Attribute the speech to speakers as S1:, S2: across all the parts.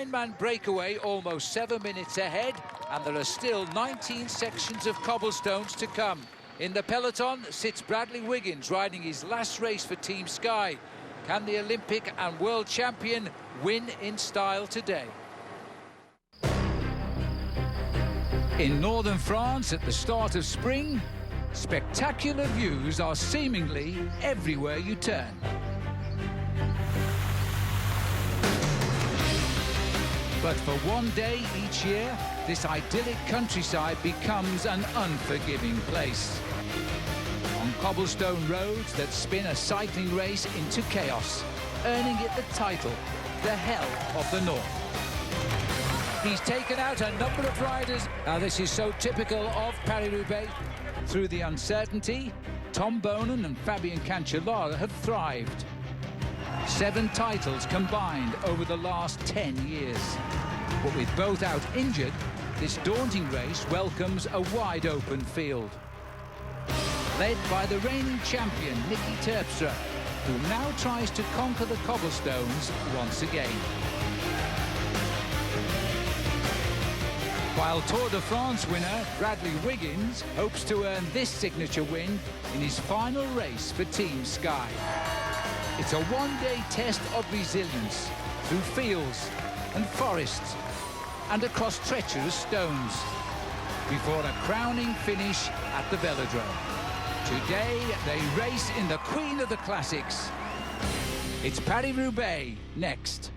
S1: 9-man breakaway almost 7 minutes ahead, and there are still 19 sections of cobblestones to come. In the peloton sits Bradley Wiggins, riding his last race for Team Sky. Can the Olympic and world champion win in style today? In northern France at the start of spring, spectacular views are seemingly everywhere you turn. But for one day each year, this idyllic countryside becomes an unforgiving place. On cobblestone roads that spin a cycling race into chaos, earning it the title, the Hell of the North. He's taken out a number of riders. Now this is so typical of Paris-Roubaix. Through the uncertainty, Tom Bonan and Fabien Cancellara have thrived. 7 titles combined over the last 10 years. But with both out injured, this daunting race welcomes a wide-open field. Led by the reigning champion, Niki Terpstra, who now tries to conquer the cobblestones once again. While Tour de France winner Bradley Wiggins hopes to earn this signature win in his final race for Team Sky. It's a one-day test of resilience through fields and forests and across treacherous stones before a crowning finish at the velodrome. Today they race in the Queen of the Classics. It's Paris-Roubaix next.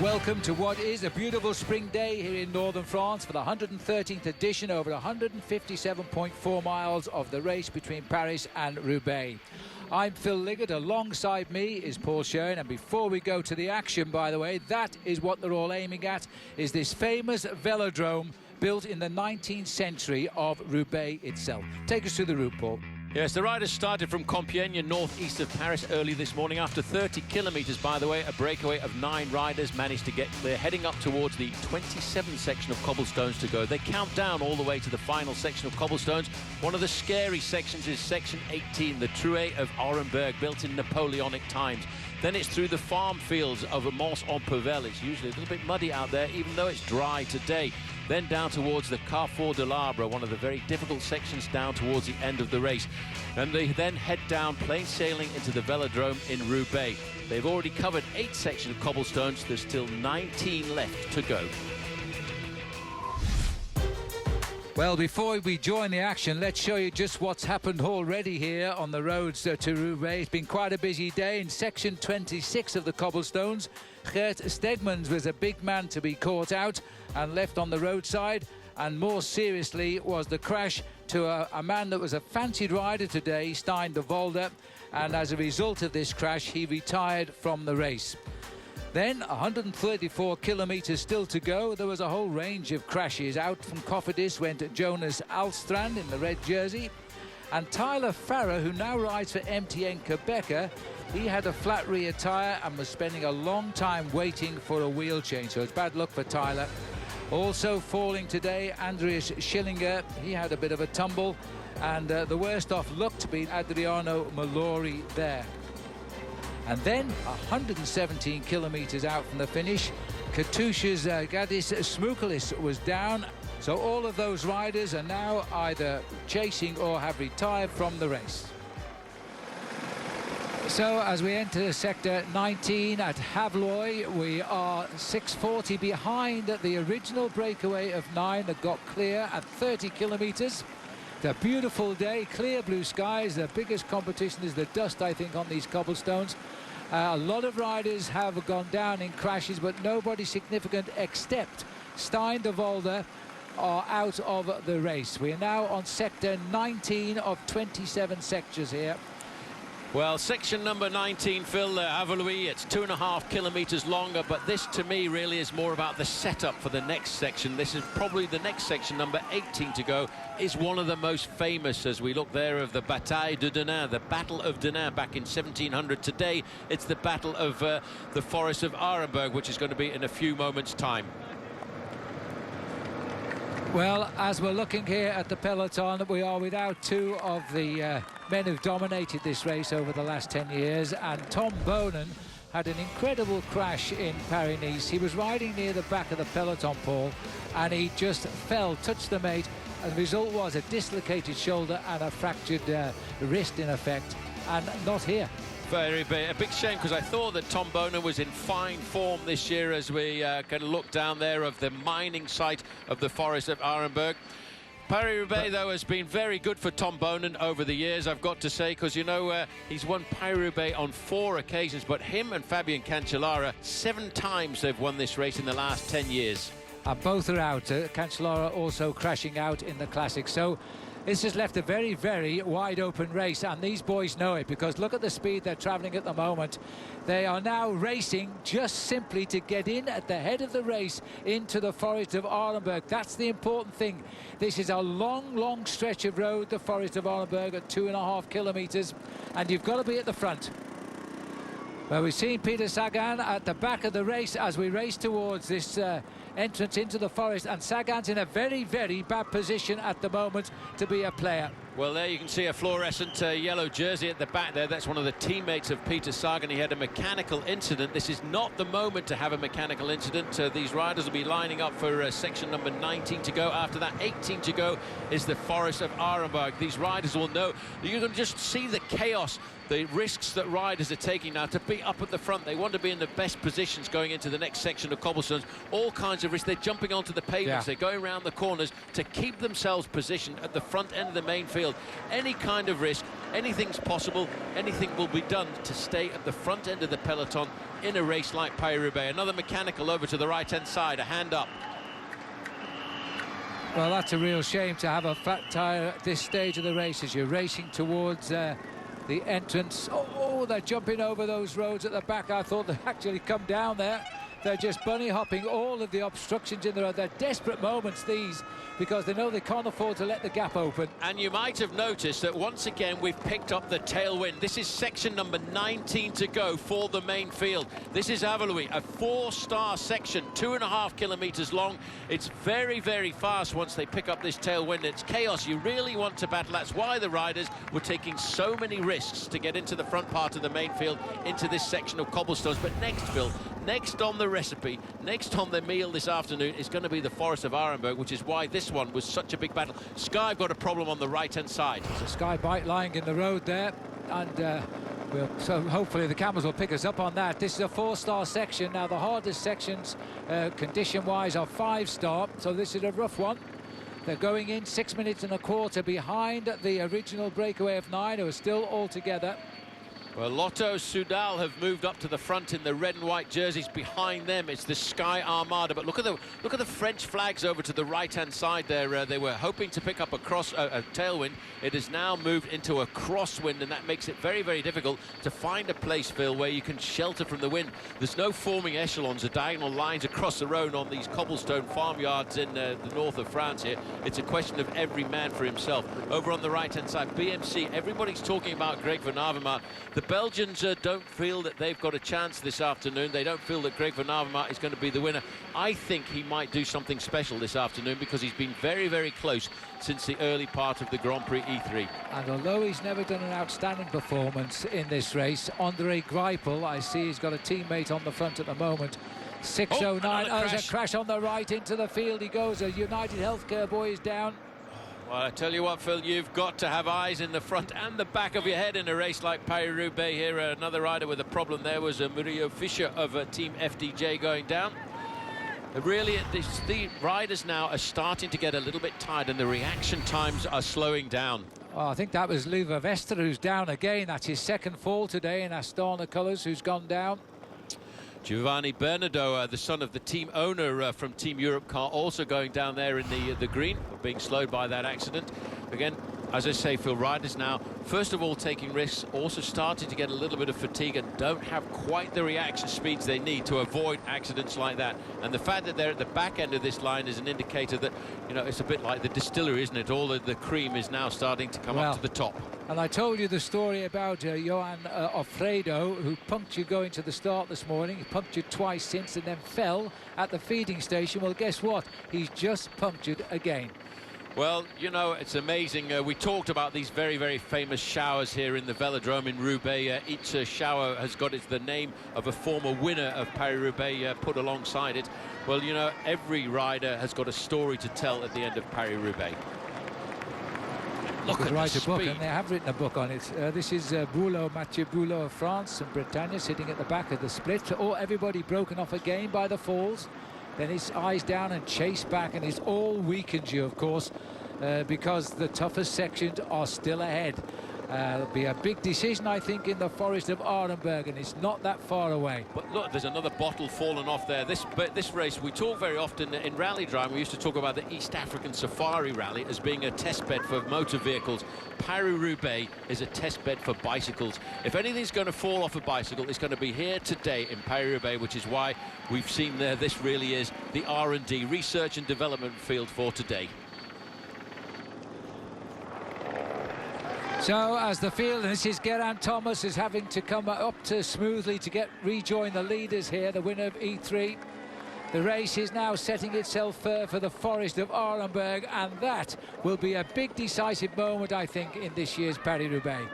S1: Welcome to what is a beautiful spring day here in northern France for the 113th edition over 157.4 miles of the race between Paris and Roubaix. I'm Phil Liggett. Alongside me is Paul Sherwen, and before we go to the action, by the way, that is what they're all aiming at, is this famous velodrome built in the 19th century of Roubaix itself. Take us through the route, Paul.
S2: Yes, the riders started from Compiègne, northeast of Paris, early this morning. After 30 kilometres, by the way, a breakaway of 9 riders managed to get clear, heading up towards the 27th section of cobblestones to go. They count down all the way to the final section of cobblestones. One of the scary sections is section 18, the Trouet of Orenburg, built in Napoleonic times. Then it's through the farm fields of Mons-en-Pévèle. It's usually a little bit muddy out there, even though it's dry today. Then down towards the Carrefour de l'Arbre, one of the very difficult sections down towards the end of the race. And they then head down, plain sailing into the velodrome in Roubaix. They've already covered 8 sections of cobblestones. There's still 19 left to go.
S1: Well, before we join the action, let's show you just what's happened already here on the roads to Roubaix. It's been quite a busy day. In section 26 of the cobblestones, Gert Stegmans was a big man to be caught out and left on the roadside. And more seriously was the crash to a man that was a fancied rider today, Stein de Volder. And as a result of this crash, he retired from the race. Then 134 kilometres still to go. There was a whole range of crashes. Out from Cofidis went Jonas Alstrand in the red jersey. And Tyler Farrer, who now rides for MTN Quebec, he had a flat rear tyre and was spending a long time waiting for a wheel change. So it's bad luck for Tyler. Also falling today, Andreas Schillinger. He had a bit of a tumble. And the worst off looked to be Adriano Malori there. And then 117 kilometres out from the finish, Katusha's Gadis Smoukalis was down. So all of those riders are now either chasing or have retired from the race. So as we enter sector 19 at Havloy, we are 6:40 behind the original breakaway of 9 that got clear at 30 kilometres. It's a beautiful day, clear blue skies. The biggest competition is the dust, I think, on these cobblestones. A lot of riders have gone down in crashes, but nobody significant except Stein de Volder are out of the race. We are now on sector 19 of 27 sectors here.
S2: Well, section number 19, Phil, Avaloui, it's 2.5 kilometres longer, but this to me really is more about the setup for the next section. This is probably the next section, number 18 to go, is one of the most famous as we look there of the Bataille de Denain, the Battle of Denain back in 1700. Today, it's the Battle of the Forest of Arenberg, which is going to be in a few moments' time.
S1: Well, as we're looking here at the peloton, we are without two of the men who've dominated this race over the last 10 years, and Tom Bonan had an incredible crash in Paris-Nice. He was riding near the back of the peloton, Paul, and he just fell, touched the mate, and the result was a dislocated shoulder and a fractured wrist in effect, and not here.
S2: A big shame, because I thought that Tom Bonan was in fine form this year as we can look down there of the mining site of the Forest of Arenberg. Paris-Roubaix, though, has been very good for Tom Bonan over the years, I've got to say, because, you know, he's won Paris-Roubaix on 4 occasions, but him and Fabian Cancellara, 7 times they've won this race in the last 10 years.
S1: And both are out. Cancellara also crashing out in the Classic. So this has left a very, very wide open race, and these boys know it, because look at the speed they're travelling at the moment. They are now racing just simply to get in at the head of the race into the Forest of Arenberg. That's the important thing. This is a long, long stretch of road, the Forest of Arenberg, at 2.5 kilometres, and you've got to be at the front. Well, we've seen Peter Sagan at the back of the race as we race towards this entrance into the forest, and Sagan's in a very, very bad position at the moment to be a player.
S2: Well, there you can see a fluorescent yellow jersey at the back there. That's one of the teammates of Peter Sagan. He had a mechanical incident. This is not the moment to have a mechanical incident. These riders will be lining up for section number 19 to go. After that, 18 to go is the Forest of Arenberg. These riders will know. You can just see the chaos, the risks that riders are taking now to be up at the front. They want to be in the best positions going into the next section of cobblestones. All kinds of risks. They're jumping onto the pavements. Yeah. They're going around the corners to keep themselves positioned at the front end of the main field. Any kind of risk, anything's possible, anything will be done to stay at the front end of the peloton in a race like Paris-Roubaix. Another mechanical over to the right-hand side, a hand up.
S1: Well, that's a real shame to have a flat tyre at this stage of the race as you're racing towards the entrance. Oh, they're jumping over those roads at the back. I thought they'd actually come down there. They're just bunny hopping all of the obstructions in the road. They're desperate moments, these, because they know they can't afford to let the gap open.
S2: And you might have noticed that once again we've picked up the tailwind. This is section number 19 to go for the main field. This is Avaloui, a 4-star section, 2.5 kilometres long. It's very, very fast once they pick up this tailwind. It's chaos. You really want to battle. That's why the riders were taking so many risks to get into the front part of the main field, into this section of cobblestones. But next, Phil, next on the recipe, next on the meal this afternoon is going to be the Forest of Arenberg, which is why this one was such a big battle. Sky got a problem on the right-hand side.
S1: There's a Sky bike lying in the road there, and so hopefully the cameras will pick us up on that. This is a 4-star section. Now, the hardest sections, condition-wise, are 5-star, so this is a rough one. They're going in 6 minutes and a quarter behind the original breakaway of 9, who are still all together.
S2: Well, Lotto Soudal have moved up to the front in the red and white jerseys. Behind them, it's the Sky Armada. But look at the French flags over to the right-hand side there. They were hoping to pick up a tailwind. It has now moved into a crosswind, and that makes it very, very difficult to find a place, Phil, where you can shelter from the wind. There's no forming echelons or diagonal lines across the road on these cobblestone farmyards in the north of France here. It's a question of every man for himself. Over on the right-hand side, BMC, everybody's talking about Greg van Avermaet. The Belgians don't feel that they've got a chance this afternoon. They don't feel that Greg van Avermaet is going to be the winner. I think he might do something special this afternoon, because he's been very, very close since the early part of the Grand Prix E3.
S1: And although he's never done an outstanding performance in this race, Andre Greipel, I see he's got a teammate on the front at the moment. 6:09. Oh, there's a crash on the right into the field. He goes. A United Healthcare boy is down.
S2: Well, I tell you what, Phil, you've got to have eyes in the front and the back of your head in a race like Paris-Roubaix here. Another rider with a problem there was Murillo Fischer of Team FDJ going down. Really, the riders now are starting to get a little bit tired, and the reaction times are slowing down.
S1: Oh, I think that was Luva Vester who's down again. That's his second fall today in Astana colours, who's gone down.
S2: Giovanni Bernardo, the son of the team owner from Team Europe Car, also going down there in the green, being slowed by that accident. Again, As I say, Phil, riders now, first of all, taking risks, also starting to get a little bit of fatigue and don't have quite the reaction speeds they need to avoid accidents like that. And the fact that they're at the back end of this line is an indicator that, you know, it's a bit like the distillery, isn't it? All the cream is now starting to come up to the top.
S1: And I told you the story about Johan Alfredo, who punctured going to the start this morning. He punctured twice since and then fell at the feeding station. Well, guess what? He's just punctured again.
S2: Well, you know, it's amazing. We talked about these very, very famous showers here in the velodrome in Roubaix. Each shower has got the name of a former winner of Paris-Roubaix put alongside it. Well, you know, every rider has got a story to tell at the end of Paris-Roubaix. Look at
S1: write
S2: the
S1: a book,
S2: speed.
S1: and they have written a book on it. This is Mathieu Boulot of France and Bretagne sitting at the back of the split. Everybody broken off again by the falls. Then his eyes down and chase back, and it's all weakens you, of course, because the toughest sections are still ahead. It'll be a big decision, I think, in the Forest of Arenberg, and it's not that far away.
S2: But look, there's another bottle fallen off there. This race, we talk very often in rally driving. We used to talk about the East African Safari Rally as being a test bed for motor vehicles. Paris-Roubaix is a test bed for bicycles. If anything's going to fall off a bicycle, it's going to be here today in Paris-Roubaix, which is why we've seen there this really is the R&D, research and development field for today.
S1: So as the field, and this is Geraint Thomas, is having to come up to smoothly to rejoin the leaders here, the winner of E3. The race is now setting itself for the Forest of Arenberg, and that will be a big decisive moment, I think, in this year's Paris-Roubaix.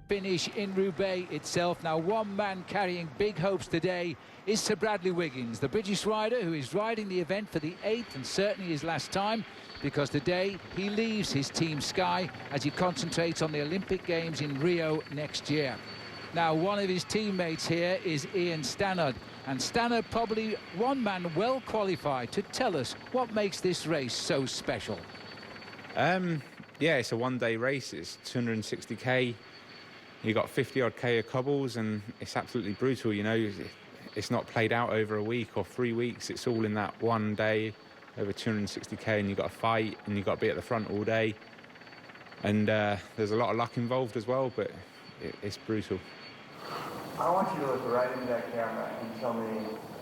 S1: Finish in Roubaix itself. Now, one man carrying big hopes today is Sir Bradley Wiggins, the British rider who is riding the event for the 8th and certainly his last time, because today he leaves his Team Sky as he concentrates on the Olympic Games in Rio next year. Now, one of his teammates here is Ian Stannard, and Stannard probably one man well qualified to tell us what makes this race so special.
S3: Yeah, it's a one-day race. It's 260k. You got 50-odd K of cobbles, and it's absolutely brutal. You know, it's not played out over a week or 3 weeks. It's all in that one day, over 260k, and you got to fight, and you got to be at the front all day. And there's a lot of luck involved as well, but it's brutal.
S4: I want you to look right into that camera and tell me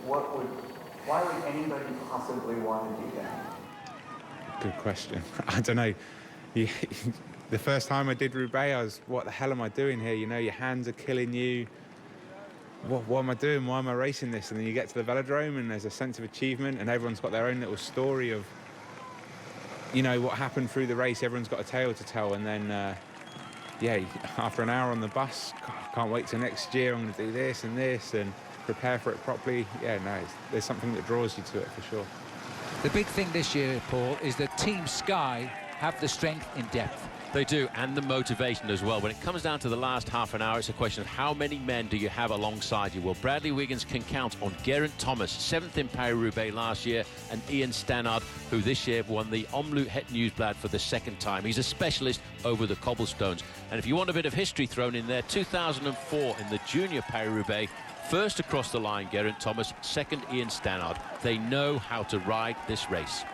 S4: why would anybody possibly want to do that?
S3: Good question. I don't know. The first time I did Roubaix, I was, what the hell am I doing here? You know, your hands are killing you. What am I doing? Why am I racing this? And then you get to the velodrome and there's a sense of achievement, and everyone's got their own little story of, you know, what happened through the race. Everyone's got a tale to tell. And then, yeah, after an hour on the bus, can't wait till next year. I'm going to do this and prepare for it properly. Yeah, no, there's something that draws you to it for sure.
S1: The big thing this year, Paul, is that Team Sky have the strength in depth.
S2: They do, and the motivation as well. When it comes down to the last half an hour, it's a question of how many men do you have alongside you. Well, Bradley Wiggins can count on Geraint Thomas, 7th in Paris-Roubaix last year, and Ian Stannard, who this year won the Omloop Het Nieuwsblad for the 2nd time. He's a specialist over the cobblestones. And if you want a bit of history thrown in there, 2004 in the junior Paris-Roubaix, first across the line, Geraint Thomas, 2nd, Ian Stannard. They know how to ride this race.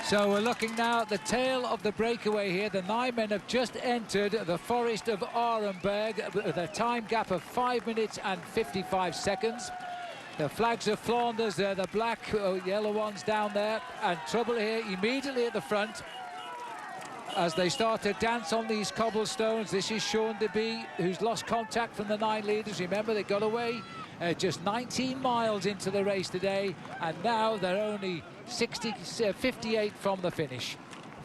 S1: So we're looking now at the tail of the breakaway here. The 9 men have just entered the Forest of Arenberg with a time gap of 5 minutes and 55 seconds. The flags of Flanders, the black, yellow ones down there, and trouble here immediately at the front as they start to dance on these cobblestones. This is Sean Deby, who's lost contact from the 9 leaders. Remember, they got away just 19 miles into the race today, and now they're only 58 from the finish.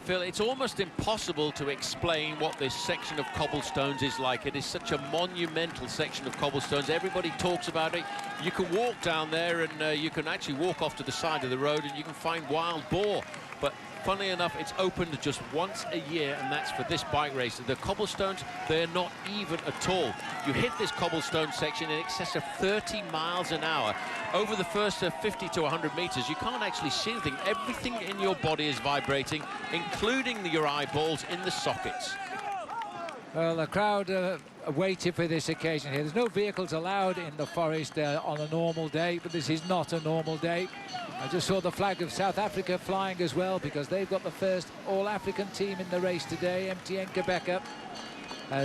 S2: Phil, it's almost impossible to explain what this section of cobblestones is like. It is such a monumental section of cobblestones. Everybody talks about it. You can walk down there and you can actually walk off to the side of the road and you can find wild boar. But funnily enough, it's opened just once a year, and that's for this bike race. The cobblestones, they're not even at all. You hit this cobblestone section in excess of 30 miles an hour. Over the first 50 to 100 meters, you can't actually see anything. Everything in your body is vibrating, including your eyeballs in the sockets.
S1: Well, the crowd waited for this occasion here. There's no vehicles allowed in the forest on a normal day, but this is not a normal day. I just saw the flag of South Africa flying as well, because they've got the first all-African team in the race today, MTN Quebec.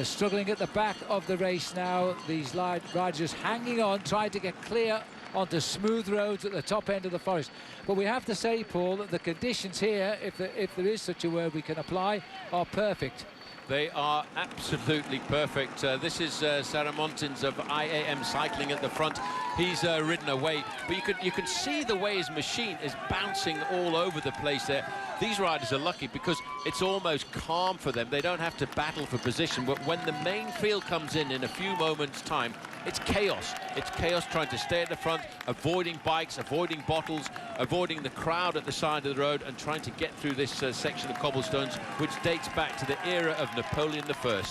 S1: Struggling at the back of the race now. These riders just hanging on, trying to get clear onto smooth roads at the top end of the forest. But we have to say, Paul, that the conditions here, if there is such a word we can apply, are perfect.
S2: They are absolutely perfect. This is Sarah Montins of IAM Cycling at the front. He's ridden away, but you can see the way his machine is bouncing all over the place there. These riders are lucky because it's almost calm for them. They don't have to battle for position, but when the main field comes in a few moments' time, it's chaos. It's chaos trying to stay at the front, avoiding bikes, avoiding bottles, avoiding the crowd at the side of the road, and trying to get through this section of cobblestones, which dates back to the era of Napoleon I.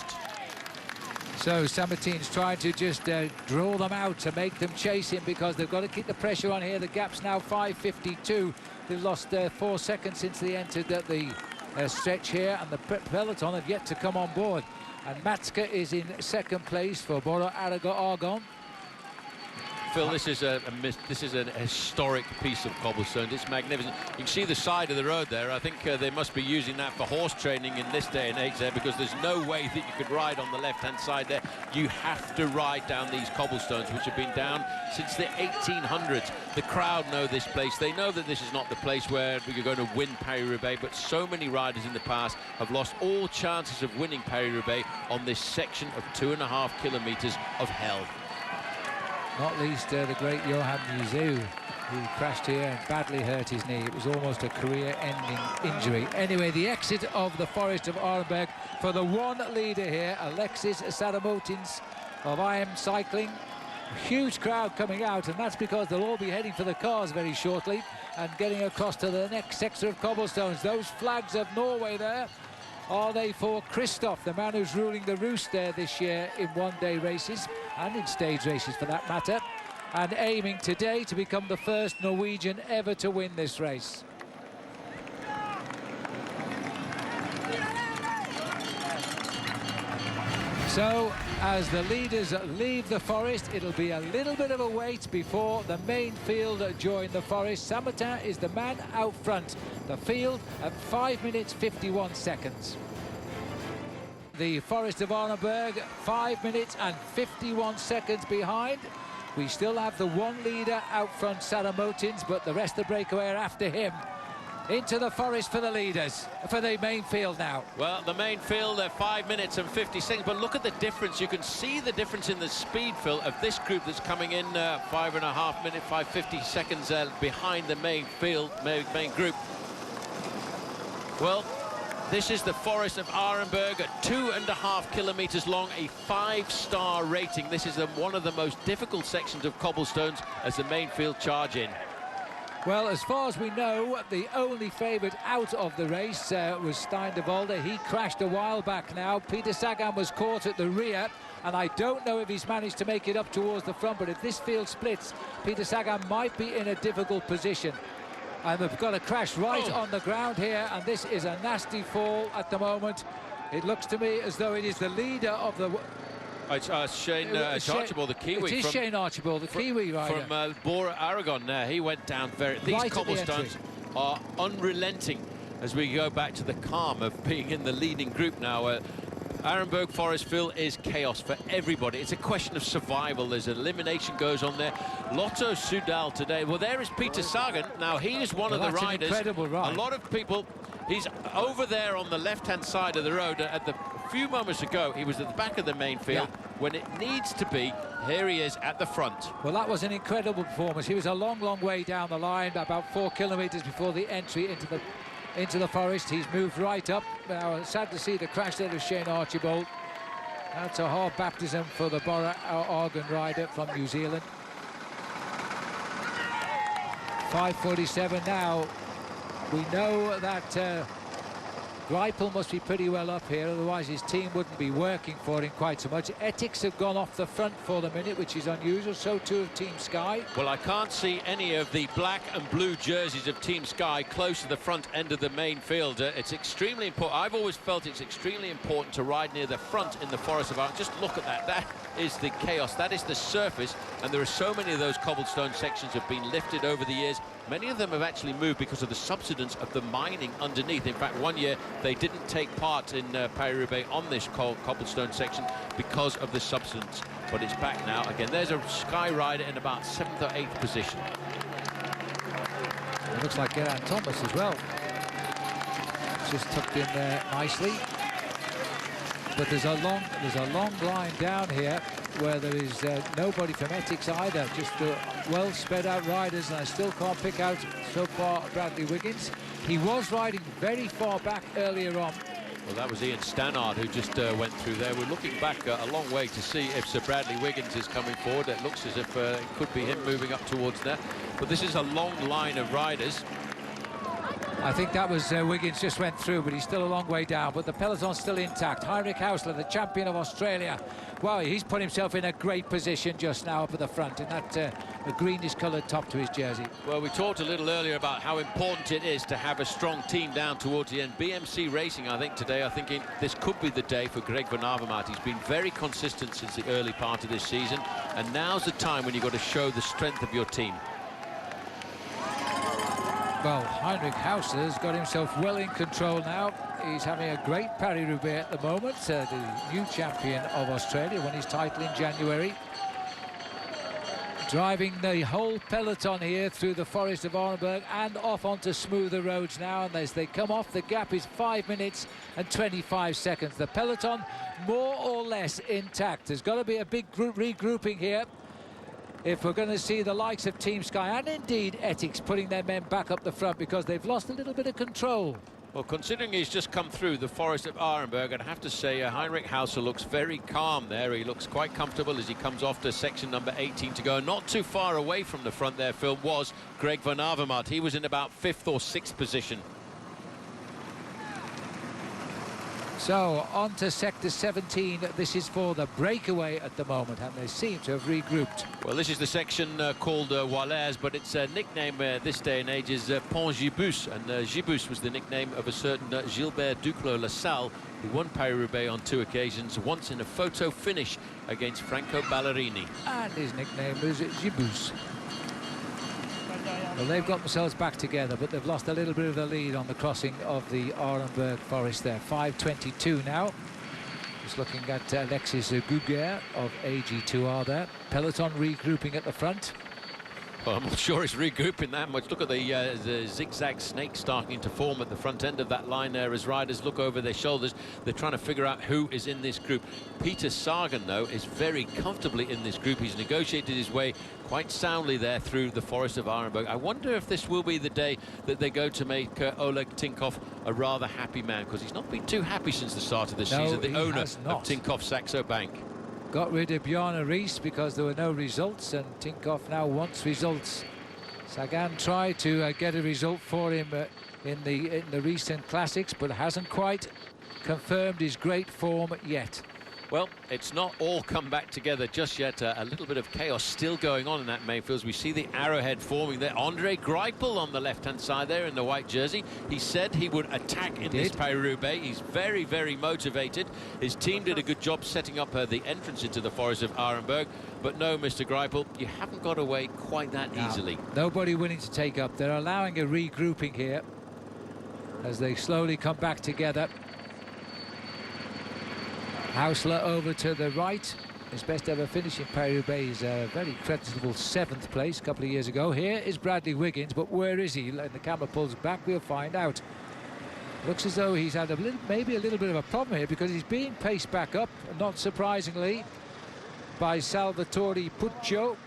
S1: So Samartine's trying to just draw them out to make them chase him, because they've got to keep the pressure on here. The gap's now 5:52. They've lost 4 seconds since they entered the stretch here, and the peloton have yet to come on board. And Matska is in second place for Bora Argon.
S2: Phil, this is a historic piece of cobblestone. It's magnificent. You can see the side of the road there. I think they must be using that for horse training in this day and age there, because there's no way that you could ride on the left-hand side there. You have to ride down these cobblestones, which have been down since the 1800s. The crowd know this place. They know that this is not the place where you're going to win Paris-Roubaix, but so many riders in the past have lost all chances of winning Paris-Roubaix on this section of 2.5 kilometers of hell.
S1: Not least the great Johan Museeuw, who crashed here and badly hurt his knee. It was almost a career-ending injury. Anyway, the exit of the Forest of Arenberg for the one leader here, Alexis Saramotins of IM Cycling. A huge crowd coming out, and that's because they'll all be heading for the cars very shortly and getting across to the next sector of cobblestones. Those flags of Norway there, are they for Christoph, the man who's ruling the roost there this year in one-day races and in stage races for that matter, and aiming today to become the first Norwegian ever to win this race. So, as the leaders leave the forest, it'll be a little bit of a wait before the main field join the forest. Samartin is the man out front. The field at 5 minutes 51 seconds. The Forest of Arneberg, 5 minutes and 51 seconds behind. We still have the one leader out front, Saramotins, but the rest of the breakaway are after him. Into the forest for the leaders, for the main field now.
S2: Well, the main field, 5 minutes and 50 seconds, but look at the difference. You can see the difference in the speed, Phil, of this group that's coming in 5.5 minutes, 5:50 seconds behind the main field, main group. Well, this is the Forest of Arenberg at 2.5 kilometers long, a 5-star rating. This is one of the most difficult sections of cobblestones as the main field charge in.
S1: Well, as far as we know, the only favourite out of the race was Stein de Volder. He crashed a while back now. Peter Sagan was caught at the rear, and I don't know if he's managed to make it up towards the front, but if this field splits, Peter Sagan might be in a difficult position. And they've got a crash right on the ground here, and this is a nasty fall at the moment. It looks to me as though it is the leader of the...
S2: It's Shane Archibald, the Kiwi.
S1: It is Shane Archibald, the Kiwi rider.
S2: From Bora Aragon there. He went down very... These
S1: Right
S2: cobblestones are unrelenting as we go back to the calm of being in the leading group now. Arenberg Forest, Phil, is chaos for everybody. It's a question of survival. There's elimination goes on there. Lotto Soudal today. Well, there is Peter Sagan. Now, he is one of the riders.
S1: An incredible ride.
S2: A lot of people... He's over there on the left-hand side of the road. At the few moments ago, he was at the back of the main field.
S1: Yeah.
S2: When it needs to be, here he is at the front.
S1: Well, that was an incredible performance. He was a long, long way down the line, about 4 kilometres before the entry into the forest. He's moved right up. Now, sad to see the crash there of Shane Archibald. That's a hard baptism for the Bora Argon rider from New Zealand. 5:47 now. We know that Greipel must be pretty well up here, otherwise his team wouldn't be working for him quite so much. Ethics have gone off the front for the minute, which is unusual. So too have Team Sky.
S2: Well, I can't see any of the black and blue jerseys of Team Sky close to the front end of the main field. It's extremely important. I've always felt it's extremely important to ride near the front in the Forest of Ireland. Just look at that. That is the chaos. That is the surface. And there are so many of those cobblestone sections have been lifted over the years. Many of them have actually moved because of the subsidence of the mining underneath. In fact, one year they didn't take part in Paris-Roubaix on this cobblestone section because of the subsidence. But it's back now. Again, there's a Sky rider in about 7th or 8th position.
S1: It looks like Geraint Thomas as well. Just tucked in there nicely. But there's a long line down here where there is nobody from Ethics either, just well spread out riders, and I still can't pick out so far Bradley Wiggins. He was riding very far back earlier on.
S2: Well, that was Ian Stannard who just went through there. We're looking back a long way to see if Sir Bradley Wiggins is coming forward. It looks as if it could be him moving up towards there. But this is a long line of riders.
S1: I think that was Wiggins just went through, but he's still a long way down. But the peloton's still intact. Heinrich Hausler, the champion of Australia. Wow, he's put himself in a great position just now up at the front in that greenish-coloured top to his jersey.
S2: Well, we talked a little earlier about how important it is to have a strong team down towards the end. BMC Racing, I think, today are thinking this could be the day for Greg Van Avermaet. He's been very consistent since the early part of this season, and now's the time when you've got to show the strength of your team.
S1: Well, Heinrich Hausler's got himself well in control now. He's having a great Paris-Roubaix at the moment. The new champion of Australia won his title in January. Driving the whole peloton here through the Forest of Arnberg and off onto smoother roads now. And as they come off, the gap is 5 minutes and 25 seconds. The peloton more or less intact. There's got to be a big regrouping here if we're going to see the likes of Team Sky and indeed Ethics putting their men back up the front, because they've lost a little bit of control.
S2: Well, considering he's just come through the Forest of Arnberg, I'd have to say Heinrich Hausler looks very calm there. He looks quite comfortable as he comes off to section number 18 to go. Not too far away from the front there, Phil, was Greg Van Avermaet. He was in about 5th or 6th position.
S1: So on to sector 17. This is for the breakaway at the moment, and they seem to have regrouped.
S2: Well, this is the section called Wallers, but its nickname this day and age is Pont Gibus, and Gibus was the nickname of a certain Gilbert Duclos-Lassalle, who won Paris-Roubaix on 2 occasions, once in a photo finish against Franco Ballerini.
S1: And his nickname is Gibus. Well, they've got themselves back together, but they've lost a little bit of the lead on the crossing of the Arnberg Forest there. 5:22 now. Just looking at Alexis Guguer of AG2R there. Peloton regrouping at the front.
S2: Well, I'm not sure it's regrouping that much. Look at the zigzag snake starting to form at the front end of that line there as riders look over their shoulders. They're trying to figure out who is in this group. Peter Sagan, though, is very comfortably in this group. He's negotiated his way quite soundly there through the Forest of Arnberg. I wonder if this will be the day that they go to make Oleg Tinkoff a rather happy man, because he's not been too happy since the start of the season, the owner of Tinkoff Saxo Bank.
S1: Got rid of Bjarne Riis because there were no results, and Tinkoff now wants results. Sagan tried to get a result for him in the recent classics, but hasn't quite confirmed his great form yet.
S2: Well, it's not all come back together just yet. A little bit of chaos still going on in that Mayfield. We see the arrowhead forming there. Andre Greipel on the left-hand side there in the white jersey. He said he would attack in this Paris-Roubaix. He's very, very motivated. His team did a good job setting up the entrance into the Forest of Arnberg. But no, Mr. Greipel, you haven't got away quite that easily.
S1: Nobody willing to take up. They're allowing a regrouping here as they slowly come back together. Hausler over to the right. His best ever finish in Paris-Roubaix is a very creditable 7th place a couple of years ago. Here is Bradley Wiggins, but where is he? And the camera pulls back, we'll find out. Looks as though he's had maybe a little bit of a problem here, because he's being paced back up, not surprisingly, by Salvatore Puccio,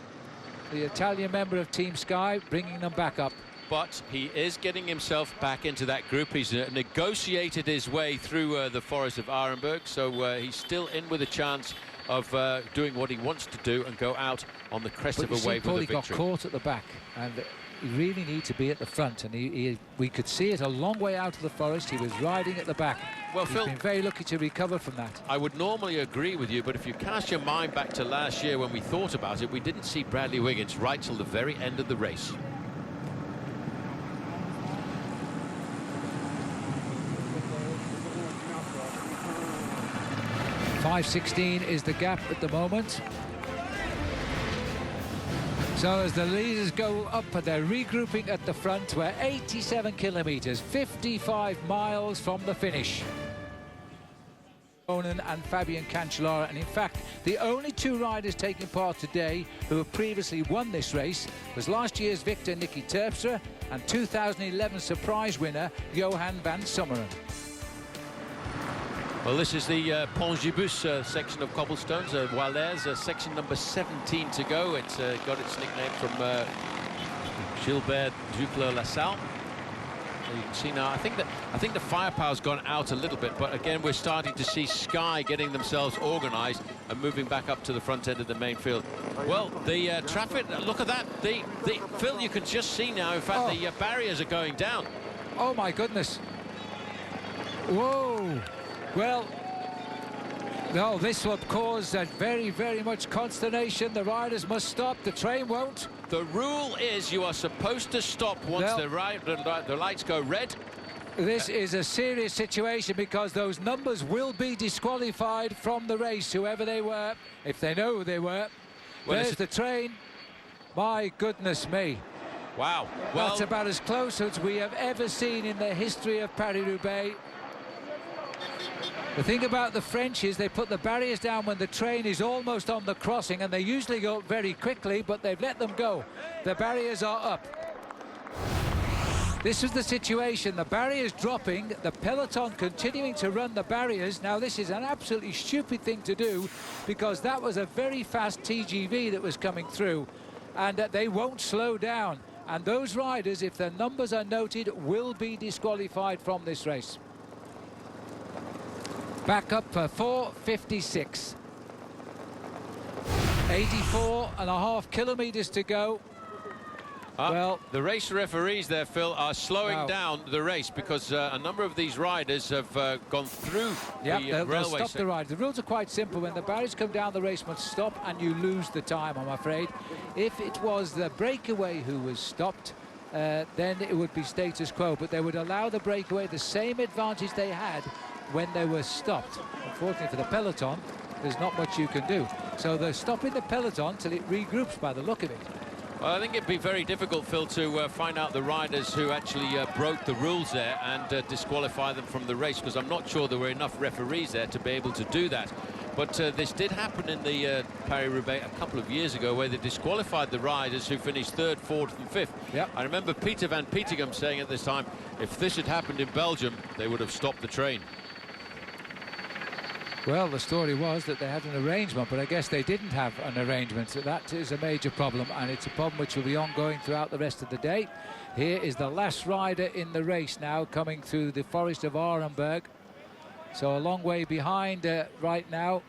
S1: the Italian member of Team Sky, bringing them back up.
S2: But he is getting himself back into that group. He's negotiated his way through the Forest of Arnberg, so he's still in with a chance of doing what he wants to do and go out on the crest of a wave with a victory.
S1: He got caught at the back, and he really needs to be at the front, and we could see it a long way out of the forest. He was riding at the back.
S2: Well,
S1: He's
S2: Phil,
S1: been very lucky to recover from that.
S2: I would normally agree with you, but if you cast your mind back to last year when we thought about it, we didn't see Bradley Wiggins right till the very end of the race.
S1: .516 is the gap at the moment. So as the leaders go up, they're regrouping at the front. We're 87 kilometres, 55 miles from the finish. Onan and Fabian Cancellara, and in fact the only two riders taking part today who have previously won this race was last year's victor Nicky Terpstra and 2011 surprise winner Johan van Sommeren.
S2: Well, this is the Pont Gibus section of cobblestones, while there's section number 17 to go. It's got its nickname from Gilbert Duclos-Lassalle. You can see now, I think the firepower's gone out a little bit, but again we're starting to see Sky getting themselves organised and moving back up to the front end of the main field. Well, the traffic, look at that. Phil, you can just see now, in fact, the barriers are going down.
S1: Oh my goodness. Whoa. Well, no, this will cause very, very much consternation. The riders must stop. The train won't.
S2: The rule is you are supposed to stop once the lights go red.
S1: This is a serious situation because those numbers will be disqualified from the race, whoever they were, if they know who they were. Well, there's the train. My goodness me.
S2: Wow. Well,
S1: that's about as close as we have ever seen in the history of Paris-Roubaix. The thing about the French is they put the barriers down when the train is almost on the crossing, and they usually go very quickly, but they've let them go. The barriers are up. This was the situation. The barriers dropping, the peloton continuing to run the barriers. Now, this is an absolutely stupid thing to do because that was a very fast TGV that was coming through, and they won't slow down. And those riders, if their numbers are noted, will be disqualified from this race. Back up for 4:56. 84.5 kilometres to go. Well,
S2: the race referees there, Phil, are slowing down the race because a number of these riders have gone through the railway.
S1: They'll stop the ride. The rules are quite simple. When the barriers come down, the race must stop, and you lose the time, I'm afraid. If it was the breakaway who was stopped, then it would be status quo, but they would allow the breakaway the same advantage they had when they were stopped. Unfortunately for the peloton, there's not much you can do. So they're stopping the peloton till it regroups by the look of it.
S2: Well, I think it'd be very difficult, Phil, to find out the riders who actually broke the rules there and disqualify them from the race, because I'm not sure there were enough referees there to be able to do that. But this did happen in the Paris-Roubaix a couple of years ago, where they disqualified the riders who finished third, fourth and fifth.
S1: Yep.
S2: I remember Peter van Petegem saying at this time, if this had happened in Belgium, they would have stopped the train.
S1: Well, the story was that they had an arrangement, but I guess they didn't have an arrangement. So that is a major problem, and it's a problem which will be ongoing throughout the rest of the day. Here is the last rider in the race now, coming through the forest of Arenberg. So a long way behind right now.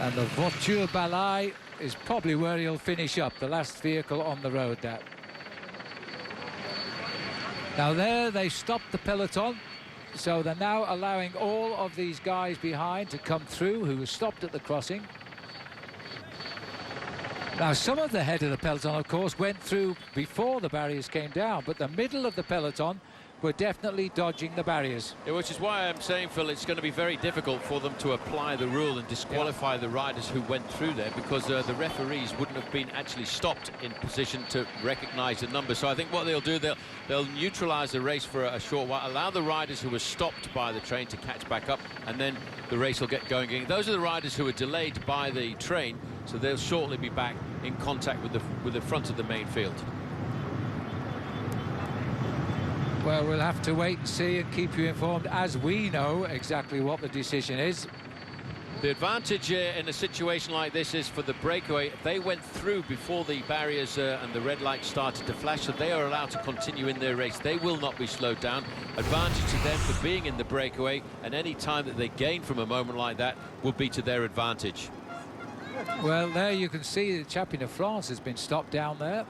S1: And the Voiture Balai is probably where he'll finish up, the last vehicle on the road there. Now there, they stopped the peloton. So they're now allowing all of these guys behind to come through who were stopped at the crossing. Now, some of the head of the peloton, of course, went through before the barriers came down, but the middle of the peloton were definitely dodging the barriers.
S2: Yeah, which is why I'm saying, Phil, it's going to be very difficult for them to apply the rule and disqualify the riders who went through there, because the referees wouldn't have been actually stopped in position to recognise the number. So I think what they'll do, they'll neutralise the race for a short while, allow the riders who were stopped by the train to catch back up, and then the race will get going again. Those are the riders who were delayed by the train, so they'll shortly be back in contact with the front of the main field.
S1: Well, we'll have to wait and see and keep you informed as we know exactly what the decision is.
S2: The advantage in a situation like this is for the breakaway. They went through before the barriers and the red light started to flash, so they are allowed to continue in their race. They will not be slowed down. Advantage to them for being in the breakaway, and any time that they gain from a moment like that will be to their advantage.
S1: Well, there you can see the champion of France has been stopped down there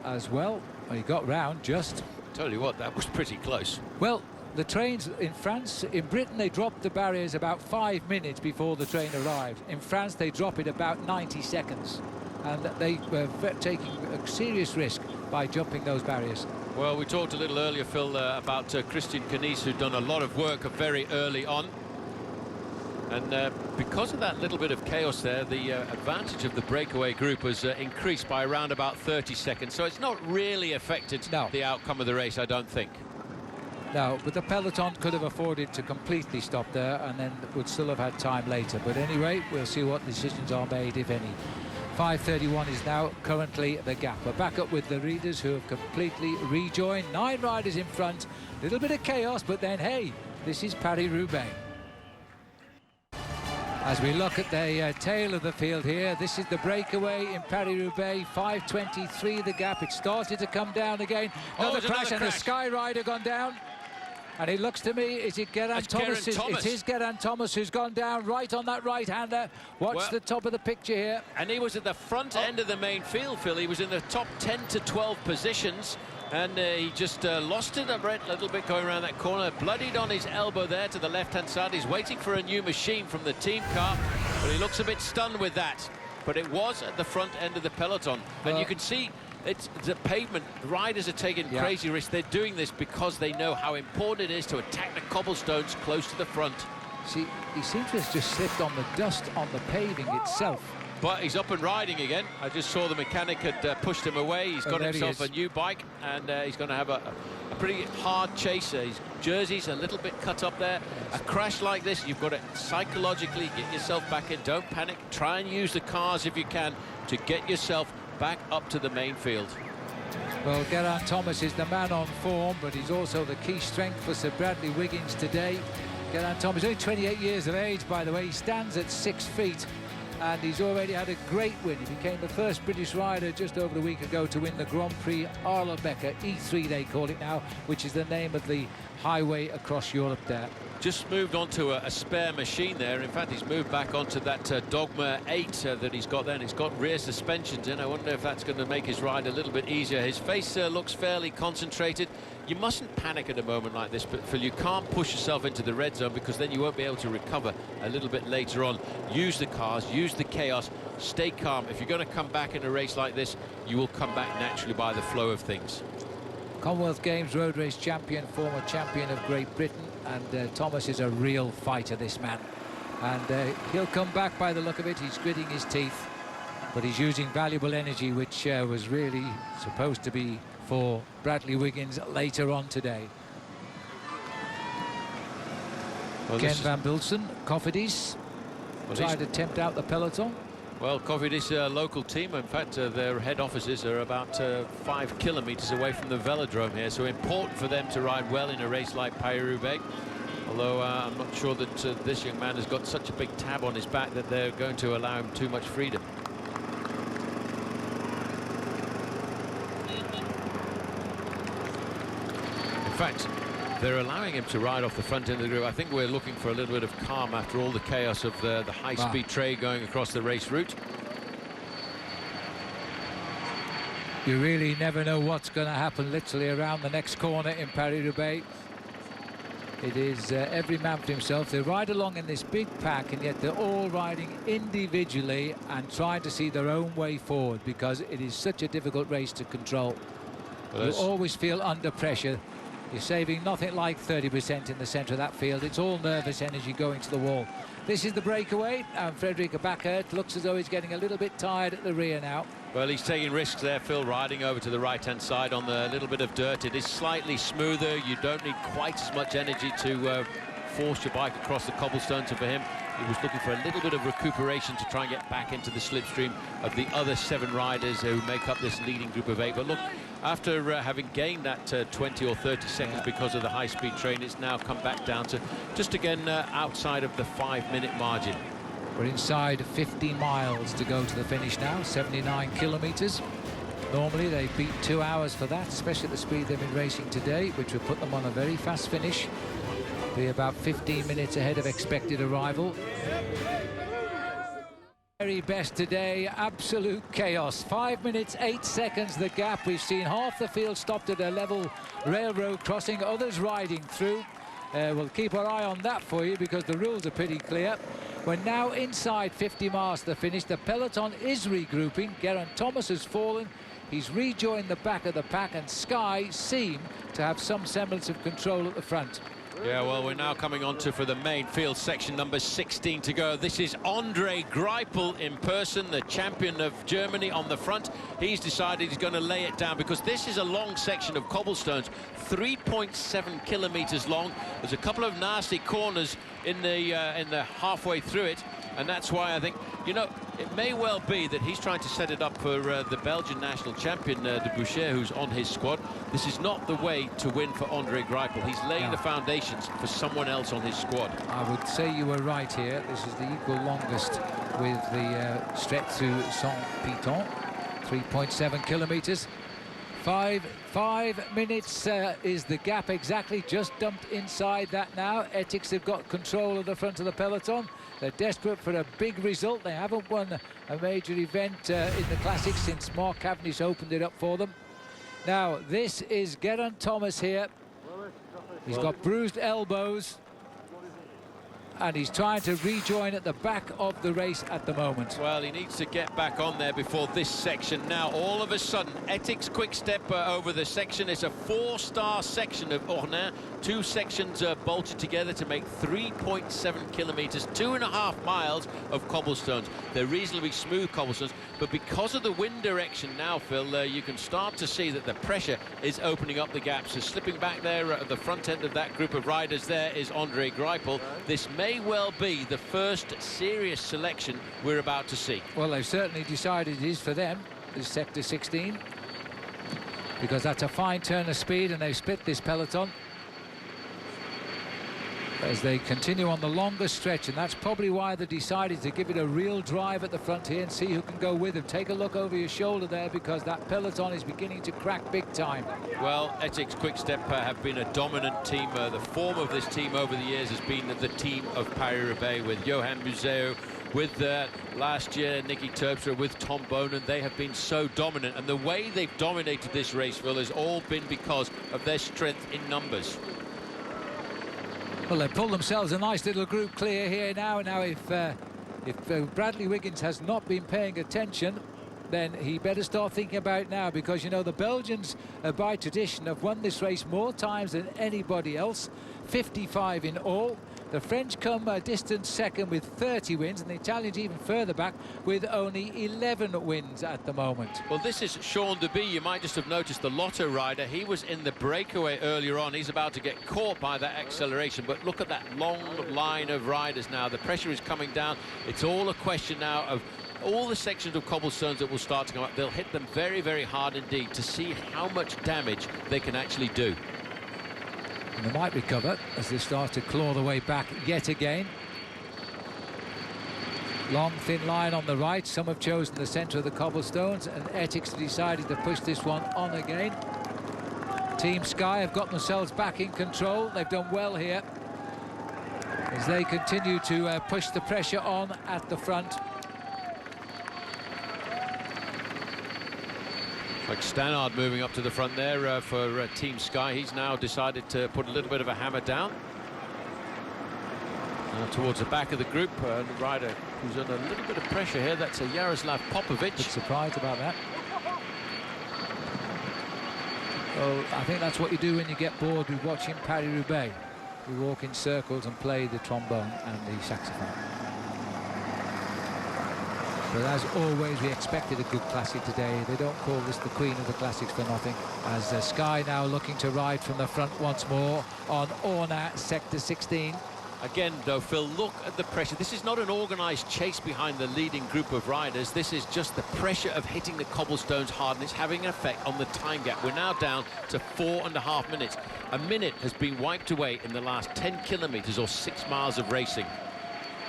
S1: as well. He got round just.
S2: Tell you what, that was pretty close.
S1: Well, the trains in France, in Britain, they dropped the barriers about 5 minutes before the train arrived. In France, they drop it about 90 seconds. And they were taking a serious risk by jumping those barriers.
S2: Well, we talked a little earlier, Phil, about Christian Kanies, who'd done a lot of work very early on. And because of that little bit of chaos there, the advantage of the breakaway group has increased by around about 30 seconds. So it's not really affected the outcome of the race, I don't think.
S1: No, but the peloton could have afforded to completely stop there and then would still have had time later. But anyway, we'll see what decisions are made, if any. 5:31 is now currently the gap. We're back up with the leaders who have completely rejoined. 9 riders in front. A little bit of chaos, but then, hey, this is Paris-Roubaix. As we look at the tail of the field here, this is the breakaway in Paris-Roubaix. 5:23 the gap. It started to come down again. Another crash, and the Sky Rider gone down. And it looks to me, is it Geraint Thomas? It is Geraint Thomas who's gone down right on that right-hander. Watch the top of the picture here.
S2: And he was at the front end of the main field, Phil. He was in the top 10 to 12 positions. And he just lost it a little bit going around that corner. Bloodied on his elbow there to the left-hand side. He's waiting for a new machine from the team car. But he looks a bit stunned with that. But it was at the front end of the peloton. And you can see it's the pavement. The riders are taking crazy risks. They're doing this because they know how important it is to attack the cobblestones close to the front.
S1: See, he seems to have just slipped on the dust on the paving itself.
S2: But he's up and riding again. I just saw the mechanic had pushed him away. He's got himself a new bike, and he's going to have a pretty hard chase. His jersey's a little bit cut up there. A crash like this, you've got to psychologically get yourself back in. Don't panic. Try and use the cars if you can to get yourself back up to the main field.
S1: Well, Geraint Thomas is the man on form, but he's also the key strength for Sir Bradley Wiggins today. Geraint Thomas, only 28 years of age, by the way. He stands at 6 feet. And he's already had a great win. He became the first British rider just over a week ago to win the Grand Prix Arlebecke, E3 they call it now, which is the name of the highway across Europe there.
S2: Just moved on to a spare machine there. In fact, he's moved back onto that Dogma 8 that he's got there, and it's got rear suspensions in. I wonder if that's going to make his ride a little bit easier. His face looks fairly concentrated. You mustn't panic at a moment like this, but Phil, you can't push yourself into the red zone because then you won't be able to recover a little bit later on. Use the cars, use the chaos, stay calm. If you're going to come back in a race like this, you will come back naturally by the flow of things.
S1: Commonwealth Games road race champion, former champion of Great Britain, and Thomas is a real fighter, this man. And he'll come back by the look of it. He's gritting his teeth, but he's using valuable energy, which was really supposed to be for Bradley Wiggins later on today. Well, Ken Van Bilsen, Cofidis, tried to tempt out the peloton.
S2: Well, Cofidis, a local team. In fact, their head offices are about 5 kilometres away from the velodrome here, so important for them to ride well in a race like Paris-Roubaix. Although I'm not sure that this young man has got such a big tab on his back that they're going to allow him too much freedom. In fact, they're allowing him to ride off the front end of the group. I think we're looking for a little bit of calm after all the chaos of the high-speed train going across the race route.
S1: You really never know what's going to happen literally around the next corner in Paris-Roubaix. It is every man for himself. They ride along in this big pack, and yet they're all riding individually and trying to see their own way forward because it is such a difficult race to control. Well, you always feel under pressure. You're saving nothing like 30% in the centre of that field. It's all nervous energy going to the wall. This is the breakaway, and Frederik Backert looks as though he's getting a little bit tired at the rear now.
S2: Well, he's taking risks there, Phil, riding over to the right-hand side on the little bit of dirt. It is slightly smoother. You don't need quite as much energy to force your bike across the cobblestones. And for him, he was looking for a little bit of recuperation to try and get back into the slipstream of the other 7 riders who make up this leading group of 8. But look, after having gained that 20 or 30 seconds because of the high-speed train, it's now come back down to just again outside of the 5-minute margin.
S1: We're inside 50 miles to go to the finish now, 79 kilometres. Normally they beat 2 hours for that, especially at the speed they've been racing today, which would put them on a very fast finish. Be about 15 minutes ahead of expected arrival. Very best today, absolute chaos. 5 minutes 8 seconds the gap. We've seen half the field stopped at a level railroad crossing, others riding through. We'll keep our eye on that for you because the rules are pretty clear. We're now inside 50 miles to the finish. The peloton is regrouping. Geraint Thomas has fallen. He's rejoined the back of the pack, and Sky seem to have some semblance of control at the front.
S2: Yeah, well, we're now coming on to for the main field section, number 16 to go. This is Andre Greipel in person, the champion of Germany on the front. He's decided he's going to lay it down because this is a long section of cobblestones, 3.7 kilometers long. There's a couple of nasty corners in the halfway through it, and that's why I think, you know, it may well be that he's trying to set it up for the Belgian national champion, De Boucher, who's on his squad. This is not the way to win for Andre Greipel. He's laying the foundations for someone else on his squad. I
S1: would say you were right here. This is the equal longest with the stretch to Saint-Piton, 3.7 kilometers. 5 minutes is the gap exactly, just dumped inside that now. Ethics have got control of the front of the peloton. They're desperate for a big result. They haven't won a major event in the Classics since Mark Cavendish opened it up for them. Now, this is Geraint Thomas here. He's got bruised elbows, and he's trying to rejoin at the back of the race at the moment.
S2: Well, he needs to get back on there before this section. Now, all of a sudden, Ethics quick step over the section. It's a 4-star section of Ornain. 2 sections bolted together to make 3.7 kilometers, 2.5 miles of cobblestones. They're reasonably smooth cobblestones, but because of the wind direction now, Phil, you can start to see that the pressure is opening up the gaps. So slipping back there at the front end of that group of riders there is Andre Greipel. This may well be the first serious selection we're about to see.
S1: Well, they've certainly decided it is for them, this sector 16, because that's a fine turn of speed, and they've split this peloton as they continue on the longest stretch, and that's probably why they decided to give it a real drive at the front here and see who can go with them. Take a look over your shoulder there, because that peloton is beginning to crack big time.
S2: Well, Ethics Quick Step have been a dominant team. The form of this team over the years has been the team of Paris-Roubaix, with Johan Museo, with last year Nicky Terpstra, with Tom Bonen. They have been so dominant, and the way they've dominated this race, Phil, has all been because of their strength in numbers.
S1: Well, they've pulled themselves a nice little group clear here now. Now, if Bradley Wiggins has not been paying attention, then he better start thinking about it now, because, you know, the Belgians, by tradition, have won this race more times than anybody else, 55 in all. The French come a distant second with 30 wins, and the Italians even further back with only 11 wins at the moment.
S2: Well, this is Sean Deby. You might just have noticed the Lotto rider. He was in the breakaway earlier on. He's about to get caught by that acceleration, but look at that long line of riders now. The pressure is coming down. It's all a question now of all the sections of cobblestones that will start to come up. They'll hit them very, very hard indeed to see how much damage they can actually do.
S1: And they might recover as they start to claw their way back yet again. Long, thin line on the right. Some have chosen the centre of the cobblestones, and Ethics decided to push this one on again. Team Sky have got themselves back in control. They've done well here as they continue to push the pressure on at the front.
S2: Like Stannard moving up to the front there for Team Sky. He's now decided to put a little bit of a hammer down. Now towards the back of the group, the rider who's under a little bit of pressure here, that's a Jaroslav Popovic.
S1: Bit surprised about that. Well, I think that's what you do when you get bored with watching Paris-Roubaix. You walk in circles and play the trombone and the saxophone. But as always, we expected a good classic today. They don't call this the Queen of the Classics for nothing. As Sky now looking to ride from the front once more on Ornain, sector 16.
S2: Again, though, Phil, look at the pressure. This is not an organised chase behind the leading group of riders. This is just the pressure of hitting the cobblestones hard, and it's having an effect on the time gap. We're now down to 4.5 minutes. A minute has been wiped away in the last 10 kilometres or 6 miles of racing.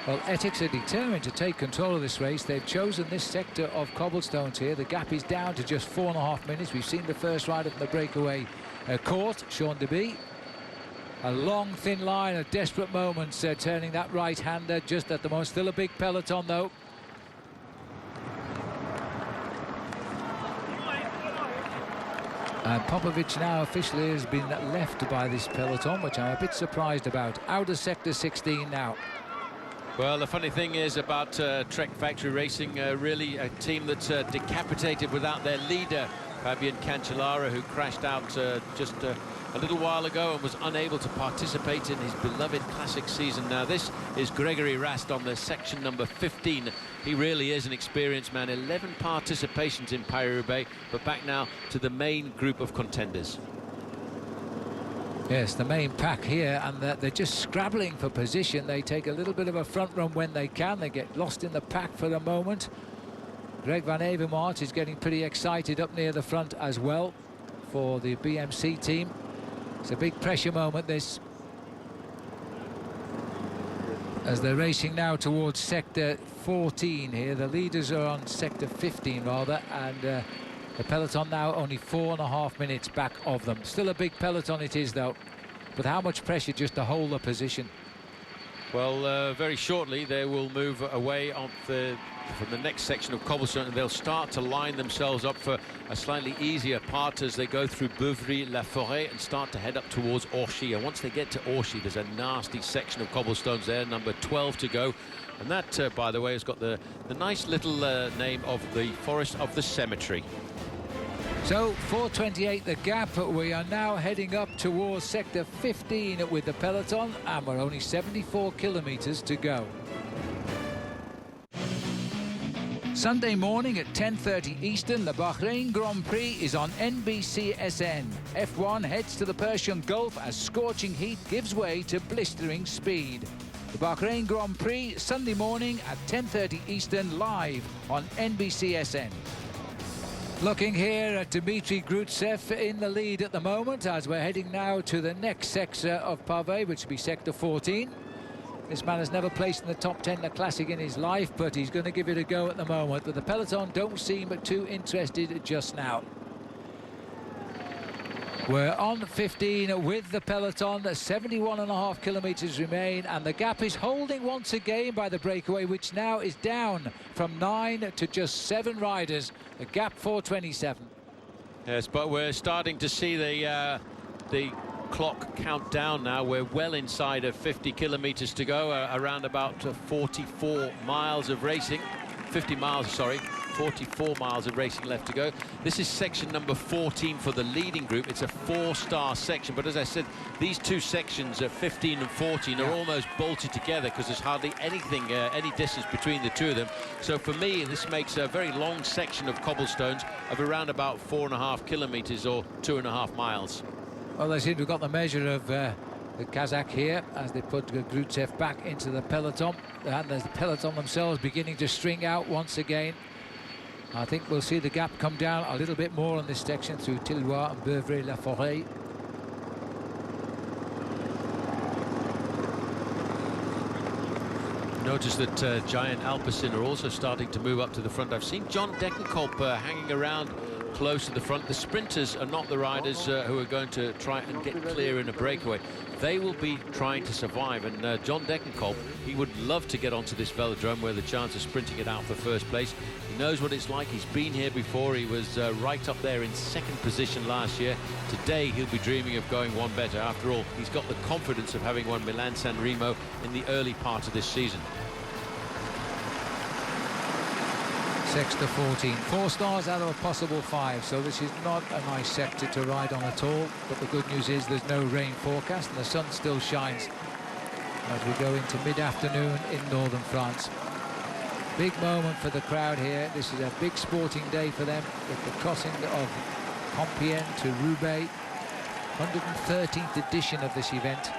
S1: Well, Ethics are determined to take control of this race. They've chosen this sector of cobblestones here. The gap is down to just 4.5 minutes. We've seen the first rider from the breakaway court, Sean Deby. A long, thin line of desperate moments turning that right-hander just at the moment. Still a big peloton, though. And Popovic now officially has been left by this peloton, which I'm a bit surprised about. Out of sector 16 now.
S2: Well, the funny thing is about Trek Factory Racing, really a team that's decapitated without their leader, Fabian Cancellara, who crashed out just a little while ago and was unable to participate in his beloved classic season. Now, this is Gregory Rast on the section number 15. He really is an experienced man. 11 participations in Paris-Roubaix, but back now to the main group of contenders.
S1: Yes, the main pack here, and they're just scrabbling for position. They take a little bit of a front run when they can. They get lost in the pack for a moment. Greg van Avermaet is getting pretty excited up near the front as well for the BMC team. It's a big pressure moment, this, as they're racing now towards sector 14 here. The leaders are on sector 15 rather, and the peloton now only 4.5 minutes back of them. Still a big peloton it is, though, but how much pressure just to hold the position.
S2: Well, very shortly they will move away from the next section of cobblestone, and they'll start to line themselves up for a slightly easier part as they go through Beuvry-la-Forêt and start to head up towards Orchy. And once they get to Orchy, there's a nasty section of cobblestones there, number 12 to go. And that, by the way, has got the nice little name of the Forest of the Cemetery.
S1: So 4:28 the gap. We are now heading up towards sector 15 with the peloton, and we're only 74 kilometers to go. Sunday morning at 10:30 Eastern, the Bahrain Grand Prix is on NBCSN. F1 heads to the Persian Gulf as scorching heat gives way to blistering speed. The Bahrain Grand Prix, Sunday morning at 10:30 Eastern, live on NBCSN. Looking here at Dmitry Grutsev in the lead at the moment, as we're heading now to the next sector of Pavé, which will be sector 14. This man has never placed in the top 10 the Classic in his life, but he's going to give it a go at the moment. But the peloton don't seem too interested just now. We're on 15 with the peloton. 71.5 kilometers remain, and the gap is holding once again by the breakaway, which now is down from 9 to just 7 riders. The gap 4:27.
S2: Yes, but we're starting to see the clock count down now. We're well inside of 50 kilometers to go, around about 44 miles of racing. 50 miles, sorry. 44 miles of racing left to go. This is section number 14 for the leading group. It's a 4-star section, but as I said, these two sections, 15 and 14, are almost bolted together because there's hardly anything, any distance between the two of them. So for me, this makes a very long section of cobblestones of around about 4.5 kilometers or 2.5 miles.
S1: Well, they seem to have got the measure of the Kazakh here as they put Grutsev back into the peloton, and the peloton themselves beginning to string out once again. I think we'll see the gap come down a little bit more on this section through Tilloy and Beuvry-la-Forêt.
S2: Notice that Giant Alpecin are also starting to move up to the front. I've seen John Degenkolb hanging around close to the front. The sprinters are not the riders who are going to try and get clear in a breakaway. They will be trying to survive, and John Degenkolb, he would love to get onto this velodrome where the chance of sprinting it out for first place. He knows what it's like. He's been here before. He was right up there in second position last year. Today he'll be dreaming of going one better. After all, he's got the confidence of having won Milan-San Remo in the early part of this season.
S1: Sector 14, 4 stars out of a possible 5, so this is not a nice sector to ride on at all. But the good news is there's no rain forecast and the sun still shines as we go into mid-afternoon in northern France. Big moment for the crowd here. This is a big sporting day for them with the crossing of Compiègne to Roubaix, 113th edition of this event.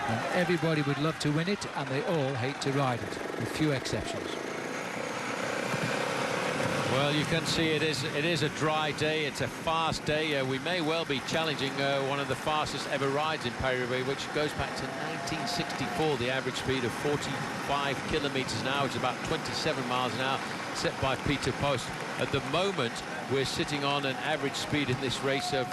S1: And everybody would love to win it, and they all hate to ride it, with few exceptions.
S2: Well, you can see it is a dry day. It's a fast day. We may well be challenging one of the fastest ever rides in Paris-Roubaix, which goes back to 1964. The average speed of 45 kilometers an hour, which is about 27 miles an hour, set by Peter Post. At the moment, we're sitting on an average speed in this race of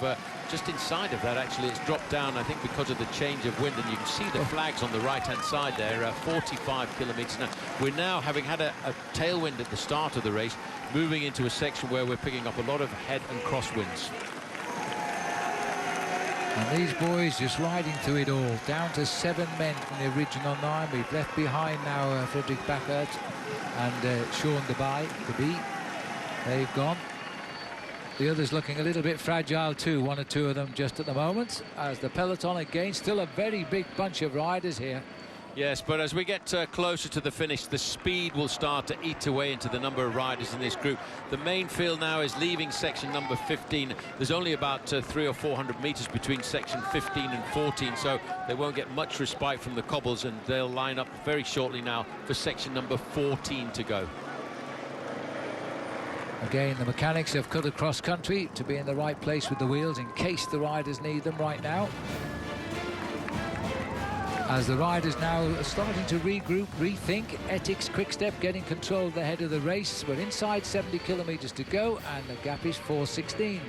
S2: just inside of that. Actually, it's dropped down, I think, because of the change of wind, and you can see the flags on the right-hand side there. 45 kilometers now. We're now, having had a tailwind at the start of the race, moving into a section where we're picking up a lot of head and crosswinds.
S1: And these boys just riding through it all, down to 7 men from the original 9. We've left behind now Frederick Bachert and Sean Deby. They've gone. The others looking a little bit fragile too, 1 or 2 of them just at the moment, as the peloton again, still a very big bunch of riders here.
S2: Yes, but as we get closer to the finish, the speed will start to eat away into the number of riders in this group. The main field now is leaving section number 15. There's only about 300 or 400 meters between section 15 and 14, so they won't get much respite from the cobbles, and they'll line up very shortly now for section number 14 to go.
S1: Again, the mechanics have cut across country to be in the right place with the wheels in case the riders need them right now. As the riders now are starting to regroup, rethink, Ethics Quick-Step getting control of the head of the race. We're inside 70 kilometers to go, and the gap is 4:16.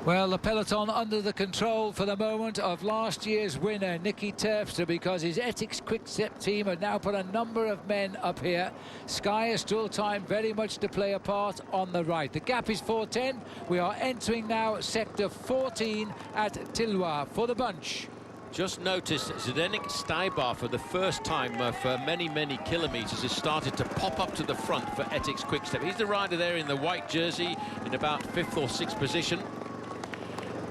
S1: Well, the peloton under the control for the moment of last year's winner, Nicky Terpstra, because his Ethics Quick-Step team have now put a number of men up here. Sky is still time very much to play a part on the right. The gap is 4:10. We are entering now sector 14 at Tilloy for the bunch.
S2: Just noticed Zdeněk Stybar for the first time for many, many kilometers has started to pop up to the front for Ethics Quick-Step. He's the rider there in the white jersey in about 5th or 6th position.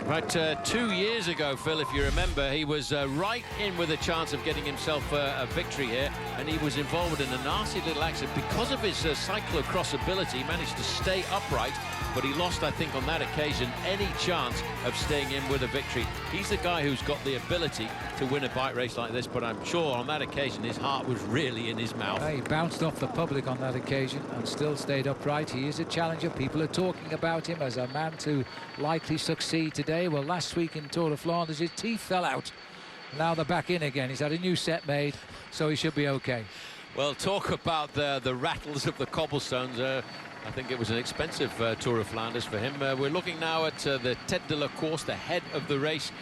S2: Right, 2 years ago, Phil, if you remember, he was right in with a chance of getting himself a victory here, and he was involved in a nasty little accident. Because of his cyclocross ability, he managed to stay upright, but he lost, I think, on that occasion, any chance of staying in with a victory. He's the guy who's got the ability to win a bike race like this, but I'm sure on that occasion his heart was really in his mouth.
S1: He bounced off the public on that occasion and still stayed upright. He is a challenger. People are talking about him as a man to likely succeed today. Well, last week in Tour de Flanders, his teeth fell out. Now they're back in again. He's had a new set made, so he should be okay.
S2: Well, talk about the rattles of the cobblestones. I think it was an expensive Tour of Flanders for him. We're looking now at the Tête de la Course, the head of the race.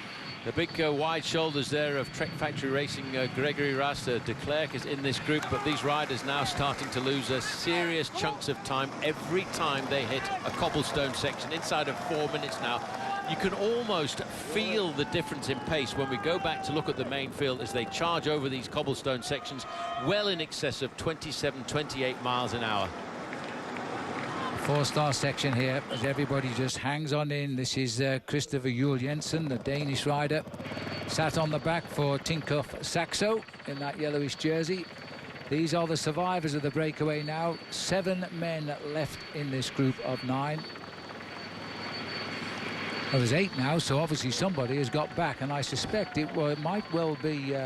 S2: The big wide shoulders there of Trek Factory Racing, Gregory Rast, de Klerk is in this group, but these riders now starting to lose serious chunks of time every time they hit a cobblestone section. Inside of 4 minutes now. You can almost feel the difference in pace when we go back to look at the main field as they charge over these cobblestone sections well in excess of 27, 28 miles an hour.
S1: 4-star section here as everybody just hangs on in. This is Christopher Juul Jensen, the Danish rider, sat on the back for Tinkoff Saxo in that yellowish jersey. These are the survivors of the breakaway now. 7 men left in this group of 9. Well, there's 8 now, so obviously somebody has got back, and I suspect it might well be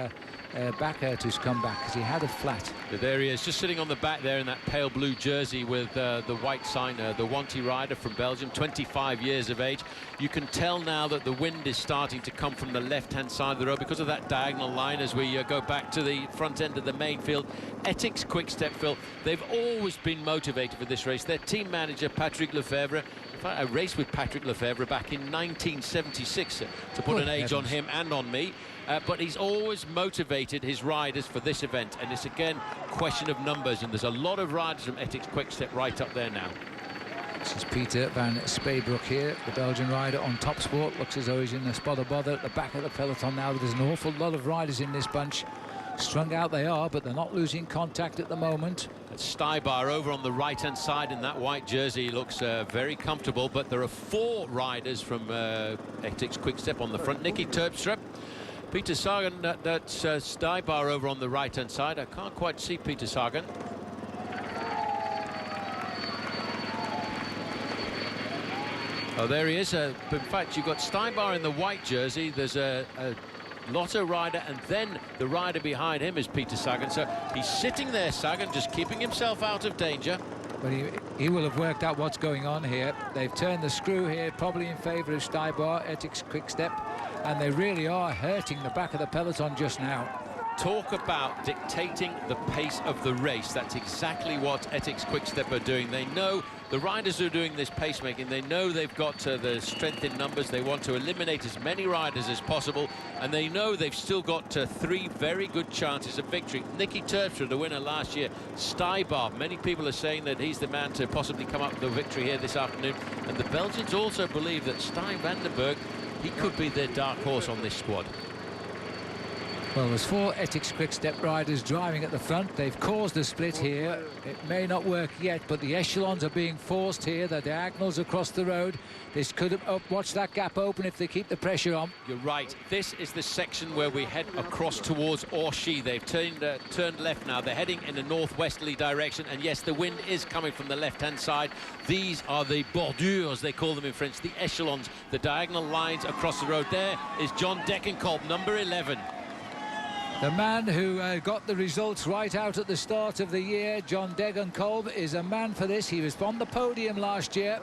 S1: Bachert who's come back, because he had a flat.
S2: There he is, just sitting on the back there in that pale blue jersey with the white sign, the Wanty rider from Belgium, 25 years of age. You can tell now that the wind is starting to come from the left-hand side of the road because of that diagonal line as we go back to the front end of the main field. Ethics Quick-Step, Phil, they've always been motivated for this race. Their team manager, Patrick Lefevre, I raced with Patrick Lefevre back in 1976 to put an age on him and on me. But he's always motivated his riders for this event, and it's again question of numbers, and there's a lot of riders from Ethics Quick-Step right up there now.
S1: This is Peter van Speybroek here, the Belgian rider on Top Sport. Looks as though he's in the spot of bother at the back of the peloton now. There's an awful lot of riders in this bunch. Strung out they are, but they're not losing contact at the moment.
S2: That's Stybar over on the right-hand side in that white jersey. Looks very comfortable, but there are 4 riders from Ethics Quick-Step on the front. Nicky Terpstra, Peter Sagan, that's Stybar over on the right-hand side. I can't quite see Peter Sagan. Oh, there he is. But in fact, you've got Stybar in the white jersey. There's a Lotto rider, and then the rider behind him is Peter Sagan. So he's sitting there, Sagan, just keeping himself out of danger.
S1: But he will have worked out what's going on here. They've turned the screw here, probably in favour of Stuybar, Etixx Quick-Step, and they really are hurting the back of the peloton just now.
S2: Talk about dictating the pace of the race. That's exactly what Etixx Quick-Step are doing. They know, the riders who are doing this pacemaking, they know they've got the strength in numbers. They want to eliminate as many riders as possible, and they know they've still got 3 very good chances of victory. Nicky Terpstra, the winner last year. Stuybar, many people are saying that he's the man to possibly come up with the victory here this afternoon. And the Belgians also believe that Stijn van den Berg, he could be their dark horse on this squad.
S1: Well, there's 4 Etixx Quick-Step riders driving at the front. They've caused a split here. It may not work yet, but the echelons are being forced here. The diagonals across the road. This could watch that gap open if they keep the pressure on.
S2: You're right. This is the section where we head across towards Orchy. They've turned left now. They're heading in a northwesterly direction, and yes, the wind is coming from the left-hand side. These are the bordures, they call them in French, the echelons, the diagonal lines across the road. There is John Degenkolb, number 11.
S1: The man who got the results right out at the start of the year, John Degenkolb, is a man for this. He was on the podium last year.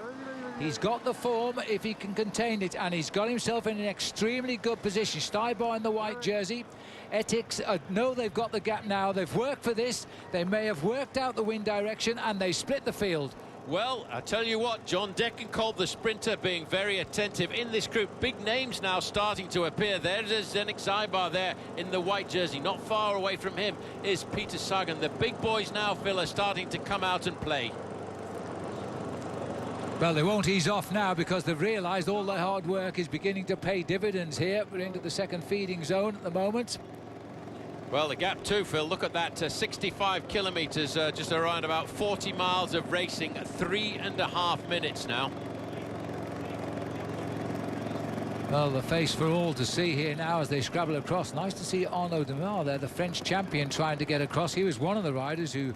S1: He's got the form if he can contain it, and he's got himself in an extremely good position. Stuybar in the white jersey. Etixx know they've got the gap now. They've worked for this. They may have worked out the wind direction, and they split the field.
S2: Well, I tell you what, John Degenkolb, the sprinter, being very attentive in this group. Big names now starting to appear. There's Zdeněk Zybar there in the white jersey. Not far away from him is Peter Sagan. The big boys now, Phil, are starting to come out and play.
S1: Well, they won't ease off now because they've realised all their hard work is beginning to pay dividends here. We're into the second feeding zone at the moment.
S2: Well, the gap too, Phil. Look at that, 65 kilometres, just around about 40 miles of racing, 3.5 minutes now.
S1: Well, the face for all to see here now as they scrabble across. Nice to see Arnaud Démare there, the French champion, trying to get across. He was one of the riders who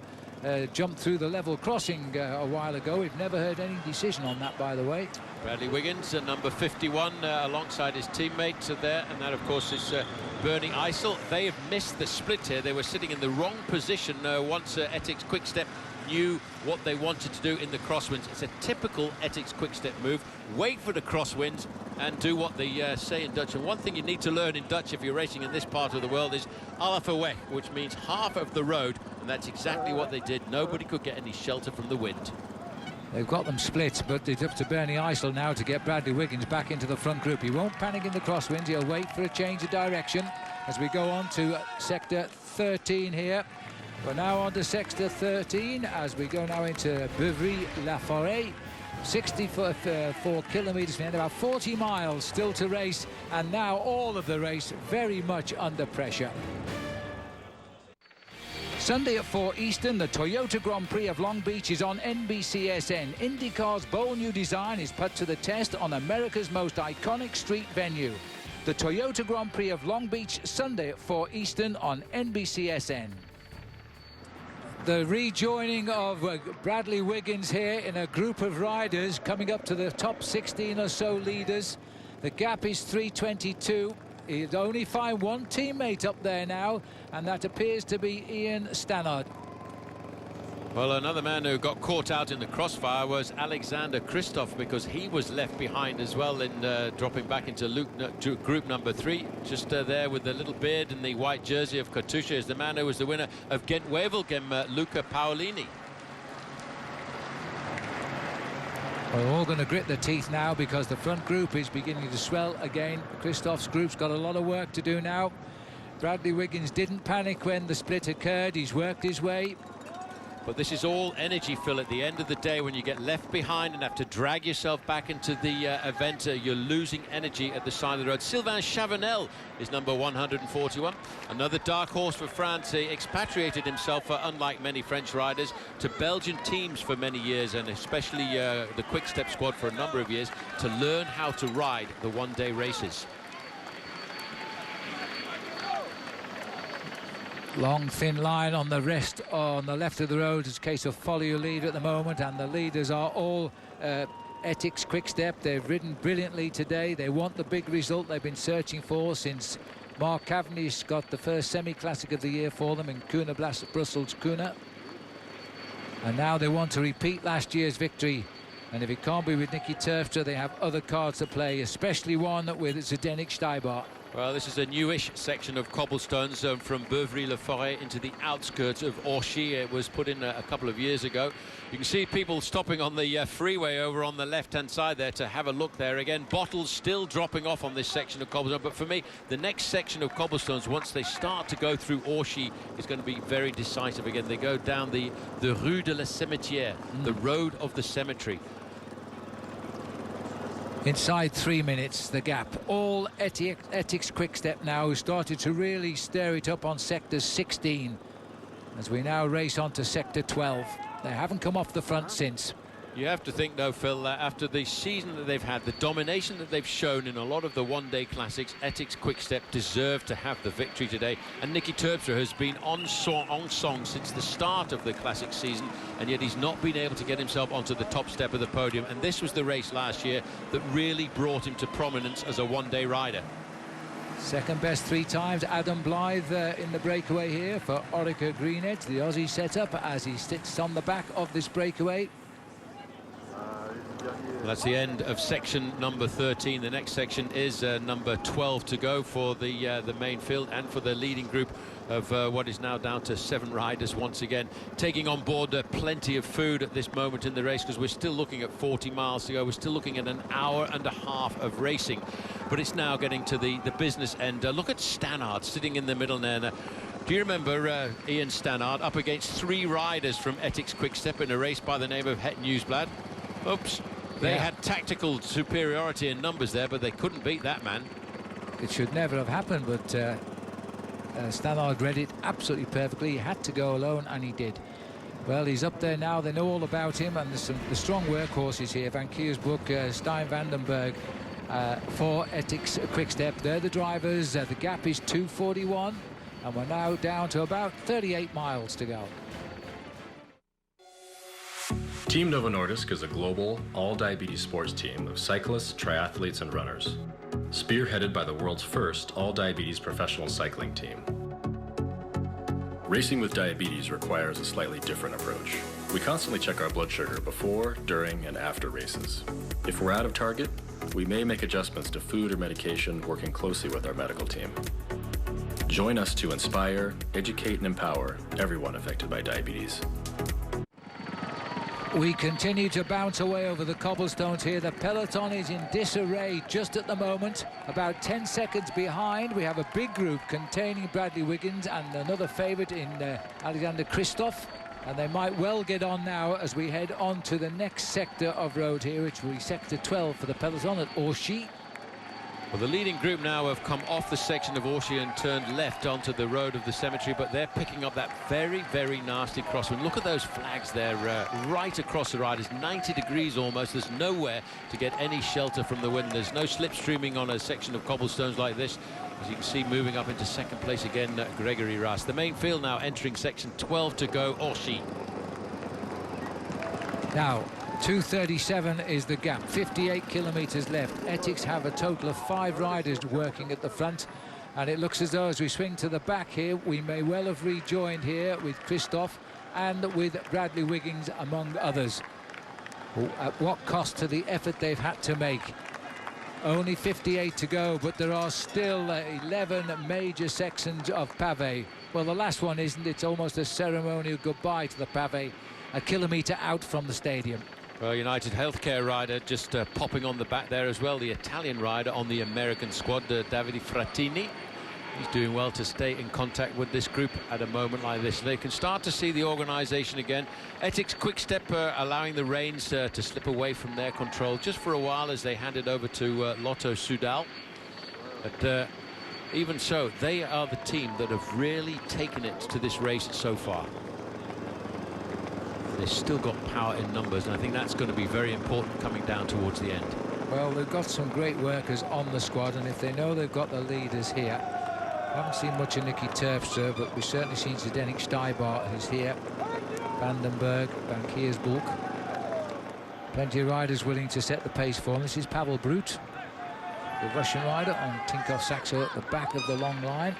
S1: jumped through the level crossing a while ago. We've never heard any decision on that, by the way.
S2: Bradley Wiggins, number 51, alongside his teammate there, and that, of course, is Bernie Eisel. They have missed the split here. They were sitting in the wrong position once Etixx Quick-Step knew what they wanted to do in the crosswinds. It's a typical Etixx Quick-Step move. Wait for the crosswinds and do what they say in Dutch. And one thing you need to learn in Dutch if you're racing in this part of the world is halverwege, which means half of the road, and that's exactly what they did. Nobody could get any shelter from the wind.
S1: They've got them split, but it's up to Bernie Eisel now to get Bradley Wiggins back into the front group. He won't panic in the crosswinds. He'll wait for a change of direction as we go on to sector 13 here. We're now on to sector 13 as we go now into Beuvry-la-Forêt. 64 kilometres from the end, about 40 miles still to race, and now all of the race very much under pressure. Sunday at 4 Eastern, the Toyota Grand Prix of Long Beach is on NBCSN. IndyCar's bold new design is put to the test on America's most iconic street venue. The Toyota Grand Prix of Long Beach, Sunday at 4 Eastern on NBCSN. The rejoining of Bradley Wiggins here in a group of riders coming up to the top 16 or so leaders. The gap is 3:22. He'd only find one teammate up there now, and that appears to be Ian Stannard.
S2: Well, another man who got caught out in the crossfire was Alexander Kristoff, because he was left behind as well in dropping back into group number 3. Just there with the little beard and the white jersey of Katusha is the man who was the winner of Gent-Wevelgem, Luca Paolini.
S1: We're all going to grit their teeth now because the front group is beginning to swell again. Kristoff's group's got a lot of work to do now. Bradley Wiggins didn't panic when the split occurred. He's worked his way.
S2: But this is all energy, Phil. At the end of the day, when you get left behind and have to drag yourself back into the event, you're losing energy at the side of the road. Sylvain Chavanel is number 141. Another dark horse for France. He expatriated himself, unlike many French riders, to Belgian teams for many years, and especially the Quick-Step squad for a number of years, to learn how to ride the one-day races.
S1: Long thin line on the rest on the left of the road. It's a case of follow your lead at the moment, and the leaders are all Etixx Quick-Step. They've ridden brilliantly today. They want the big result they've been searching for since Mark Cavendish got the first semi-classic of the year for them in Kuurne Brussels Kuurne. And now they want to repeat last year's victory. And if it can't be with Nicky Terpstra, they have other cards to play, especially one with Zdeněk Štejbár.
S2: Well, this is a newish section of cobblestones from Beuvry-le-Forêt into the outskirts of Orchy. It was put in a couple of years ago. You can see people stopping on the freeway over on the left-hand side there to have a look there again. Bottles still dropping off on this section of cobblestone. But for me, the next section of cobblestones, once they start to go through Orchy, is going to be very decisive again. They go down the Rue de la Cimetière, the road of the cemetery.
S1: Inside 3 minutes, the gap. All Etixx Quick-Step now, who started to really stir it up on sector 16 as we now race on to sector 12. They haven't come off the front since.
S2: You have to think, though, Phil, after the season that they've had, the domination that they've shown in a lot of the one-day classics, Etixx Quick-Step deserved to have the victory today. And Nicky Terpstra has been on song since the start of the classic season, and yet he's not been able to get himself onto the top step of the podium. And this was the race last year that really brought him to prominence as a one-day rider.
S1: Second best 3 times, Adam Blythe in the breakaway here for Orica Greenedge, the Aussie setup, as he sits on the back of this breakaway.
S2: Well, that's the end of section number 13. The next section is number 12 to go for the main field and for the leading group of what is now down to 7 riders once again, taking on board plenty of food at this moment in the race, because we're still looking at 40 miles to go. We're still looking at an hour and a half of racing, but it's now getting to the business end. Look at Stannard sitting in the middle there. Now, do you remember Ian Stannard up against 3 riders from Etixx Quick-Step in a race by the name of Het Nieuwsblad? Oops. They had tactical superiority in numbers there, but they couldn't beat that man.
S1: It should never have happened, but Stannard read it absolutely perfectly. He had to go alone, and he did. Well, he's up there now. They know all about him, and there's the strong workhorses here. Van Kiersbroek, Stein Vandenberg for Etixx Quick-Step. They're the drivers. The gap is 2:41, and we're now down to about 38 miles to go.
S5: Team Novo Nordisk is a global, all-diabetes sports team of cyclists, triathletes, and runners, spearheaded by the world's first all-diabetes professional cycling team. Racing with diabetes requires a slightly different approach. We constantly check our blood sugar before, during, and after races. If we're out of target, we may make adjustments to food or medication, working closely with our medical team. Join us to inspire, educate, and empower everyone affected by diabetes.
S1: We continue to bounce away over the cobblestones here. The peloton is in disarray just at the moment. About 10 seconds behind, we have a big group containing Bradley Wiggins and another favourite in Alexander Kristoff. And they might well get on now as we head on to the next sector of road here, which will be sector 12 for the peloton at Orchy.
S2: Well, the leading group now have come off the section of Orchy and turned left onto the road of the cemetery, but they're picking up that very, very nasty crosswind. Look at those flags there, right across the riders, 90 degrees almost. There's nowhere to get any shelter from the wind. There's no slipstreaming on a section of cobblestones like this. As you can see, moving up into second place again, Gregory Ras. The main field now entering section 12 to go, Orchy.
S1: Now, 2:37 is the gap, 58 kilometres left. Etixx have a total of 5 riders working at the front, and it looks as though as we swing to the back here, we may well have rejoined here with Kristoff and with Bradley Wiggins, among others. At what cost to the effort they've had to make. Only 58 to go, but there are still 11 major sections of pavé. Well, the last one isn't. It's almost a ceremonial goodbye to the pavé, a kilometre out from the stadium.
S2: Well, United Healthcare rider just popping on the back there as well. The Italian rider on the American squad, Davide Frattini. He's doing well to stay in contact with this group at a moment like this. They can start to see the organisation again. Etixx Quick-Step allowing the reins to slip away from their control just for a while as they hand it over to Lotto Soudal. But even so, they are the team that have really taken it to this race so far. They've still got power in numbers, and I think that's going to be very important coming down towards the end.
S1: Well, they've got some great workers on the squad, and if they know they've got the leaders here. Haven't seen much of Nicky Terpstra, but we've certainly seen Zdeněk Štejbár, who's here. Vandenberg, Van Kiersbroek. Plenty of riders willing to set the pace for him. This is Pavel Brut. the Russian rider, on Tinkoff-Saxo at the back of the long line.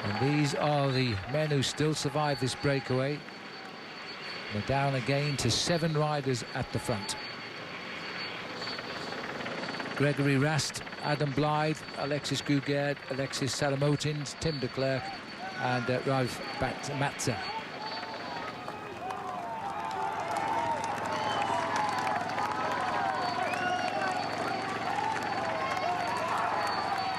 S1: And these are the men who still survive this breakaway. They're down again to 7 riders at the front. Gregory Rast, Adam Blythe, Alexis Gougerd, Alexis Salamotins, Tim de Klerk and Ralf Matze.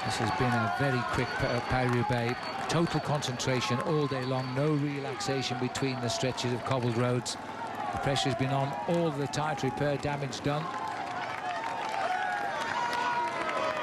S1: This has been a very quick Paris-Roubaix. Total concentration all day long, no relaxation between the stretches of cobbled roads. The pressure's been on all the time to repair damage done.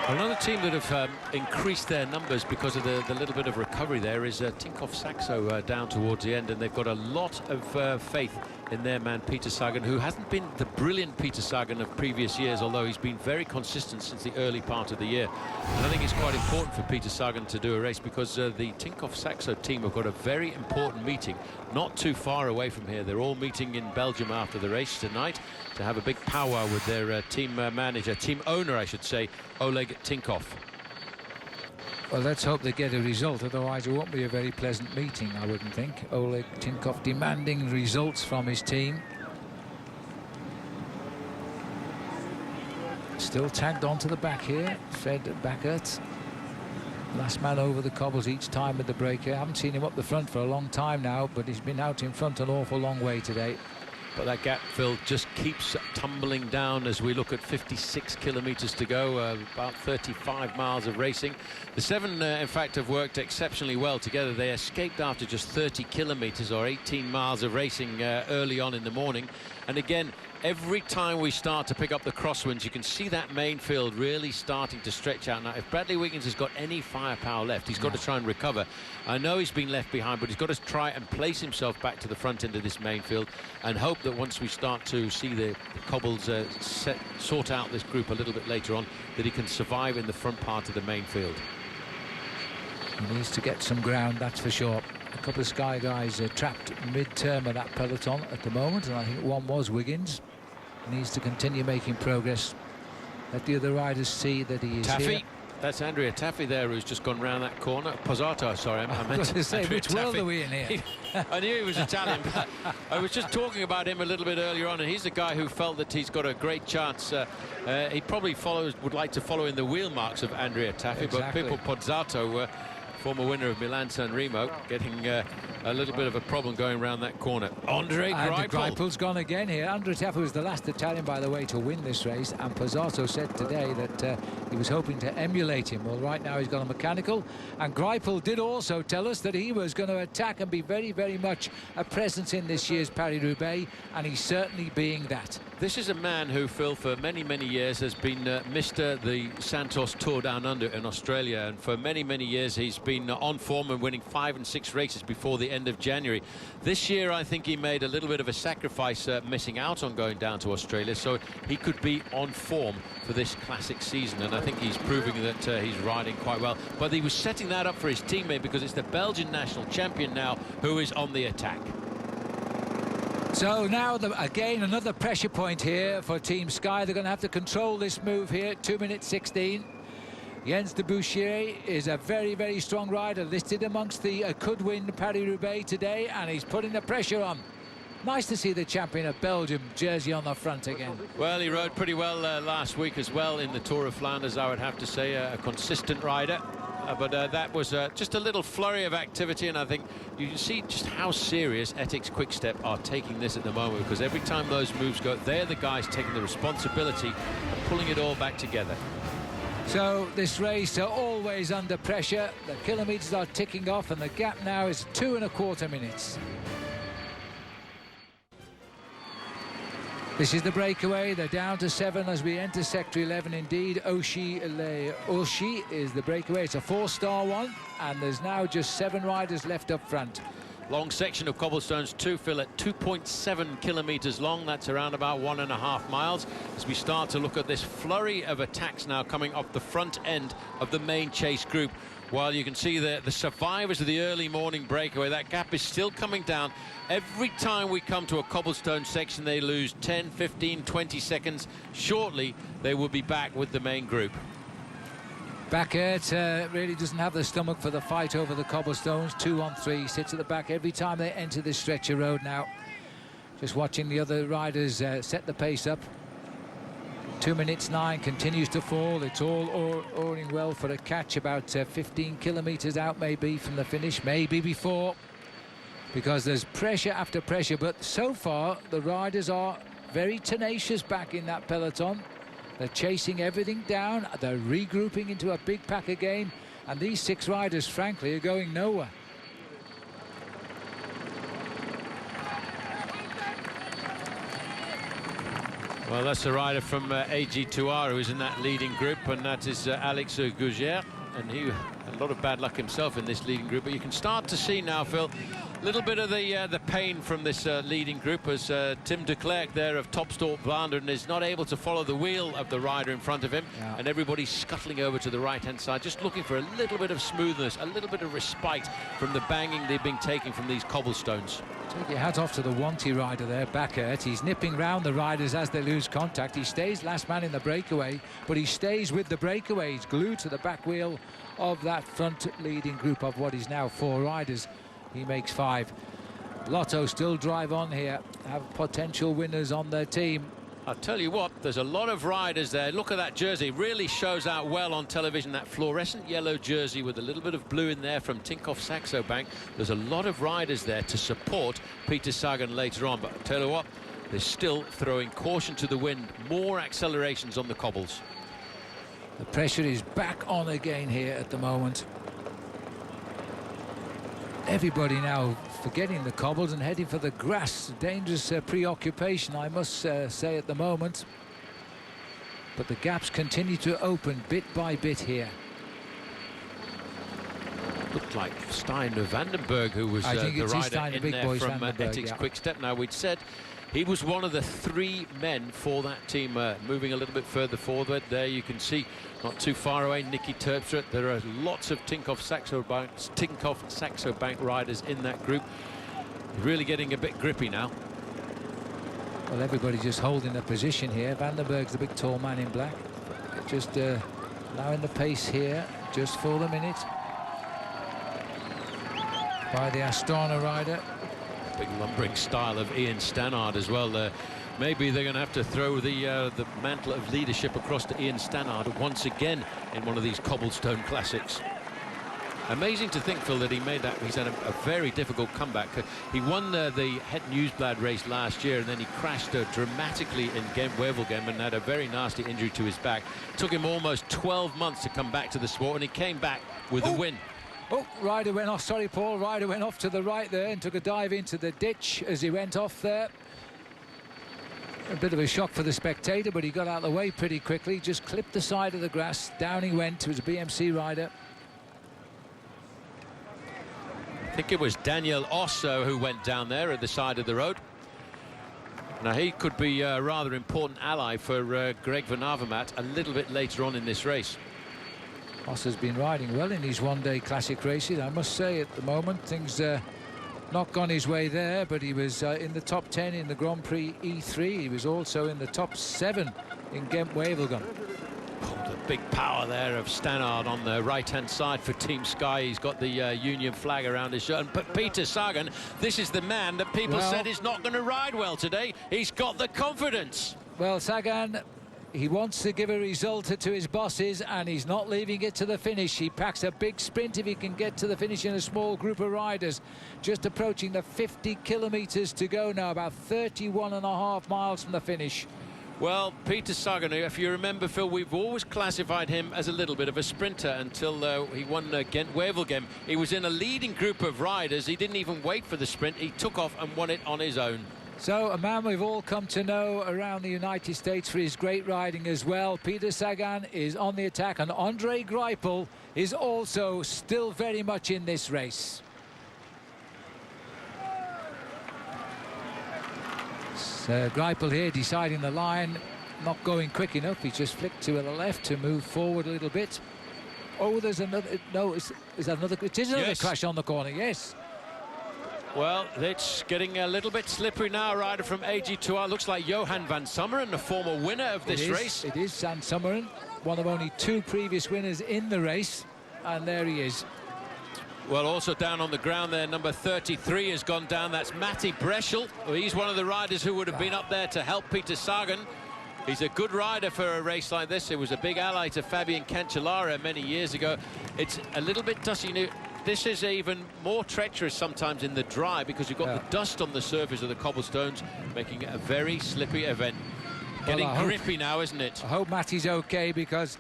S2: Another team that have increased their numbers because of the little bit of recovery there is Tinkoff-Saxo down towards the end, and they've got a lot of faith in their man Peter Sagan, who hasn't been the brilliant Peter Sagan of previous years, although he's been very consistent since the early part of the year. And I think it's quite important for Peter Sagan to do a race because the Tinkoff-Saxo team have got a very important meeting not too far away from here. They're all meeting in Belgium after the race tonight to have a big powwow with their team manager, team owner I should say, Oleg Tinkoff.
S1: Well, let's hope they get a result, otherwise it won't be a very pleasant meeting, I wouldn't think. Oleg Tinkoff demanding results from his team. Still tagged onto the back here, Fred Backert. Last man over the cobbles each time with the break here. I haven't seen him up the front for a long time now, but he's been out in front an awful long way today.
S2: But that gap, Phil, just keeps tumbling down as we look at 56 kilometres to go, about 35 miles of racing. The 7, in fact, have worked exceptionally well together. They escaped after just 30 kilometres or 18 miles of racing early on in the morning. And again, every time we start to pick up the crosswinds, you can see that main field really starting to stretch out. Now, if Bradley Wiggins has got any firepower left, he's got to try and recover. I know he's been left behind, but he's got to try and place himself back to the front end of this main field and hope that once we start to see the cobbles sort out this group a little bit later on, that he can survive in the front part of the main field.
S1: He needs to get some ground, that's for sure. A couple of Sky guys trapped mid-term of that peloton at the moment, and I think one was Wiggins. Needs to continue making progress. Let the other riders see that he is
S2: Taffy.
S1: here.
S2: That's Andrea Taffy there, who's just gone round that corner. Pozzato, sorry, I meant
S1: to say, which world are we in here?
S2: I knew he was Italian, but I was just talking about him a little bit earlier on, and he's the guy who felt that he's got a great chance. He probably would like to follow in the wheel marks of Andrea Taffy,
S1: exactly.
S2: But Pippo Pozzato, former winner of Milan-San Remo, getting a little bit of a problem going around that corner. Andre Greipel.
S1: Greipel's gone again here. Andre Taffy was the last Italian, by the way, to win this race, and Pozzato said today that he was hoping to emulate him. Well, right now he's got a mechanical, and Greipel did also tell us that he was going to attack and be very, very much a presence in this year's Paris-Roubaix, and he's certainly being that.
S2: This is a man who, Phil, for many, many years has been Mr. the Santos Tour Down Under in Australia, and for many, many years he's been on form and winning 5 and 6 races before the end of January. This year I think he made a little bit of a sacrifice missing out on going down to Australia, so he could be on form for this classic season, and I think he's proving that he's riding quite well. But he was setting that up for his teammate because it's the Belgian national champion now who is on the attack.
S1: So now, again, another pressure point here for Team Sky. They're going to have to control this move here, 2 minutes 16. Jens de Bouchier is a very, very strong rider, listed amongst the could win Paris-Roubaix today, and he's putting the pressure on. Nice to see the champion of Belgium jersey on the front again.
S2: Well, he rode pretty well last week as well in the Tour of Flanders, I would have to say, a consistent rider. But that was just a little flurry of activity, and I think you can see just how serious Ethics Quick-Step are taking this at the moment, because every time those moves go, they're the guys taking the responsibility of pulling it all back together.
S1: So this race always under pressure. The kilometres are ticking off, and the gap now is 2.25 minutes. This is the breakaway. They're down to 7 as we enter Sector 11. Indeed, Oshie is the breakaway. It's a 4-star one, and there's now just 7 riders left up front.
S2: long section of cobblestones too, Phil, at 2.7 kilometers long. That's around about 1.5 miles. As we start to look at this flurry of attacks now coming off the front end of the main chase group, while you can see the survivors of the early morning breakaway, that gap is still coming down. Every time we come to a cobblestone section, they lose 10, 15, 20 seconds. Shortly, they will be back with the main group.
S1: Liggett really doesn't have the stomach for the fight over the cobblestones. 2 on 3, sits at the back every time they enter this stretch of road now. Just watching the other riders set the pace up. 2 minutes 9, continues to fall. It's all oaring well for a catch about 15 kilometers out maybe from the finish, maybe before, because there's pressure after pressure. But so far the riders are very tenacious back in that peloton. They're chasing everything down, they're regrouping into a big pack again, and these 6 riders frankly are going nowhere.
S2: Well, that's a rider from AG2R who's in that leading group, and that is Alex Gougère, and he had a lot of bad luck himself in this leading group. But you can start to see now, Phil, a little bit of the pain from this leading group, as Tim de Klerk there of Topstalk Vlaanderen is not able to follow the wheel of the rider in front of him, and everybody's scuttling over to the right-hand side, just looking for a little bit of smoothness, a little bit of respite from the banging they've been taking from these cobblestones.
S1: Take your hat off to the Wanty rider there, Liggett. He's nipping round the riders as they lose contact. He stays last man in the breakaway, but he stays with the breakaway. He's glued to the back wheel of that front leading group of what is now 4 riders. He makes 5. Lotto still drive on here, have potential winners on their team.
S2: I'll tell you what, there's a lot of riders there. Look at that jersey, really shows out well on television, that fluorescent yellow jersey with a little bit of blue in there from Tinkoff Saxo Bank. There's a lot of riders there to support Peter Sagan later on, but I'll tell you what, they're still throwing caution to the wind. More accelerations on the cobbles.
S1: The pressure is back on again here at the moment. Everybody now forgetting the cobbles and heading for the grass. Dangerous preoccupation, I must say, at the moment. But the gaps continue to open bit by bit here.
S2: Looked like Steiner Vandenberg, who was the rider in there from Ethics Quick Step. Now, we'd said he was one of the 3 men for that team, moving a little bit further forward. There you can see, not too far away, Nicky Terpstra. There are lots of Tinkoff Saxo Bank riders in that group. Really getting a bit grippy now.
S1: Well, everybody's just holding their position here. Vandenberg's the big tall man in black. Just allowing the pace here, just for the minute. By the Astana rider.
S2: Big lumbering style of Ian Stannard as well. Maybe they're going to have to throw the mantle of leadership across to Ian Stannard once again in one of these cobblestone classics. Amazing to think, Phil, that he made that. He's had a very difficult comeback. He won the Het Nieuwsblad race last year, and then he crashed dramatically in Gent-Wevelgem and had a very nasty injury to his back. It took him almost 12 months to come back to the sport, and he came back with a win.
S1: Oh, rider went off. Sorry, Paul. Rider went off to the right there and took a dive into the ditch as he went off there. A bit of a shock for the spectator, but he got out of the way pretty quickly. Just clipped the side of the grass. Down he went. It was a BMC rider.
S2: I think it was Daniel Osso who went down there at the side of the road. Now, he could be a rather important ally for Greg van Avermaet a little bit later on in this race.
S1: Osso's been riding well in these one-day classic races, I must say. At the moment, things not gone his way there, but he was in the top 10 in the Grand Prix E3. He was also in the top 7 in Gent-Wevelgem.
S2: Oh, the big power there of Stannard on the right-hand side for Team Sky. He's got the Union flag around his shirt. But Peter Sagan, this is the man that people said is not going to ride well today. He's got the confidence.
S1: Well, Sagan, he wants to give a result to his bosses, and he's not leaving it to the finish. He packs a big sprint if he can get to the finish in a small group of riders. Just approaching the 50 kilometers to go now, about 31.5 miles from the finish.
S2: Well, Peter Sagan, if you remember, Phil, we've always classified him as a little bit of a sprinter until he won Gent-Wevelgem. He was in a leading group of riders. He didn't even wait for the sprint. He took off and won it on his own.
S1: So, a man we've all come to know around the United States for his great riding as well. Peter Sagan is on the attack, and Andre Greipel is also still very much in this race. Greipel here deciding the line, not going quick enough. He just flicked to the left to move forward a little bit. Oh, there's another. No, is another? It is another crash on the corner. Yes.
S2: Well, it's getting a little bit slippery now. Rider from AG2R looks like Johan van Summeren, the former winner of this race.
S1: It is Van Summeren, one of only 2 previous winners in the race, and there he is.
S2: Well, also down on the ground there, number 33 has gone down. That's Matti Breschel. Well, he's one of the riders who would have been up there to help Peter Sagan. He's a good rider for a race like this. It was a big ally to Fabian Cancellara many years ago. It's a little bit dusty. This is even more treacherous sometimes in the dry because you've got the dust on the surface of the cobblestones, making it a very slippy event. Getting grippy now, isn't it?
S1: I hope Matty's okay, because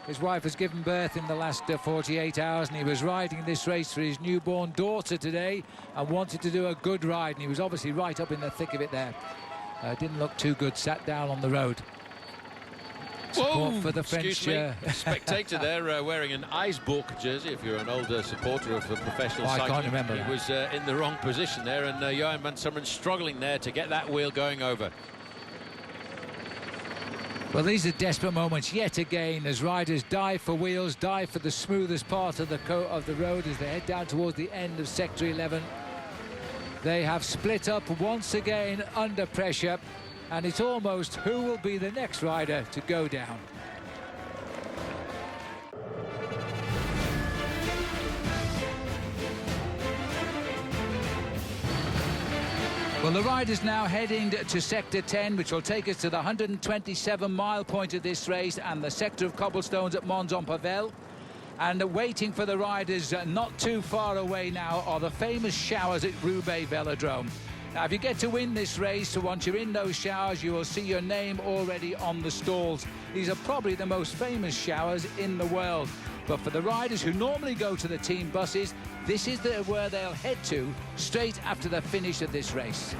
S1: his wife has given birth in the last 48 hours, and he was riding this race for his newborn daughter today and wanted to do a good ride, and he was obviously right up in the thick of it there. Didn't look too good, sat down on the road. Support for the French
S2: spectator there wearing an Ijsburg jersey. If you're an older supporter of the professional cycling,
S1: I can't remember.
S2: He was in the wrong position there, and Johan van Summeren struggling there to get that wheel going over.
S1: Well, these are desperate moments yet again as riders dive for wheels, dive for the smoothest part of the road as they head down towards the end of Sector 11. They have split up once again under pressure, and it's almost who will be the next rider to go down. Well, the riders now heading to Sector 10, which will take us to the 127-mile point of this race and the sector of cobblestones at Mons-en-Pavel. And waiting for the riders not too far away now are the famous showers at Roubaix Velodrome. Now, if you get to win this race, so once you're in those showers, you will see your name already on the stalls. These are probably the most famous showers in the world. But for the riders who normally go to the team buses, this is where they'll head to straight after the finish of this race.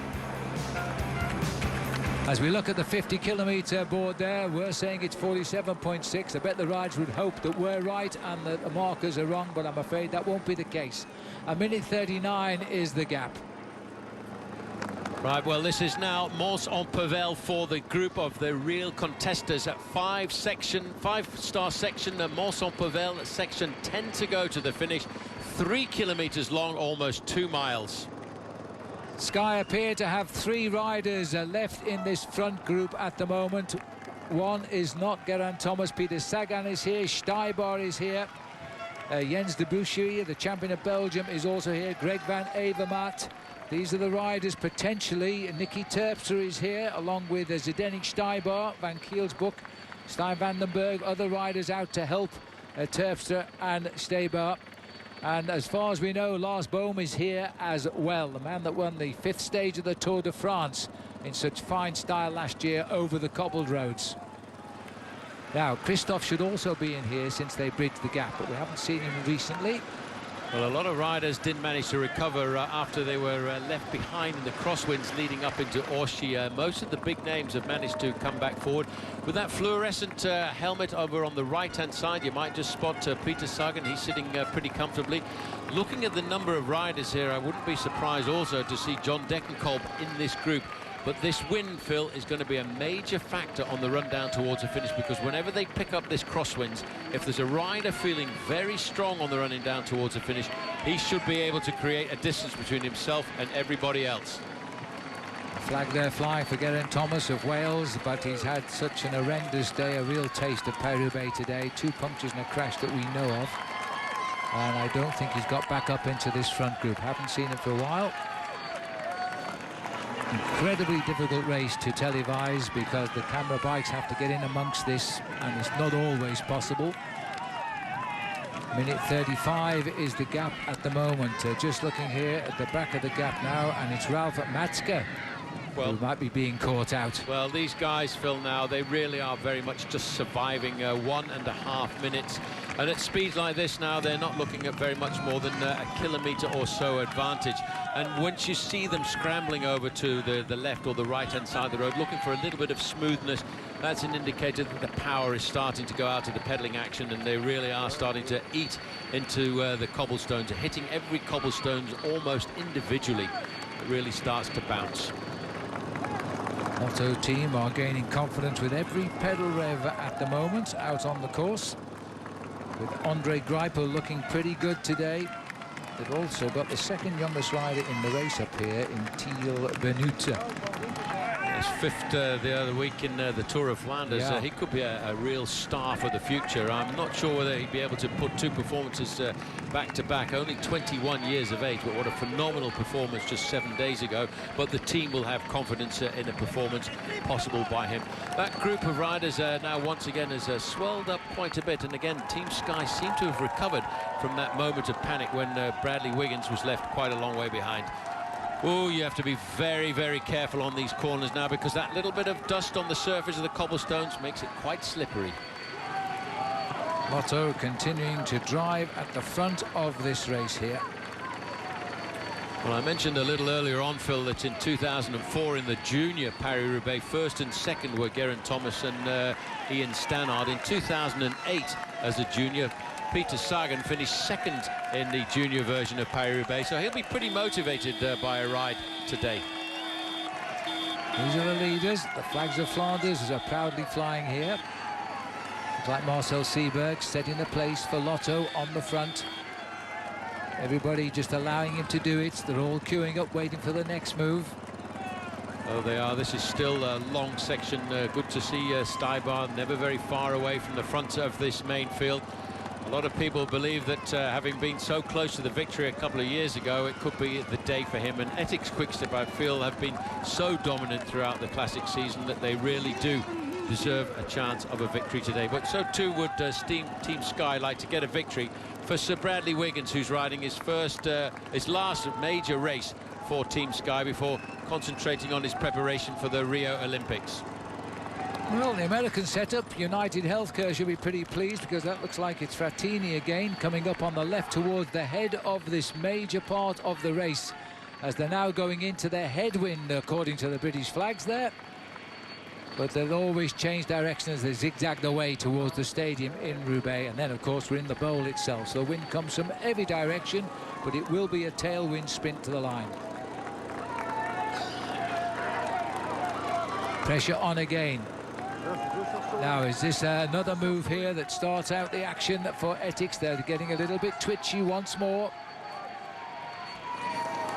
S1: As we look at the 50-kilometre board there, we're saying it's 47.6. I bet the riders would hope that we're right and that the markers are wrong, but I'm afraid that won't be the case. 1:39 is the gap.
S2: Right, well, this is now Mons-en-Pavel for the group of the real contesters at 5-star section, Mons-en-Pavel, section 10 to go to the finish. 3 kilometres long, almost 2 miles.
S1: Sky appear to have 3 riders left in this front group at the moment. One is not Geraint Thomas. Peter Sagan is here. Stuybar is here. Jens de Bussche, the champion of Belgium, is also here. Greg van Avermaet. These are the riders potentially. Nicky Terpstra is here, along with Zdeněk Stuybar, Van Kielsbroek, Stijn van den Berg. Other riders out to help Terpstra and Stuybar. And as far as we know, Lars Boom is here as well, the man that won the 5th stage of the Tour de France in such fine style last year over the cobbled roads. Now, Christoph should also be in here since they bridged the gap, but we haven't seen him recently.
S2: Well, a lot of riders didn't manage to recover after they were left behind in the crosswinds leading up into Orsi. Most of the big names have managed to come back forward. With that fluorescent helmet over on the right-hand side, you might just spot Peter Sagan. He's sitting pretty comfortably. Looking at the number of riders here, I wouldn't be surprised also to see John Degenkolb in this group. But this wind, Phil, is going to be a major factor on the run down towards the finish, because whenever they pick up this crosswinds, if there's a rider feeling very strong on the running down towards the finish, he should be able to create a distance between himself and everybody else.
S1: Flag there flying for Geraint Thomas of Wales, but he's had such an horrendous day, a real taste of Paris-Roubaix today. 2 punctures and a crash that we know of. And I don't think he's got back up into this front group. Haven't seen him for a while. Incredibly difficult race to televise because the camera bikes have to get in amongst this, and it's not always possible. 1:35 is the gap at the moment. Just looking here at the back of the gap now, and it's Ralf Matska who might be being caught out.
S2: Well, these guys, Phil, now they really are very much just surviving 1.5 minutes, and at speeds like this now they're not looking at very much more than a kilometre or so advantage. And once you see them scrambling over to the left or the right-hand side of the road, looking for a little bit of smoothness, that's an indicator that the power is starting to go out of the pedalling action, and they really are starting to eat into the cobblestones, hitting every cobblestone almost individually. It really starts to bounce.
S1: Lotto team are gaining confidence with every pedal rev at the moment out on the course, with Andre Greipel looking pretty good today. They've also got the second youngest rider in the race up here in Thiel Benute.
S2: His fifth the other week in the Tour of Flanders.
S1: Yeah.
S2: He could be a real star for the future. I'm not sure whether he'd be able to put two performances back to back. Only 21 years of age, but what a phenomenal performance just 7 days ago. But the team will have confidence in a performance possible by him. That group of riders now once again has swelled up quite a bit, and again Team Sky seem to have recovered from that moment of panic when Bradley Wiggins was left quite a long way behind. Oh, you have to be very, very careful on these corners now, because that little bit of dust on the surface of the cobblestones makes it quite slippery.
S1: Lotto continuing to drive at the front of this race here.
S2: Well, I mentioned a little earlier on, Phil, that in 2004 in the junior Paris-Roubaix, first and second were Geraint Thomas and Ian Stannard. In 2008 as a junior, Peter Sagan finished second in the junior version of Paris-Roubaix, so he'll be pretty motivated by a ride today.
S1: These are the leaders. The flags of Flanders are proudly flying here. Looks like Marcel Seberg setting the place for Lotto on the front. Everybody just allowing him to do it. They're all queuing up, waiting for the next move.
S2: Oh, they are. This is still a long section. Good to see Stuybar never very far away from the front of this main field. A lot of people believe that having been so close to the victory a couple of years ago, it could be the day for him. And Ethics Quickstep, I feel, have been so dominant throughout the classic season that they really do deserve a chance of a victory today. But so too would Team Sky like to get a victory for Sir Bradley Wiggins, who's riding his last major race for Team Sky before concentrating on his preparation for the Rio Olympics.
S1: Well, the American setup, United Healthcare, should be pretty pleased, because that looks like it's Frattini again coming up on the left towards the head of this major part of the race, as they're now going into their headwind according to the British flags there. But they'll always change direction as they zigzag their way towards the stadium in Roubaix. And then, of course, we're in the bowl itself, so the wind comes from every direction, but it will be a tailwind sprint to the line. Pressure on again. Now, is this another move here that starts out the action for Ethics? They're getting a little bit twitchy once more.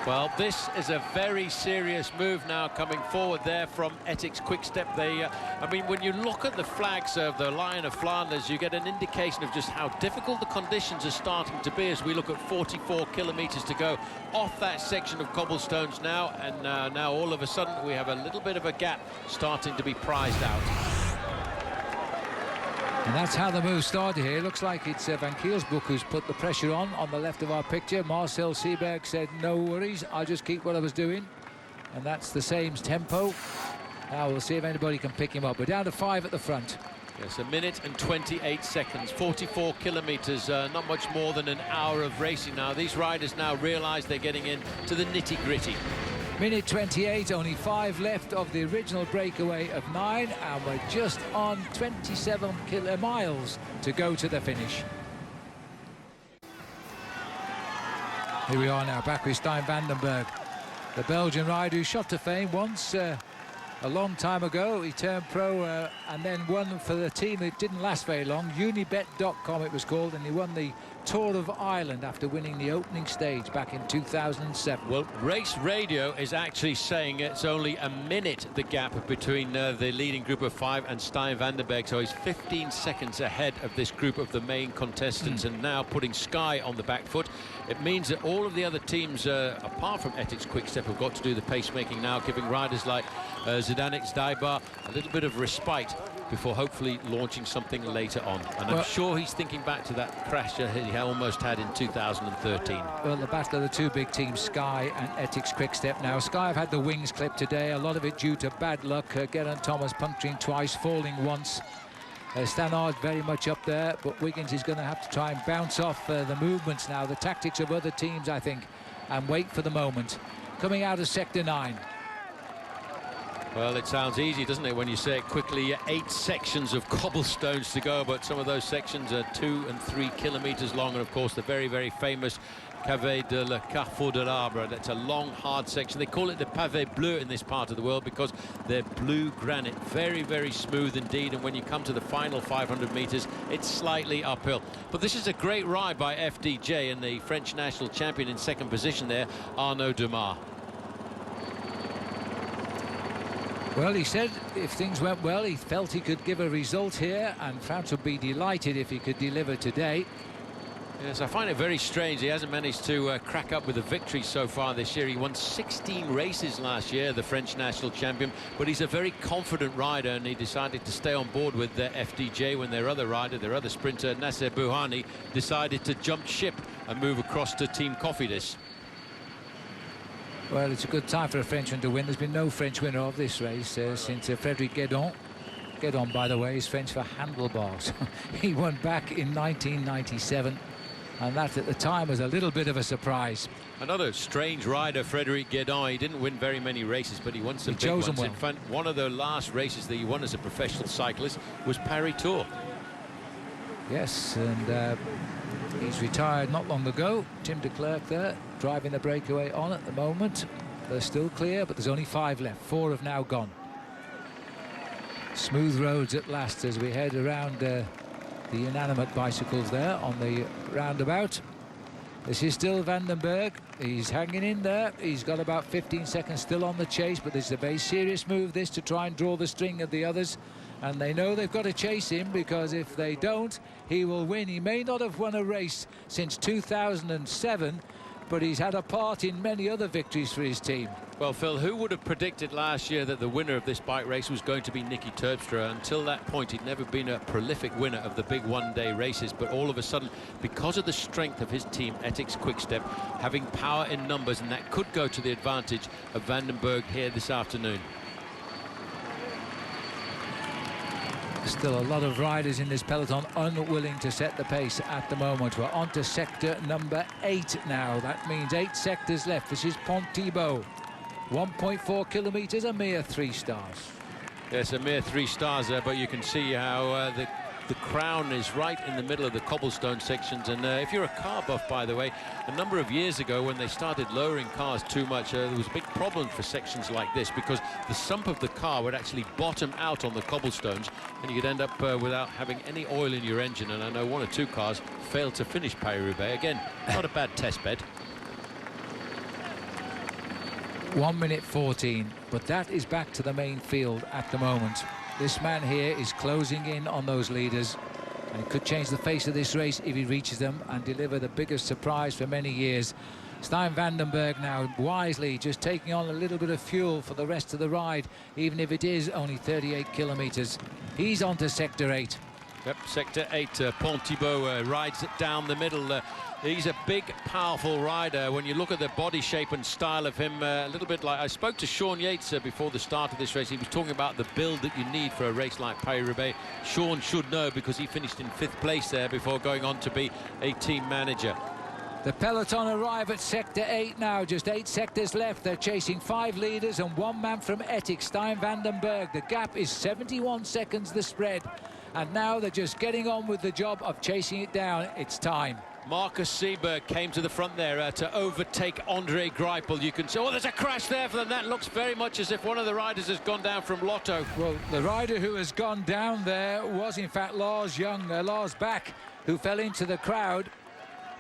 S2: Well, this is a very serious move now coming forward there from Ethics Quickstep. I mean, when you look at the flags of the Lion of Flanders, you get an indication of just how difficult the conditions are starting to be as we look at 44 kilometres to go off that section of cobblestones now. And now all of a sudden we have a little bit of a gap starting to be prized out.
S1: And that's how the move started here. It looks like it's Van Kielsbroek who's put the pressure on the left of our picture. Marcel Seberg said, no worries, I'll just keep what I was doing. And that's the same tempo. Now we'll see if anybody can pick him up. We're down to 5 at the front.
S2: Yes, 1 minute and 28 seconds, 44 kilometres, not much more than an hour of racing now. These riders now realise they're getting into the nitty-gritty.
S1: Minute 28, only 5 left of the original breakaway of 9, and we're just on 27 miles to go to the finish. Here we are now, back with Stijn Vandenberg, the Belgian rider who shot to fame once a long time ago. He turned pro and then won for the team that didn't last very long, Unibet.com it was called, and he won the Tour of Ireland after winning the opening stage back in 2007.
S2: Well, Race Radio is actually saying it's only a minute the gap between the leading group of 5 and Stijn Vandenberg, so he's 15 seconds ahead of this group of the main contestants, and now putting Sky on the back foot. It means that all of the other teams, apart from Ethics Quickstep, have got to do the pacemaking now, giving riders like Zdeněk Stuybar a little bit of respite before hopefully launching something later on. And I'm sure he's thinking back to that crash that he almost had in 2013.
S1: Well, the battle of the two big teams, Sky and Ethics Quickstep now. Sky have had the wings clipped today, a lot of it due to bad luck. Geraint Thomas puncturing twice, falling once. Stannard very much up there, but Wiggins is going to have to try and bounce off the movements now, the tactics of other teams, I think, and wait for the moment. Coming out of Sector 9.
S2: Well, it sounds easy, doesn't it, when you say it quickly. 8 sections of cobblestones to go, but some of those sections are 2 and 3 kilometres long, and of course the very, very famous Cavé de la Carrefour de l'Arbre. That's a long, hard section. They call it the pavé bleu in this part of the world because they're blue granite. Very, very smooth indeed. And when you come to the final 500 meters, it's slightly uphill. But this is a great ride by FDJ and the French national champion in second position there, Arnaud Demar.
S1: Well, he said if things went well, he felt he could give a result here, and France would be delighted if he could deliver today.
S2: Yes, I find it very strange. He hasn't managed to crack up with a victory so far this year. He won 16 races last year, the French national champion, but he's a very confident rider, and he decided to stay on board with FDJ when their other rider, their other sprinter, Nasser Bouhanni, decided to jump ship and move across to Team Cofidis.
S1: Well, it's a good time for a Frenchman to win. There's been no French winner of this race since Frédéric Guédon. Guédon, by the way, is French for handlebars. He won back in 1997. And that at the time was a little bit of a surprise.
S2: Another strange rider, Frédéric Guédon. He didn't win very many races, but he won some big ones.
S1: Well.
S2: In fact, one of the last races that he won as a professional cyclist was Paris Tour.
S1: Yes, and he's retired not long ago. Tim de Klerk there, driving the breakaway on at the moment. They're still clear, but there's only 5 left. 4 have now gone. Smooth roads at last as we head around the inanimate bicycles there on the roundabout. This is still Vandenberg. He's hanging in there. He's got about 15 seconds still on the chase, but this is a very serious move, this, to try and draw the string of the others. And they know they've got to chase him, because if they don't, he will win. He may not have won a race since 2007, but he's had a part in many other victories for his team.
S2: Well, Phil, who would have predicted last year that the winner of this bike race was going to be Nicky Terpstra? Until that point, he'd never been a prolific winner of the big one-day races. But all of a sudden, because of the strength of his team, Ethics Quickstep, having power in numbers, and that could go to the advantage of Vandenberg here this afternoon.
S1: Still a lot of riders in this peloton unwilling to set the pace at the moment. We're on to sector number 8 now. That means 8 sectors left. This is Pont Thibault. 1.4 kilometres, a mere 3 stars.
S2: Yes, a mere 3 stars there, but you can see how the crown is right in the middle of the cobblestone sections. And if you're a car buff, by the way, a number of years ago when they started lowering cars too much, there was a big problem for sections like this, because the sump of the car would actually bottom out on the cobblestones, and you could end up without having any oil in your engine. And I know 1 or 2 cars failed to finish Paris-Roubaix. Again, not a bad test bed.
S1: 1 minute 14, but that is back to the main field at the moment. This man here is closing in on those leaders, and it could change the face of this race if he reaches them and deliver the biggest surprise for many years. Stijn Vandenberg now wisely just taking on a little bit of fuel for the rest of the ride, even if it is only 38 kilometres. He's on to sector 8.
S2: Yep, sector 8, Pont Thibault rides it down the middle. He's a big, powerful rider. When you look at the body shape and style of him, a little bit like... I spoke to Sean Yates before the start of this race. He was talking about the build that you need for a race like Paris-Roubaix. Sean should know, because he finished in 5th place there before going on to be a team manager.
S1: The peloton arrive at sector 8 now. Just 8 sectors left. They're chasing 5 leaders and 1 man from Ethics, Stijn Vandenberg. The gap is 71 seconds, the spread. And now they're just getting on with the job of chasing it down. It's time.
S2: Marcus Seberg came to the front there to overtake Andre Greipel. You can see, oh, there's a crash there for them. That looks very much as if one of the riders has gone down from Lotto.
S1: Well, the rider who has gone down there was, in fact, Lars Bak, who fell into the crowd.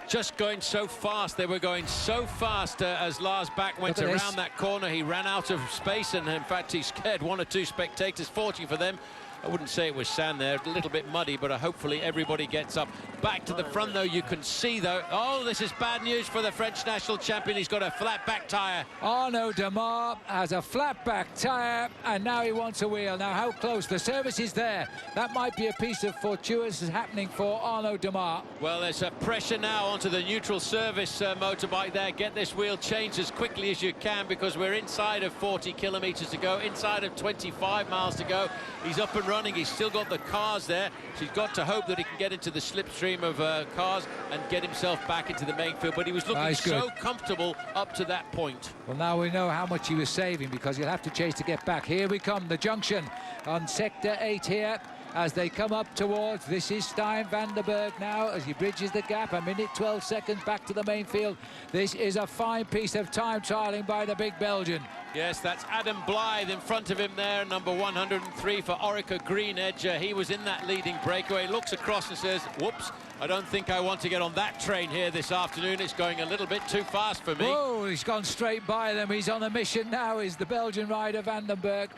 S2: Just going so fast. They were going so fast as Lars Bak went around that corner. He ran out of space, and in fact, he scared 1 or 2 spectators. Fortunately for them, I wouldn't say it was sand there, a little bit muddy, but hopefully everybody gets up. Back to the front, though, you can see, though, oh, this is bad news for the French national champion. He's got a flat back tyre.
S1: Arnaud Demar has a flat back tyre, and now he wants a wheel. Now, how close? The service is there. That might be a piece of fortuitous happening for Arnaud Demar.
S2: Well, there's a pressure now onto the neutral service motorbike there. Get this wheel changed as quickly as you can, because we're inside of 40 kilometres to go, inside of 25 miles to go. He's up and running. He's still got the cars there. So he's got to hope that he can get into the slipstream of cars and get himself back into the main field. But he was looking so comfortable up to that point.
S1: Well, now we know how much he was saving, because he'll have to chase to get back. Here we come, the junction on sector 8 here. as they come up towards. This is Stijn van den Berg now as he bridges the gap. A minute 12 seconds back to the main field. This is a fine piece of time trialing by the big Belgian.
S2: Yes, that's Adam Blythe in front of him there, number 103 for Orica Greenedge. He was in that leading breakaway, looks across and says, whoops, I don't think I want to get on that train here this afternoon. It's going a little bit too fast for me.
S1: Oh, he's gone straight by them. He's on a mission now, is the Belgian rider Van den Berg.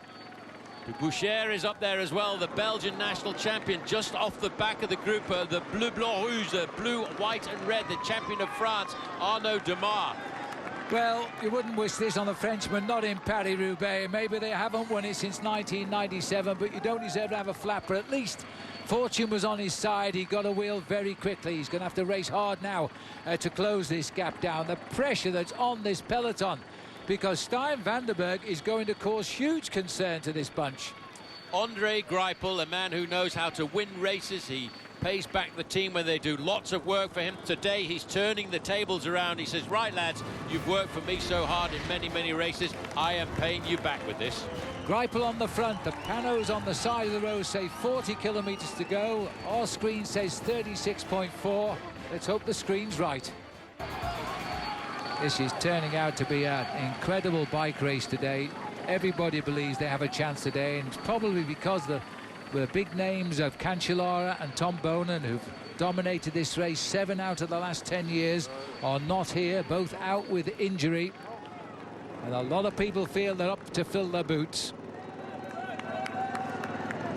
S2: Boucher is up there as well, the Belgian national champion, just off the back of the group, the Bleu Blanc Rouge, the blue, white and red, the champion of France, Arnaud Demar.
S1: Well, you wouldn't wish this on the Frenchman, not in Paris-Roubaix. Maybe they haven't won it since 1997, but you don't deserve to have a flapper. At least fortune was on his side. He got a wheel very quickly. He's going to have to race hard now to close this gap down. The pressure that's on this peloton, because Stijn van den Berg is going to cause huge concern to this bunch.
S2: Andre Greipel, a man who knows how to win races. He pays back the team when they do lots of work for him. Today he's turning the tables around. He says, right lads, you've worked for me so hard in many, many races. I am paying you back with this.
S1: Greipel on the front, the panos on the side of the road say 40 kilometres to go. Our screen says 36.4. Let's hope the screen's right. This is turning out to be an incredible bike race today. Everybody believes they have a chance today, and it's probably because the big names of Cancellara and Tom Bonen, who've dominated this race 7 out of the last 10 years, are not here, both out with injury. And a lot of people feel they're up to fill their boots.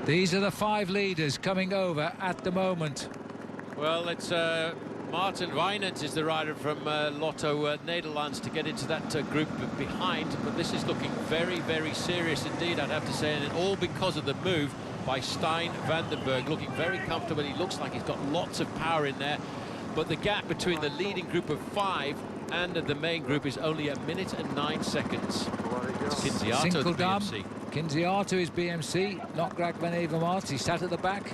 S1: These are the 5 leaders coming over at the moment.
S2: Well, it's Martin Wijnands is the rider from Lotto Nederlands to get into that group behind, but this is looking very, very serious indeed, I'd have to say, and all because of the move by Stijn van den Berg, looking very comfortable. He looks like he's got lots of power in there, but the gap between the leading group of 5 and the main group is only 1 minute and 9 seconds. Kinziato, the BMC.
S1: Kinziato is BMC, not Greg van Avermaet. He sat at the back.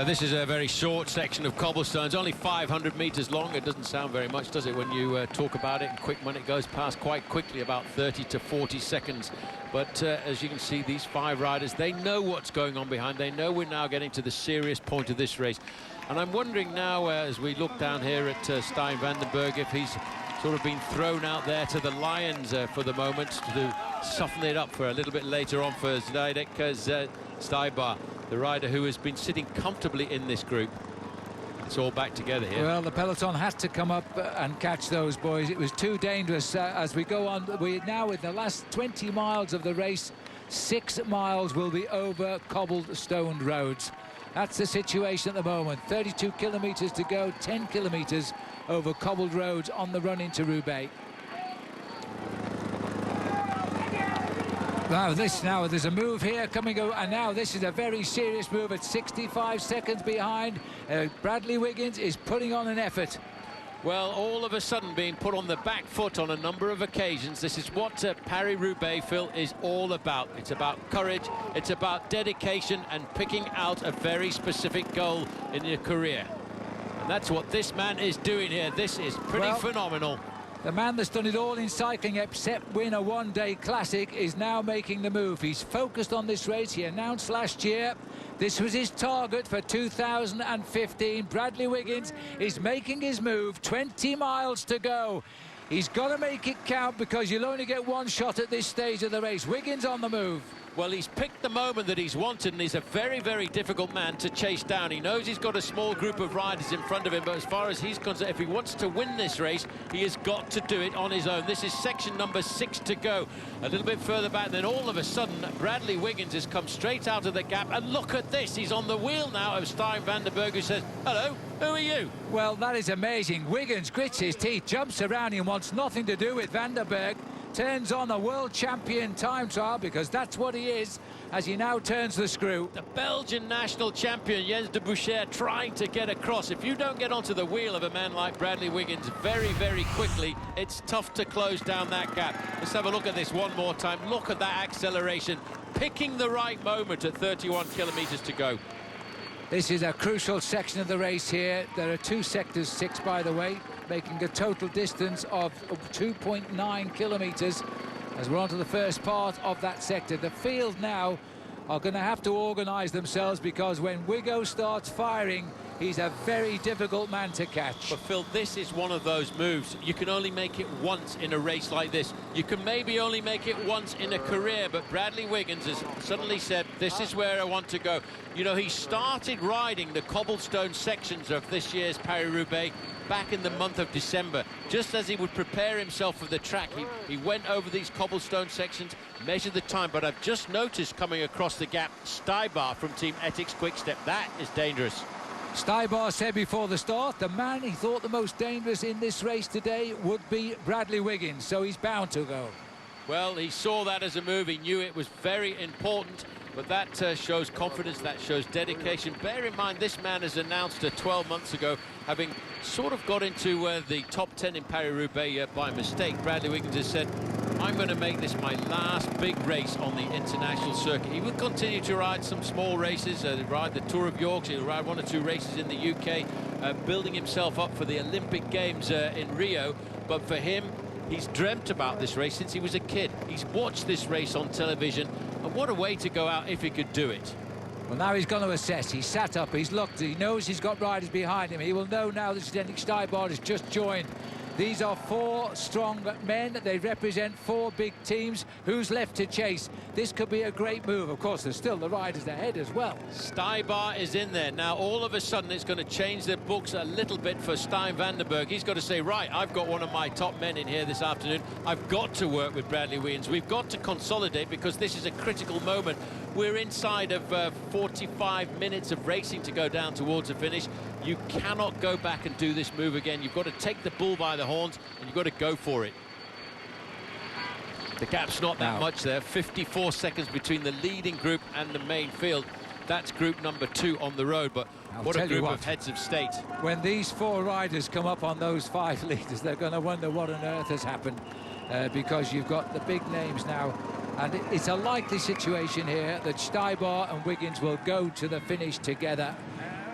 S2: This is a very short section of cobblestones, only 500 metres long. It doesn't sound very much, does it, when you talk about it? And quick, when it goes past quite quickly, about 30 to 40 seconds. But as you can see, these 5 riders, they know what's going on behind. They know we're now getting to the serious point of this race. And I'm wondering now, as we look down here at Stijn van den Berg, if he's sort of been thrown out there to the lions for the moment to soften it up for a little bit later on for Zdeněk Stuybar, the rider who has been sitting comfortably in this group. It's all back together here.
S1: Well, the peloton had to come up and catch those boys. It was too dangerous as we go on. We now, in the last 20 miles of the race, 6 miles will be over cobblestoned roads. That's the situation at the moment. 32 kilometres to go, 10 kilometres over cobbled roads on the run into Roubaix. Now there's a move here coming over, and now this is a very serious move at 65 seconds behind. Bradley Wiggins is putting on an effort.
S2: Well, all of a sudden being put on the back foot on a number of occasions. This is what Paris-Roubaix, Phil, is all about. It's about courage, it's about dedication and picking out a very specific goal in your career. And that's what this man is doing here. This is pretty phenomenal.
S1: The man that's done it all in cycling except win a one-day classic is now making the move. He's focused on this race. He announced last year this was his target for 2015. Bradley Wiggins is making his move. 20 miles to go. He's got to make it count because you'll only get one shot at this stage of the race. Wiggins on the move.
S2: Well, he's picked the moment that he's wanted, and he's a very, very difficult man to chase down. He knows he's got a small group of riders in front of him, but as far as he's concerned, if he wants to win this race, he has got to do it on his own. This is section number 6 to go. A little bit further back, and then all of a sudden, Bradley Wiggins has come straight out of the gap, and look at this. He's on the wheel now of Stijn van den Berg, who says, hello, who are you?
S1: Well, that is amazing. Wiggins grits his teeth, jumps around and wants nothing to do with Van den Berg. Turns on a world champion time trial, because that's what he is, as he now turns the screw.
S2: The Belgian national champion, Jens de Boucher, trying to get across. If you don't get onto the wheel of a man like Bradley Wiggins very, very quickly, it's tough to close down that gap. Let's have a look at this one more time. Look at that acceleration, picking the right moment at 31 kilometres to go.
S1: This is a crucial section of the race here. There are 2 sectors 6, by the way, making a total distance of 2.9 kilometres. as we're on to the first part of that sector. The field now are going to have to organise themselves, because when Wiggo starts firing, he's a very difficult man to catch.
S2: But Phil, this is one of those moves. You can only make it once in a race like this. You can maybe only make it once in a career, but Bradley Wiggins has suddenly said, this is where I want to go. You know, he started riding the cobblestone sections of this year's Paris-Roubaix back in the month of December. Just as he would prepare himself for the track, he went over these cobblestone sections, measured the time. But I've just noticed coming across the gap, Stuybar from Team Ethics Quickstep. That is dangerous.
S1: Stuybar said before the start, the man he thought the most dangerous in this race today would be Bradley Wiggins, so he's bound to go.
S2: Well, he saw that as a move. He knew it was very important, but that shows confidence, that shows dedication. Bear in mind, this man has announced 12 months ago, having sort of got into the top 10 in Paris-Roubaix by mistake. Bradley Wiggins has said, I'm going to make this my last big race on the international circuit. He will continue to ride some small races, ride the Tour of Yorkshire, he'll ride 1 or 2 races in the UK, building himself up for the Olympic Games in Rio. But for him, he's dreamt about this race since he was a kid. He's watched this race on television, and what a way to go out if he could do it.
S1: Well, now he's going to assess. He's sat up, he's looked, he knows he's got riders behind him. He will know now that Zdeněk Stuybar has just joined. These are 4 strong men. They represent 4 big teams. Who's left to chase? This could be a great move. Of course, there's still the riders ahead as well.
S2: Stuybar is in there. Now, all of a sudden, it's going to change the books a little bit for Stijn Vandenberg. He's got to say, right, I've got one of my top men in here this afternoon. I've got to work with Bradley Wiggins. We've got to consolidate, because this is a critical moment. We're inside of 45 minutes of racing to go down towards the finish. You cannot go back and do this move again. You've got to take the bull by the horns, and you've got to go for it. The gap's not that much there. 54 seconds between the leading group and the main field. That's group number 2 on the road, but what a group of heads of state.
S1: When these 4 riders come up on those 5 leaders, they're going to wonder what on earth has happened, because you've got the big names now. And it's a likely situation here that Stuybar and Wiggins will go to the finish together.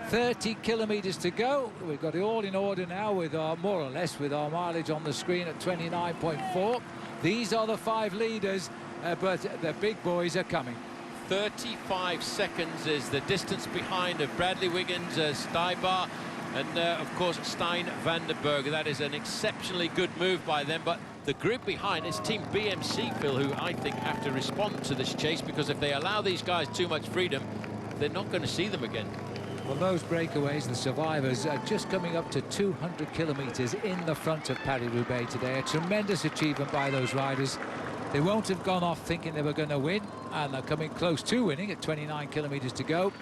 S1: 30 kilometres to go. We've got it all in order now, with our, more or less, with our mileage on the screen at 29.4. These are the 5 leaders, but the big boys are coming.
S2: 35 seconds is the distance behind of Bradley Wiggins, Stuybar, and of course Stijn Vandenberg. That is an exceptionally good move by them, but the group behind is Team BMC, Phil, who I think have to respond to this chase, because if they allow these guys too much freedom, they're not going to see them again.
S1: Well, those breakaways, the survivors, are just coming up to 200 kilometres in the front of Paris-Roubaix today. A tremendous achievement by those riders. They won't have gone off thinking they were going to win, and they're coming close to winning at 29 kilometres to go.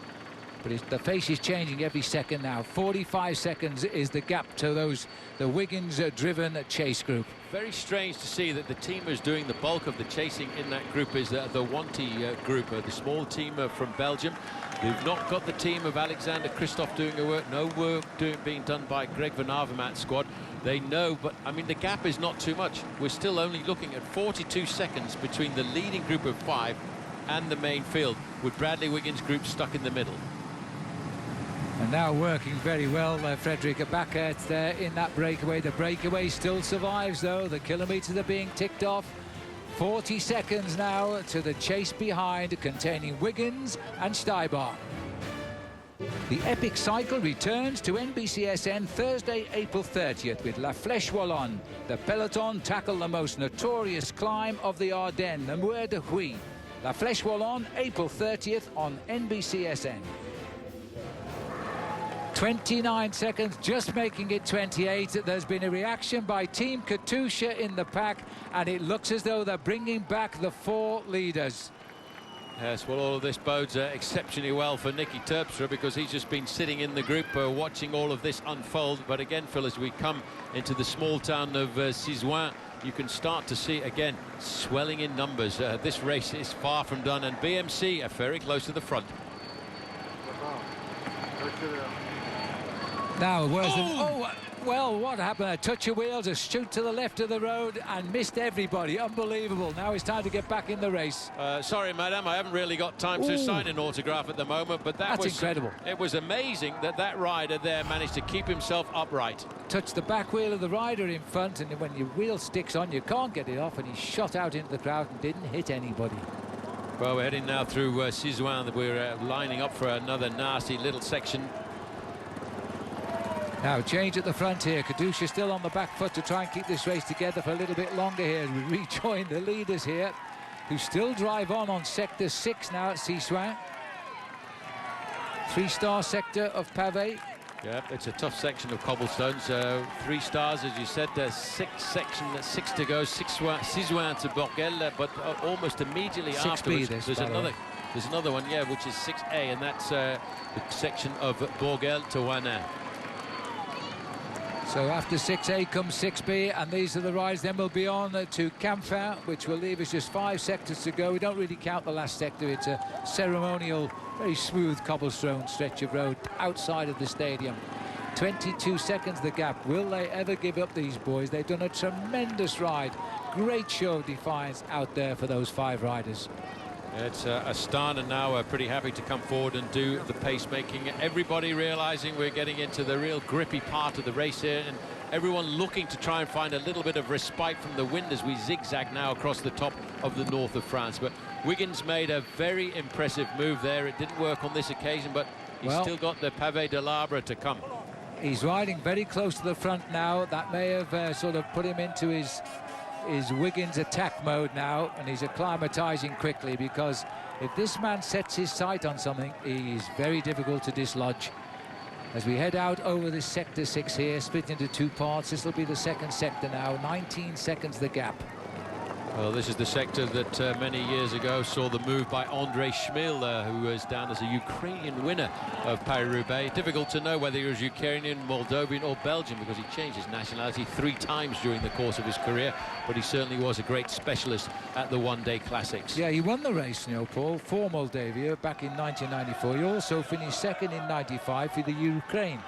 S1: But the face is changing every second now. 45 seconds is the gap to the Wiggins-driven chase group.
S2: Very strange to see that the team who's doing the bulk of the chasing in that group is the Wanty group, the small team from Belgium. They've not got the team of Alexander Kristoff doing the work. No work being done by Greg Van Avermaet's squad. They know, but I mean, the gap is not too much. We're still only looking at 42 seconds between the leading group of 5 and the main field, with Bradley Wiggins' group stuck in the middle.
S1: And now working very well, Frederick Backert there in that breakaway. The breakaway still survives, though. The kilometres are being ticked off. 40 seconds now to the chase behind, containing Wiggins and Stuybar. The epic cycle returns to NBCSN Thursday, April 30th, with La Flèche Wallonne. The peloton tackle the most notorious climb of the Ardennes, the Muir de Huy. La Flèche Wallonne, April 30th on NBCSN. 29 seconds, just making it 28. There's been a reaction by Team Katusha in the pack, and it looks as though they're bringing back the 4 leaders.
S2: Yes, well, all of this bodes exceptionally well for Nicky Terpstra, because he's just been sitting in the group watching all of this unfold. But again, Phil, as we come into the small town of Sisouin, you can start to see, again, swelling in numbers. This race is far from done, and BMC are very close to the front.
S1: Now, where's Well, what happened? A touch of wheels, a shoot to the left of the road, and missed everybody. Unbelievable. Now it's time to get back in the race.
S2: Sorry, madam, I haven't really got time to sign an autograph at the moment, but that's
S1: incredible.
S2: It was amazing that rider there managed to keep himself upright.
S1: Touched the back wheel of the rider in front, and when your wheel sticks on, you can't get it off, and he shot out into the crowd and didn't hit anybody.
S2: Well, we're heading now through Sherwen. We're lining up for another nasty little section.
S1: Now, change at the front here. Katusha still on the back foot to try and keep this race together for a little bit longer here as we rejoin the leaders here, who still drive on Sector 6 now at Sherwen. 3-star sector of pavé.
S2: Yeah, it's a tough section of cobblestones. 3 stars, as you said. 6 to go. Sherwen to Borgel, but almost immediately afterwards, there's another one, yeah, which is 6A, and that's the section of Borgel to Wanin.
S1: So after 6A comes 6B, and these are the rides. Then we'll be on to Campfin, which will leave us just 5 sectors to go. We don't really count the last sector. It's a ceremonial, very smooth cobblestone stretch of road outside of the stadium. 22 seconds the gap. Will they ever give up, these boys? They've done a tremendous ride. Great show of defiance out there for those 5 riders.
S2: It's Astana now pretty happy to come forward and do the pacemaking. Everybody realizing we're getting into the real grippy part of the race here, and everyone looking to try and find a little bit of respite from the wind as we zigzag now across the top of the north of France. But Wiggins made a very impressive move there. It didn't work on this occasion, but he's still got the Pavé de l'Arbre to come.
S1: He's riding very close to the front now. That may have sort of put him into his Wiggins attack mode now, and he's acclimatizing quickly, because if this man sets his sight on something, he is very difficult to dislodge. As we head out over this sector 6 here, split into 2 parts, this will be the second sector now. 19 seconds the gap.
S2: Well, this is the sector that many years ago saw the move by André Schmil, who was down as a Ukrainian winner of Paris-Roubaix. Difficult to know whether he was Ukrainian, Moldovan or Belgian, because he changed his nationality 3 times during the course of his career, but he certainly was a great specialist at the one-day classics.
S1: Yeah, he won the race, you know, Paul, for Moldavia back in 1994. He also finished second in 95 for the Ukraine.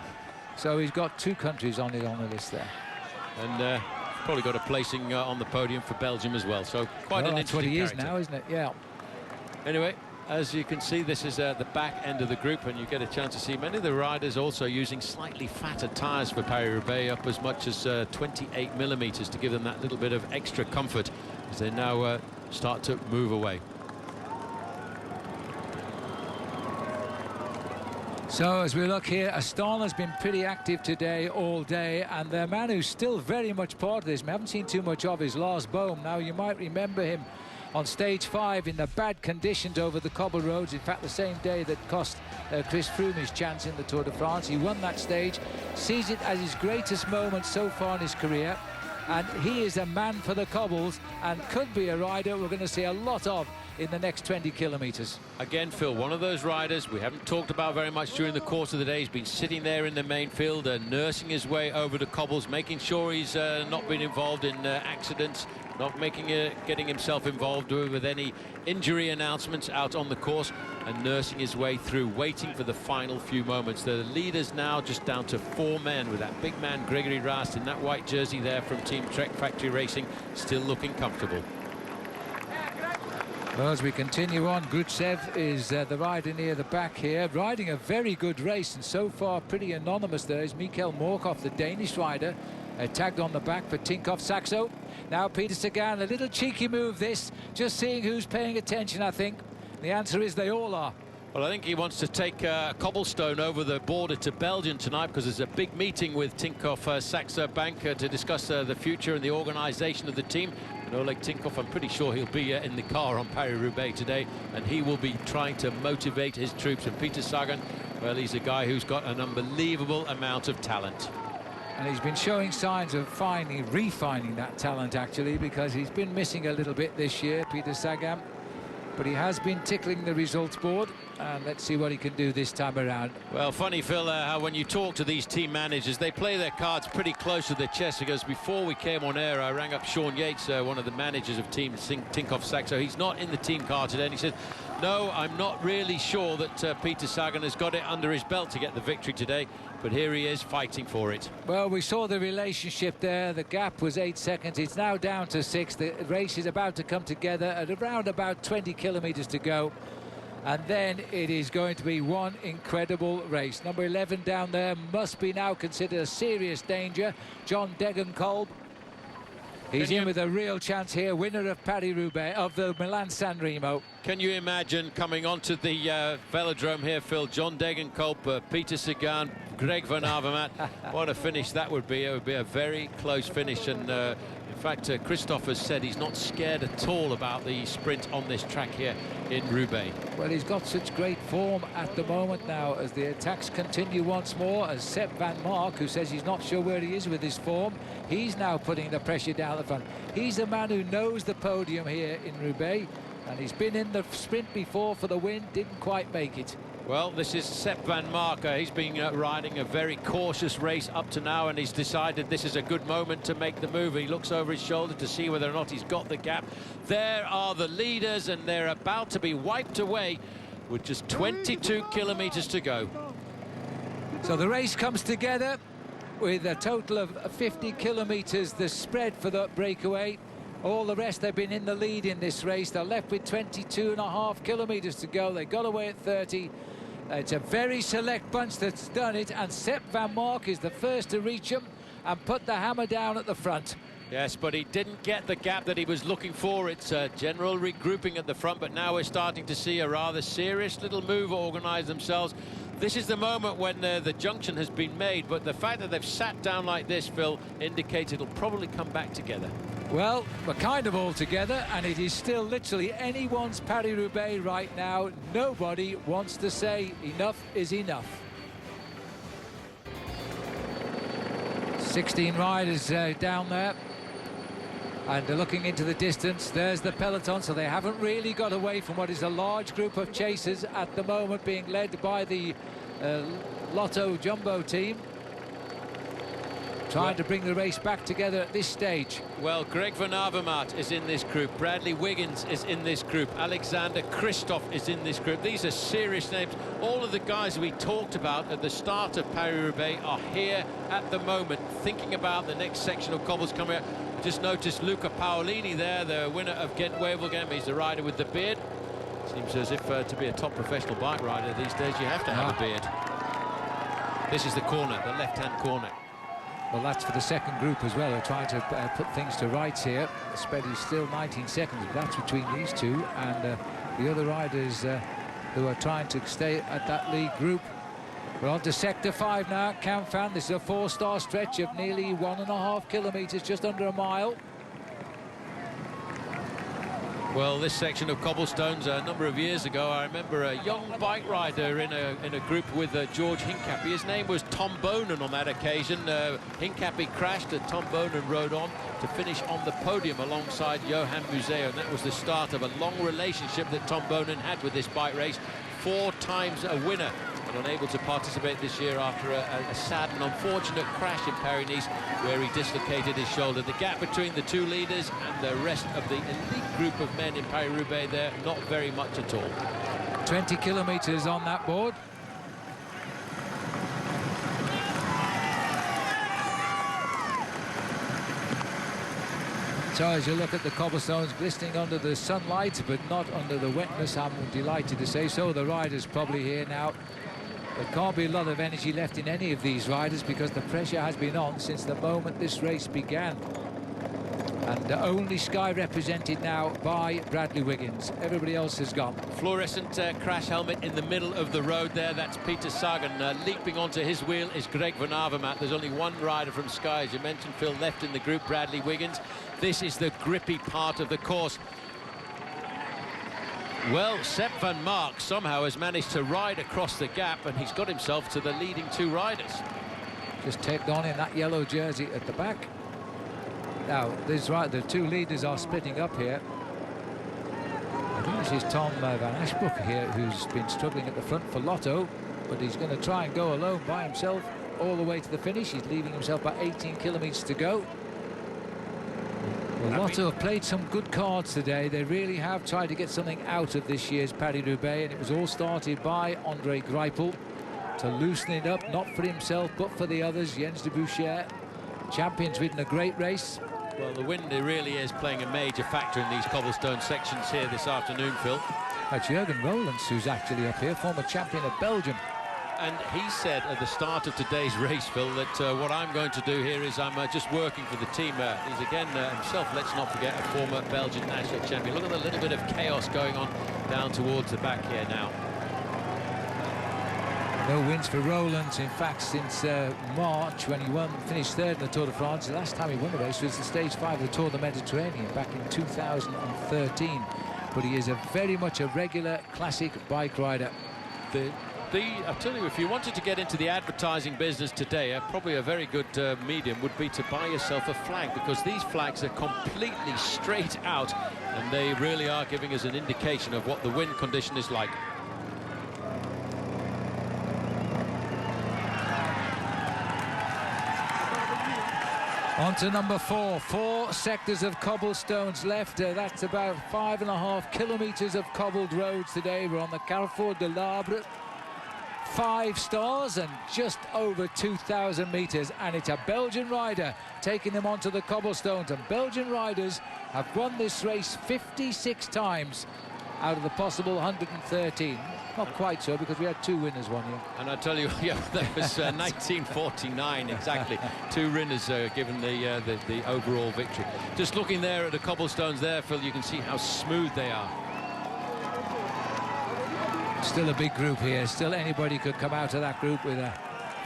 S1: So he's got 2 countries on the list there.
S2: And probably got a placing on the podium for Belgium as well, so quite an interesting
S1: that's what he is
S2: character
S1: now, isn't it? Yeah.
S2: Anyway, as you can see, this is the back end of the group, and you get a chance to see many of the riders also using slightly fatter tyres for Paris-Roubaix, up as much as 28 millimeters to give them that little bit of extra comfort as they now start to move away.
S1: So as we look here, Astana's been pretty active today, all day, and the man who's still very much part of this, we haven't seen too much of, is Lars Bohm. Now, you might remember him on stage 5 in the bad conditions over the cobble roads. In fact, the same day that cost Chris Froome his chance in the Tour de France. He won that stage, sees it as his greatest moment so far in his career, and he is a man for the cobbles and could be a rider we're going to see a lot of in the next 20 kilometers.
S2: Again, Phil, one of those riders we haven't talked about very much during the course of the day. He's been sitting there in the main field, nursing his way over the cobbles, making sure he's not been involved in accidents, not getting himself involved with any injury announcements out on the course, and nursing his way through, waiting for the final few moments. The leaders now just down to 4 men, with that big man Gregory Rast in that white jersey there from Team Trek Factory Racing, still looking comfortable.
S1: Well, as we continue on, Grutsev is the rider near the back here, riding a very good race, and so far pretty anonymous. There is Mikkel Morkov, the Danish rider, tagged on the back for Tinkoff Saxo. Now Peter Sagan, a little cheeky move this, just seeing who's paying attention, I think. The answer is they all are.
S2: Well, I think he wants to take cobblestone over the border to Belgium tonight, because there's a big meeting with Tinkoff Saxo Bank to discuss the future and the organisation of the team. And Oleg Tinkoff, I'm pretty sure he'll be in the car on Paris-Roubaix today, and he will be trying to motivate his troops. And Peter Sagan, well, he's a guy who's got an unbelievable amount of talent.
S1: And he's been showing signs of refining that talent, actually, because he's been missing a little bit this year, Peter Sagan. But he has been tickling the results board. and let's see what he can do this time around.
S2: Well, funny, Phil, how when you talk to these team managers, they play their cards pretty close to their chest, because before we came on air, I rang up Sean Yates, one of the managers of Team Tinkoff Saxo. He's not in the team car today, and he said, no, I'm not really sure that Peter Sagan has got it under his belt to get the victory today, but here he is fighting for it.
S1: Well, we saw the relationship there. The gap was 8 seconds. It's now down to 6. The race is about to come together at around about 20 kilometres to go. And then it is going to be one incredible race. Number 11 down there must be now considered a serious danger. John Degenkolb. He's in with a real chance here, winner of Paris-Roubaix, of the Milan-San Remo.
S2: Can you imagine coming onto the velodrome here, Phil? John Degenkolb, Peter Sagan, Greg Van Avermaet. What a finish that would be. It would be a very close finish. And in fact, Christophe has said he's not scared at all about the sprint on this track here in Roubaix.
S1: Well, he's got such great form at the moment now as the attacks continue once more, as Sepp Van Mark, who says he's not sure where he is with his form, he's now putting the pressure down the front. He's a man who knows the podium here in Roubaix, and he's been in the sprint before for the win, didn't quite make it.
S2: Well, this is Sepp Van Mark. He's been riding a very cautious race up to now, and he's decided this is a good moment to make the move. He looks over his shoulder to see whether or not he's got the gap. There are the leaders, and they're about to be wiped away with just 22 kilometres to go.
S1: So the race comes together with a total of 50 kilometres, the spread for the breakaway. All the rest, they've been in the lead in this race. They're left with 22.5 kilometres to go. They got away at 30. It's a very select bunch that's done it, and Sepp Van Mark is the first to reach him and put the hammer down at the front.
S2: Yes, but he didn't get the gap that he was looking for. It's a general regrouping at the front, but now we're starting to see a rather serious little move organise themselves. This is the moment when the junction has been made, but the fact that they've sat down like this, Phil, indicates it'll probably come back together.
S1: Well, we're kind of all together, and it is still literally anyone's Paris-Roubaix right now. Nobody wants to say enough is enough. 16 riders down there, and they're looking into the distance. There's the peloton, so they haven't really got away from what is a large group of chasers at the moment, being led by the Lotto Jumbo team, trying to bring the race back together at this stage.
S2: Well, Greg Van Avermaet is in this group. Bradley Wiggins is in this group. Alexander Kristoff is in this group. These are serious names. All of the guys we talked about at the start of Paris-Roubaix are here at the moment, thinking about the next section of cobbles coming up. Just noticed Luca Paolini there, the winner of Ghent-Wevelgem. He's the rider with the beard. Seems as if to be a top professional bike rider these days, you have to have a beard. This is the corner, the left-hand corner.
S1: Well, that's for the second group as well. They're trying to put things to rights here. The spread is still 19 seconds, but that's between these two and the other riders who are trying to stay at that lead group. We're on to Sector 5 now at Canfin. This is a 4-star stretch of nearly 1.5 kilometres, just under a mile.
S2: Well, this section of cobblestones a number of years ago, I remember a young bike rider in a group with George Hincapie. His name was Tom Bonan on that occasion. Hincapie crashed and Tom Bonan rode on to finish on the podium alongside Johan Museo, and that was the start of a long relationship that Tom Bonan had with this bike race. 4 times a winner, and unable to participate this year after a sad and unfortunate crash in Paris-Nice where he dislocated his shoulder. The gap between the two leaders and the rest of the elite group of men in Paris-Roubaix there, not very much at all.
S1: 20 kilometres on that board. So as you look at the cobblestones glistening under the sunlight but not under the wetness, I'm delighted to say so. The riders probably here now. There can't be a lot of energy left in any of these riders because the pressure has been on since the moment this race began. And only Sky represented now by Bradley Wiggins. Everybody else has gone.
S2: Fluorescent crash helmet in the middle of the road there. That's Peter Sagan. Leaping onto his wheel is Greg Van Avermaet. There's only one rider from Sky, as you mentioned, Phil, left in the group, Bradley Wiggins. This is the grippy part of the course. Well, Sepp Van Mark somehow has managed to ride across the gap, and he's got himself to the leading 2 riders.
S1: Just taped on in that yellow jersey at the back. Now, this right, the 2 leaders are splitting up here. think this is Tom Van Ashbrook here, who's been struggling at the front for Lotto, but he's going to try and go alone by himself all the way to the finish. He's leaving himself about 18 kilometres to go. Well, Lotto have played some good cards today. They really have tried to get something out of this year's Paris-Roubaix, and it was all started by Andre Greipel to loosen it up, not for himself but for the others. Jens de Boucher, champion's ridden a great race.
S2: Well, the wind really is playing a major factor in these cobblestone sections here this afternoon, Phil.
S1: That's Jurgen Roelants, who's actually up here, former champion of Belgium.
S2: And he said at the start of today's race, Phil, that what I'm going to do here is I'm just working for the team. He's again himself, let's not forget, a former Belgian national champion. Look at the little bit of chaos going on down towards the back here now.
S1: No wins for Roelants, in fact, since March, when he finished third in the Tour de France. The last time he won a race was the Stage 5 of the Tour of the Mediterranean back in 2013. But he is very much a regular classic bike rider.
S2: I tell you, if you wanted to get into the advertising business today, probably a very good medium would be to buy yourself a flag, because these flags are completely straight out and they really are giving us an indication of what the wind condition is like.
S1: On to number 4. 4 sectors of cobblestones left. That's about 5.5 kilometres of cobbled roads today. We're on the Carrefour de l'Arbre. 5 stars and just over 2,000 metres, and it's a Belgian rider taking them onto the cobblestones. And Belgian riders have won this race 56 times out of the possible 113. Not quite so, because we had 2 winners one year.
S2: And I tell you, yeah, that was 1949 exactly. 2 winners given the overall victory. Just looking there at the cobblestones there, Phil, you can see how smooth they are.
S1: Still a big group here. Still anybody could come out of that group with a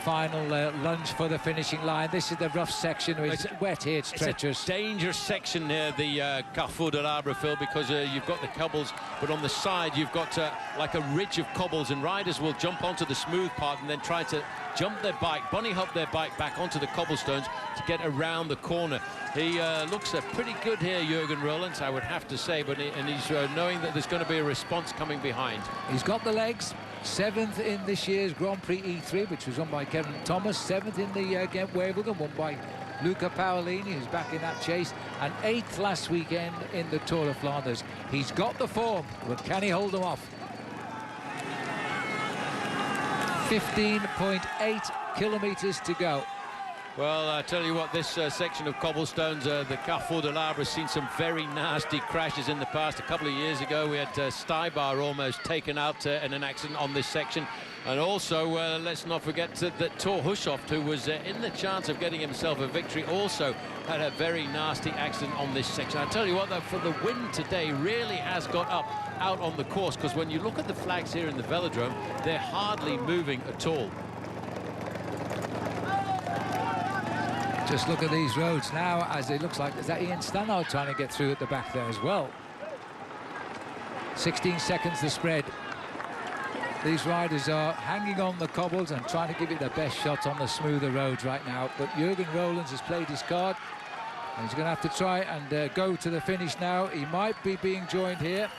S1: final lunge for the finishing line. This is the rough section. It's wet here, it's treacherous.
S2: It's a dangerous section here, the Carrefour de l'Arbre, Phil, because you've got the cobbles, but on the side you've got like a ridge of cobbles, and riders will jump onto the smooth part and then try to jump their bike, bunny hop their bike back onto the cobblestones to get around the corner. He looks pretty good here, Jurgen Roelants, I would have to say, but he's knowing that there's going to be a response coming behind.
S1: He's got the legs. 7th in this year's Grand Prix E3, which was won by Kevin Thomas. 7th in the Ghent-Wevelgem, won by Luca Paolini, who's back in that chase. And 8th last weekend in the Tour of Flanders. He's got the form, but can he hold them off? 15.8 kilometres to go.
S2: Well, I tell you what, this section of cobblestones, the Carrefour de l'Arbre, has seen some very nasty crashes in the past. A couple of years ago, we had Stuybar almost taken out in an accident on this section. And also, let's not forget that Thor Hushovd, who was in the chance of getting himself a victory, also had a very nasty accident on this section. I tell you what, though, for the wind today really has got out on the course, because when you look at the flags here in the velodrome, they're hardly moving at all.
S1: Just look at these roads now, as it looks like there's that Ian Stannard trying to get through at the back there as well. 16 seconds the spread. These riders are hanging on the cobbles and trying to give it their best shot on the smoother roads right now. But Jurgen Roelants has played his card, and he's going to have to try and go to the finish now. He might be being joined here.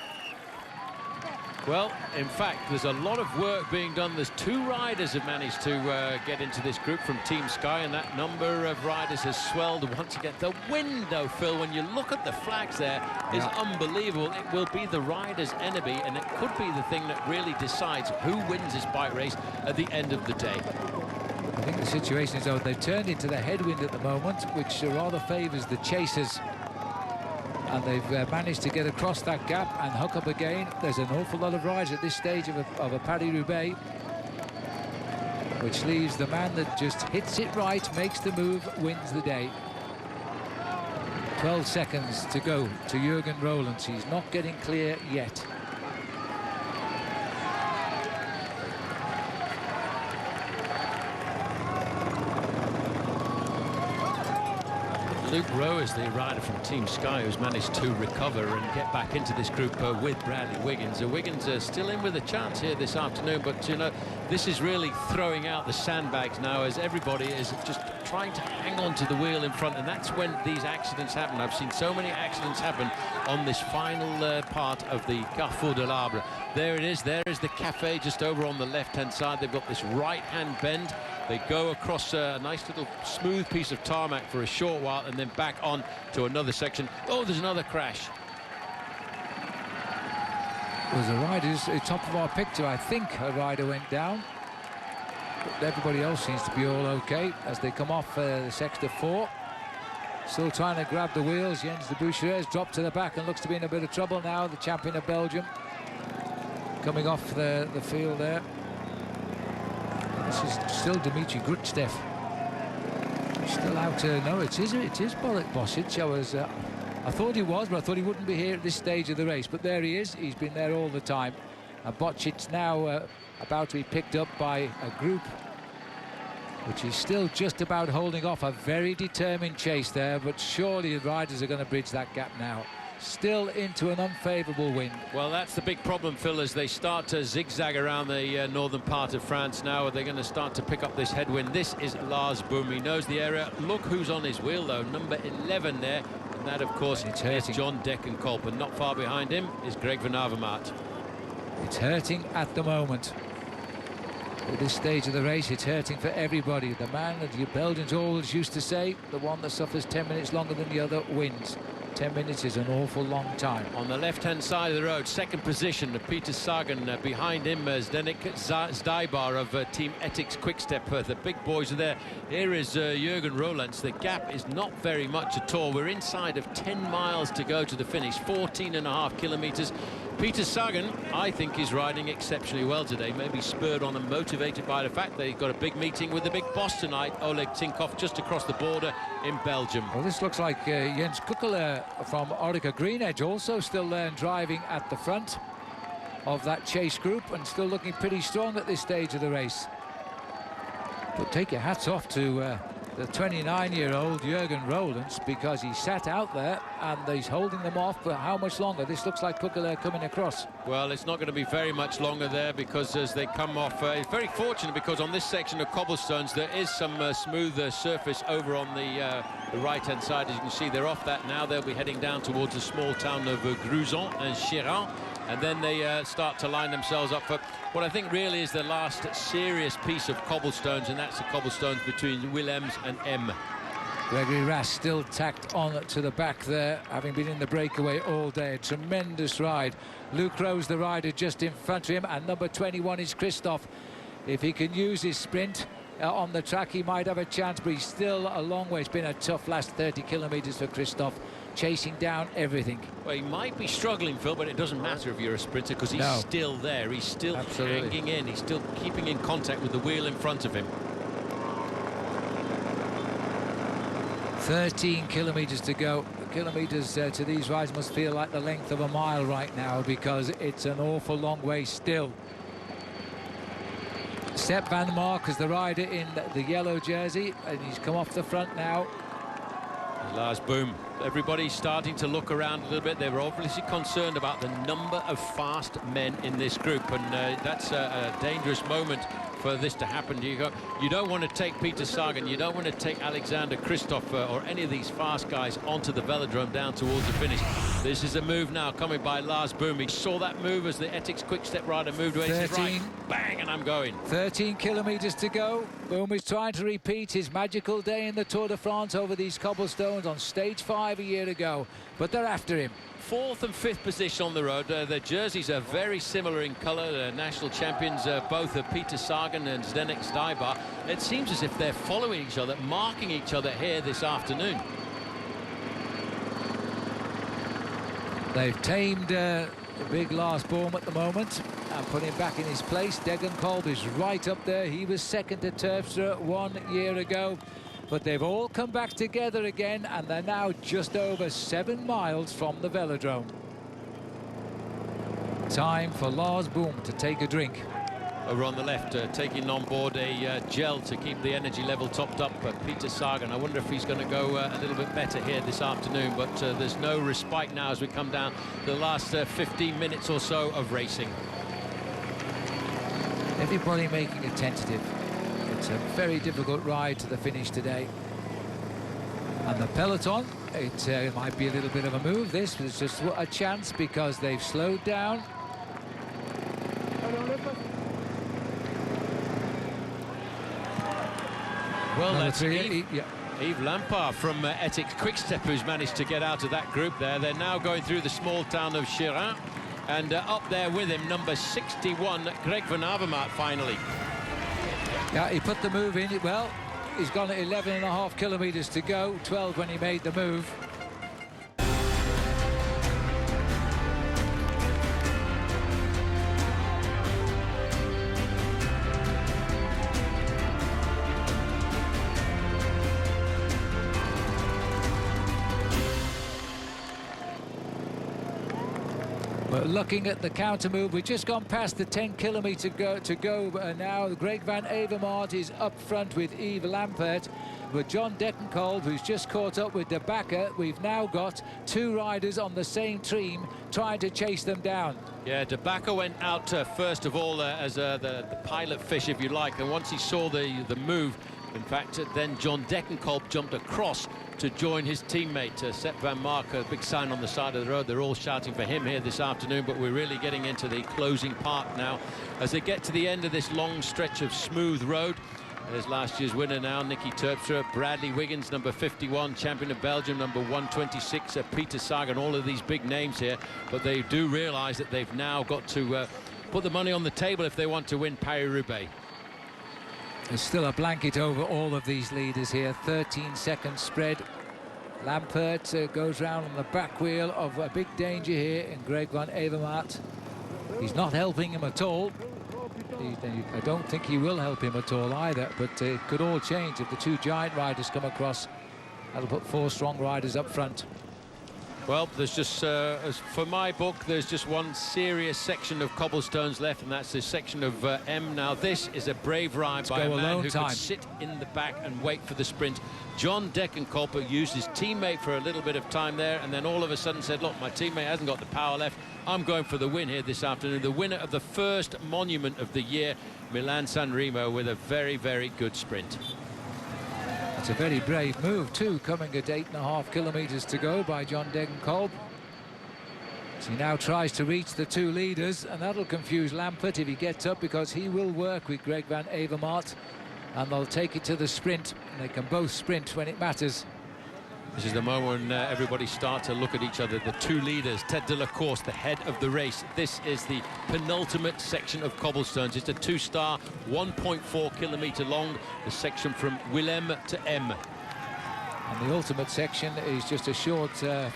S2: Well, in fact, there's a lot of work being done. There's 2 riders have managed to get into this group from Team Sky, and that number of riders has swelled once again. The wind, though, Phil, when you look at the flags there, is unbelievable. It will be the rider's enemy, and it could be the thing that really decides who wins this bike race at the end of the day.
S1: I think the situation is, though, they've turned into the headwind at the moment, which rather favours the chasers. And they've managed to get across that gap and hook up again. There's an awful lot of riders at this stage of a Paris-Roubaix, which leaves the man that just hits it right, makes the move, wins the day. 12 seconds to go to Jurgen Roelants. He's not getting clear yet.
S2: Luke Rowe is the rider from Team Sky who's managed to recover and get back into this group with Bradley Wiggins. Wiggins are still in with a chance here this afternoon, but you know, this is really throwing out the sandbags now as everybody is just trying to hang on to the wheel in front, and that's when these accidents happen. I've seen so many accidents happen on this final part of the Carrefour de l'Arbre. There it is. There is the cafe just over on the left-hand side. They've got this right-hand bend. They go across a nice little smooth piece of tarmac for a short while and then back on to another section. Oh, there's another crash.
S1: Was a rider's top of our picture. I think a rider went down, but everybody else seems to be all okay as they come off the sector 4. Still trying to grab the wheels. Jens de Boucher has dropped to the back and looks to be in a bit of trouble now, the champion of Belgium, coming off the field there. This is still Dimitri Grutsteff. He's still out. No, it is Bosic. I thought he was, but I thought he wouldn't be here at this stage of the race. But there he is. He's been there all the time. And Bocic's now about to be picked up by a group which is still just about holding off a very determined chase there. But surely the riders are going to bridge that gap now. Still into an unfavourable wind. Well,
S2: that's the big problem, Phil, as they start to zigzag around the northern part of France now. They're going to start to pick up this headwind. This is Lars Boom. He knows the area. Look who's on his wheel, though. Number 11 there. And that, of course, is John Degenkolb. And not far behind him is Greg van Avermaet.
S1: It's hurting at the moment. At this stage of the race, it's hurting for everybody. The man that the Belgians always used to say, the one that suffers 10 minutes longer than the other wins. 10 minutes is an awful long time.
S2: On the left-hand side of the road, second position, Peter Sagan. Behind him, Zdeněk Zdajbar of Team Ethics Quickstep. The big boys are there. Here is Jürgen Roelandts. The gap is not very much at all. We're inside of 10 miles to go to the finish, 14.5 kilometres. Peter Sagan, I think, is riding exceptionally well today, maybe spurred on and motivated by the fact that he's got a big meeting with the big boss tonight, Oleg Tinkoff, just across the border in Belgium.
S1: Well, this looks like Jens Kukkele from Orica Green Edge also still there and driving at the front of that chase group and still looking pretty strong at this stage of the race. But take your hats off to the 29-year-old Jürgen Roelandts, because he sat out there and he's holding them off. But how much longer? This looks like Kukkele coming across.
S2: Well, it's not going to be very much longer there, because as they come off, it's very fortunate because on this section of cobblestones there is some smoother surface over on the right-hand side. As you can see, they're off that now. They'll be heading down towards the small town of Gruzon and Chéran. And then they start to line themselves up for what I think really is the last serious piece of cobblestones, and that's the cobblestones between Willems and M.
S1: Gregory Rass still tacked on to the back there, having been in the breakaway all day. A tremendous ride. Luke Rowe's the rider just in front of him, and number 21 is Christophe. If he can use his sprint on the track, he might have a chance, but he's still a long way. It's been a tough last 30 kilometres for Christophe, chasing down everything.
S2: Well, he might be struggling, Phil, but it doesn't matter if you're a sprinter, because he's still there. He's still hanging in. He's still keeping in contact with the wheel in front of him.
S1: 13 kilometres to go. The kilometres to these rides must feel like the length of a mile right now, because it's an awful long way still. Sepp van Mark is the rider in the yellow jersey, and he's come off the front now.
S2: Lars Boom. Everybody's starting to look around a little bit. They were obviously concerned about the number of fast men in this group, and that's a dangerous moment for this to happen. You don't want to take Peter Sagan, you don't want to take Alexander Christophe or any of these fast guys onto the velodrome down towards the finish. This is a move now coming by Lars Boom. He saw that move as the Ethics Quick-Step rider moved away.
S1: 13,
S2: he said, right, bang, and I'm going.
S1: 13 kilometres to go. Boom is trying to repeat his magical day in the Tour de France over these cobblestones on stage 5 a year ago, but they're after him.
S2: 4th and 5th position on the road. Their jerseys are very similar in colour. The national champions, both Peter Sagan and Zdeněk Zdajbar. It seems as if they're following each other, marking each other here this afternoon.
S1: They've tamed the big Lars Boom at the moment and put him back in his place. Degenkolb is right up there. He was second to Terpstra 1 year ago. But they've all come back together again, and they're now just over 7 miles from the velodrome. Time for Lars Boom to take a drink.
S2: over on the left, taking on board a gel to keep the energy level topped up. Peter Sagan, I wonder if he's going to go a little bit better here this afternoon, but there's no respite now as we come down to the last 15 minutes or so of racing.
S1: Everybody making a tentative. It's a very difficult ride to the finish today. And the peloton, it might be a little bit of a move. This was just a chance because they've slowed down.
S2: Well, that's Yves Lampard from Ethics Quickstep who's managed to get out of that group there. They're now going through the small town of Sherwen, and up there with him, number 61, Greg van Avermaet, finally.
S1: Yeah, he put the move in. Well, he's gone at 11.5 kilometres to go, 12 when he made the move. But looking at the counter move, we've just gone past the 10 kilometre to go, and now Greg van Avermaet is up front with Yves Lampert. But John Degenkolb, who's just caught up with De Backer, we've now got two riders on the same team trying to chase them down.
S2: Yeah, De Backer went out first of all as the pilot fish, if you like, and once he saw the move, in fact, then John Degenkolb jumped across to join his teammate, Sepp van Mark. A big sign on the side of the road. They're all shouting for him here this afternoon, but we're really getting into the closing part now. As they get to the end of this long stretch of smooth road, there's last year's winner now, Nicky Terpstra, Bradley Wiggins, number 51, champion of Belgium, number 126, Peter Sagan, all of these big names here. But they do realise that they've now got to put the money on the table if they want to win Paris-Roubaix.
S1: There's still a blanket over all of these leaders here. 13-second spread. Lampert goes round on the back wheel of a big danger here in Greg van Avermaet. He's not helping him at all. I don't think he will help him at all either, but it could all change if the two giant riders come across. That'll put four strong riders up front.
S2: Well, there's just, as for my book, there's just one serious section of cobblestones left, and that's the section of M. Now, this is a brave ride by a man who could sit in the back and wait for the sprint. John Degenkolb used his teammate for a little bit of time there, and then all of a sudden said, look, my teammate hasn't got the power left. I'm going for the win here this afternoon. The winner of the first monument of the year, Milan-San Remo, with a very, very good sprint.
S1: It's a very brave move too, coming at 8.5 kilometres to go by John Degenkolb. So he now tries to reach the two leaders, and that'll confuse Lampert if he gets up, because he will work with Greg van Avermaet, and they'll take it to the sprint, and they can both sprint when it matters.
S2: This is the moment when everybody starts to look at each other. The two leaders, Tête de la Course, the head of the race. This is the penultimate section of cobblestones. It's a two-star, 1.4 kilometre long, the section from Willem to M.
S1: And the ultimate section is just a short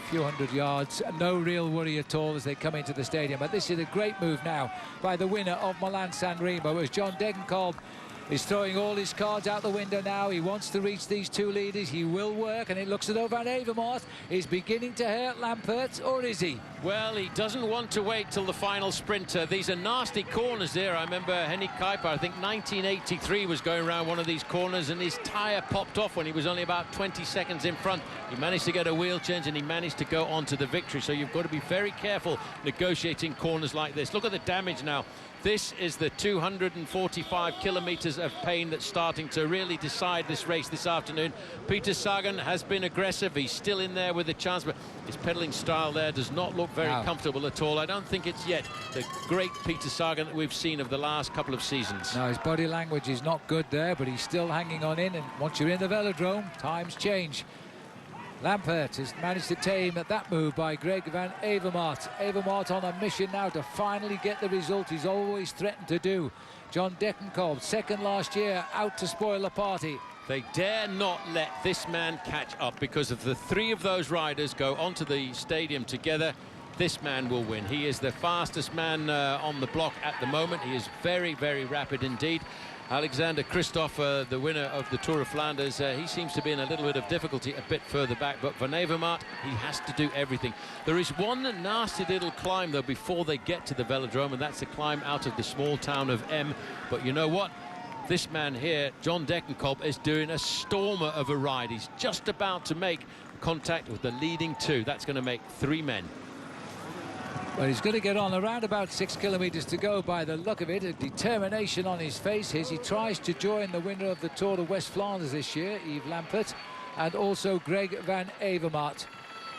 S1: few hundred yards. No real worry at all as they come into the stadium. But this is a great move now by the winner of Milan-San Remo, as John Degenkolb is throwing all his cards out the window now. He wants to reach these two leaders. He will work, and it looks as though Van Avermaet is beginning to hurt Lampert, or is he?
S2: Well, he doesn't want to wait till the final sprint. These are nasty corners there. I remember Henning Kuiper, I think 1983, was going around one of these corners, and his tyre popped off when he was only about 20 seconds in front. He managed to get a wheel change, and he managed to go on to the victory. So you've got to be very careful negotiating corners like this. Look at the damage now. This is the 245 kilometres of pain that's starting to really decide this race this afternoon. Peter Sagan has been aggressive. He's still in there with a chance, but his pedalling style there does not look very comfortable at all. I don't think it's yet the great Peter Sagan that we've seen of the last couple of seasons.
S1: No, his body language is not good there, but he's still hanging on in, and once you're in the velodrome, times change. Lampert has managed to tame that move by Greg van Avermaet. Avermaet on a mission now to finally get the result he's always threatened to do. John Degenkolb, second last year, out to spoil the party.
S2: They dare not let this man catch up, because if the three of those riders go onto the stadium together, this man will win. He is the fastest man on the block at the moment. He is very, very rapid indeed. Alexander Kristoff, the winner of the Tour of Flanders, he seems to be in a little bit of difficulty a bit further back, but Van Avermaet, he has to do everything. There is one nasty little climb, though, before they get to the velodrome, and that's the climb out of the small town of M. But you know what? This man here, John Degenkolb, is doing a stormer of a ride. He's just about to make contact with the leading two. That's going to make 3 men.
S1: Well, he's going to get on around about 6 kilometres to go by the look of it. A determination on his face as he tries to join the winner of the Tour of West Flanders this year, Yves Lampaert, and also Greg Van Avermaet.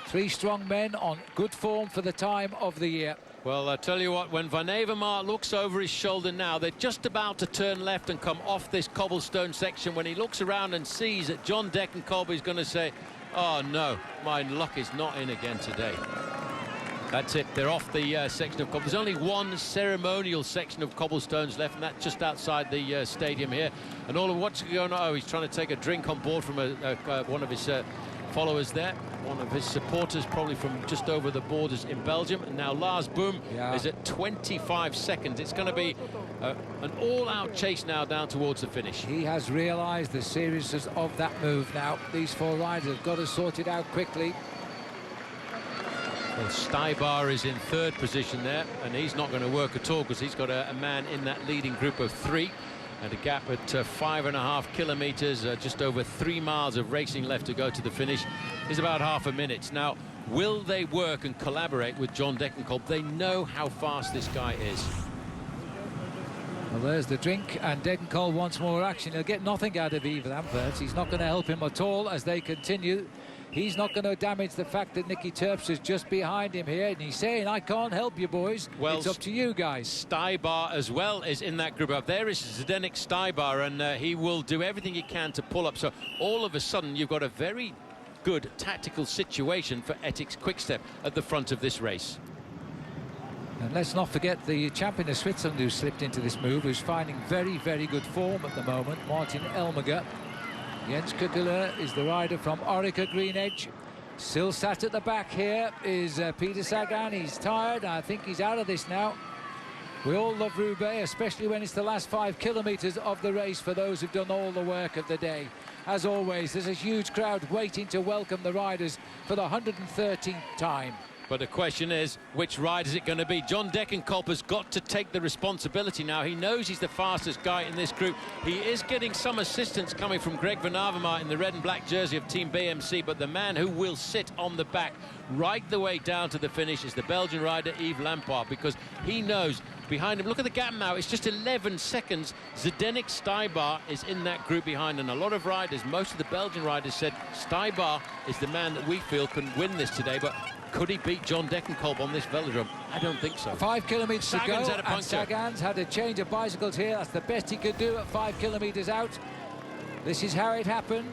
S1: 3 strong men on good form for the time of the year.
S2: Well, I tell you what, when Van Avermaet looks over his shoulder now, they're just about to turn left and come off this cobblestone section. When he looks around and sees that John Degenkolb is going to say, oh no, my luck is not in again today. That's it, they're off the section of cobble. There's only one ceremonial section of cobblestones left, and that's just outside the stadium here. And all of what's going on, oh, he's trying to take a drink on board from one of his followers there, one of his supporters, probably from just over the borders in Belgium. And now Lars Boom is at 25 seconds. It's going to be an all-out chase now down towards the finish.
S1: He has realised the seriousness of that move now. These 4 riders have got to sort it out quickly.
S2: Well, Stuybar is in 3rd position there, and he's not going to work at all because he's got a man in that leading group of 3, and a gap at 5.5 kilometres, just over 3 miles of racing left to go to the finish, is about half a minute. Now, will they work and collaborate with John Degenkolb? They know how fast this guy is.
S1: Well, there's the drink, and Degenkolb wants more action. He'll get nothing out of Yves Lampaert. He's not going to help him at all as they continue. He's not going to damage the fact that Nicky Terpstra is just behind him here, and he's saying, I can't help you, boys. Well, it's up to you guys.
S2: Stuybar as well is in that group up. There is Zdeněk Stuybar, and he will do everything he can to pull up. So all of a sudden, you've got a very good tactical situation for Etixx Quickstep at the front of this race.
S1: And let's not forget the champion of Switzerland who slipped into this move, who's finding very, very good form at the moment, Martin Elmiger. Jens Kukkeler is the rider from Orica Green Edge. Still sat at the back here is Peter Sagan. He's tired. I think he's out of this now. We all love Roubaix, especially when it's the last 5 kilometres of the race for those who've done all the work of the day. As always, there's a huge crowd waiting to welcome the riders for the 113th time.
S2: But the question is, which ride is it going to be? John Degenkolb has got to take the responsibility now. He knows he's the fastest guy in this group. He is getting some assistance coming from Greg Van Avermaet in the red and black jersey of Team BMC, but the man who will sit on the back right the way down to the finish is the Belgian rider Yves Lampaert, because he knows behind him, look at the gap now, it's just 11 seconds. Zdeněk Stuybar is in that group behind, and a lot of riders, most of the Belgian riders, said Stuybar is the man that we feel can win this today, but could he beat John Degenkolb on this velodrome? I don't think so.
S1: 5 kilometres to go,
S2: had a
S1: and Sagan's had a change of bicycles here. That's the best he could do at 5 kilometres out. This is how it happened.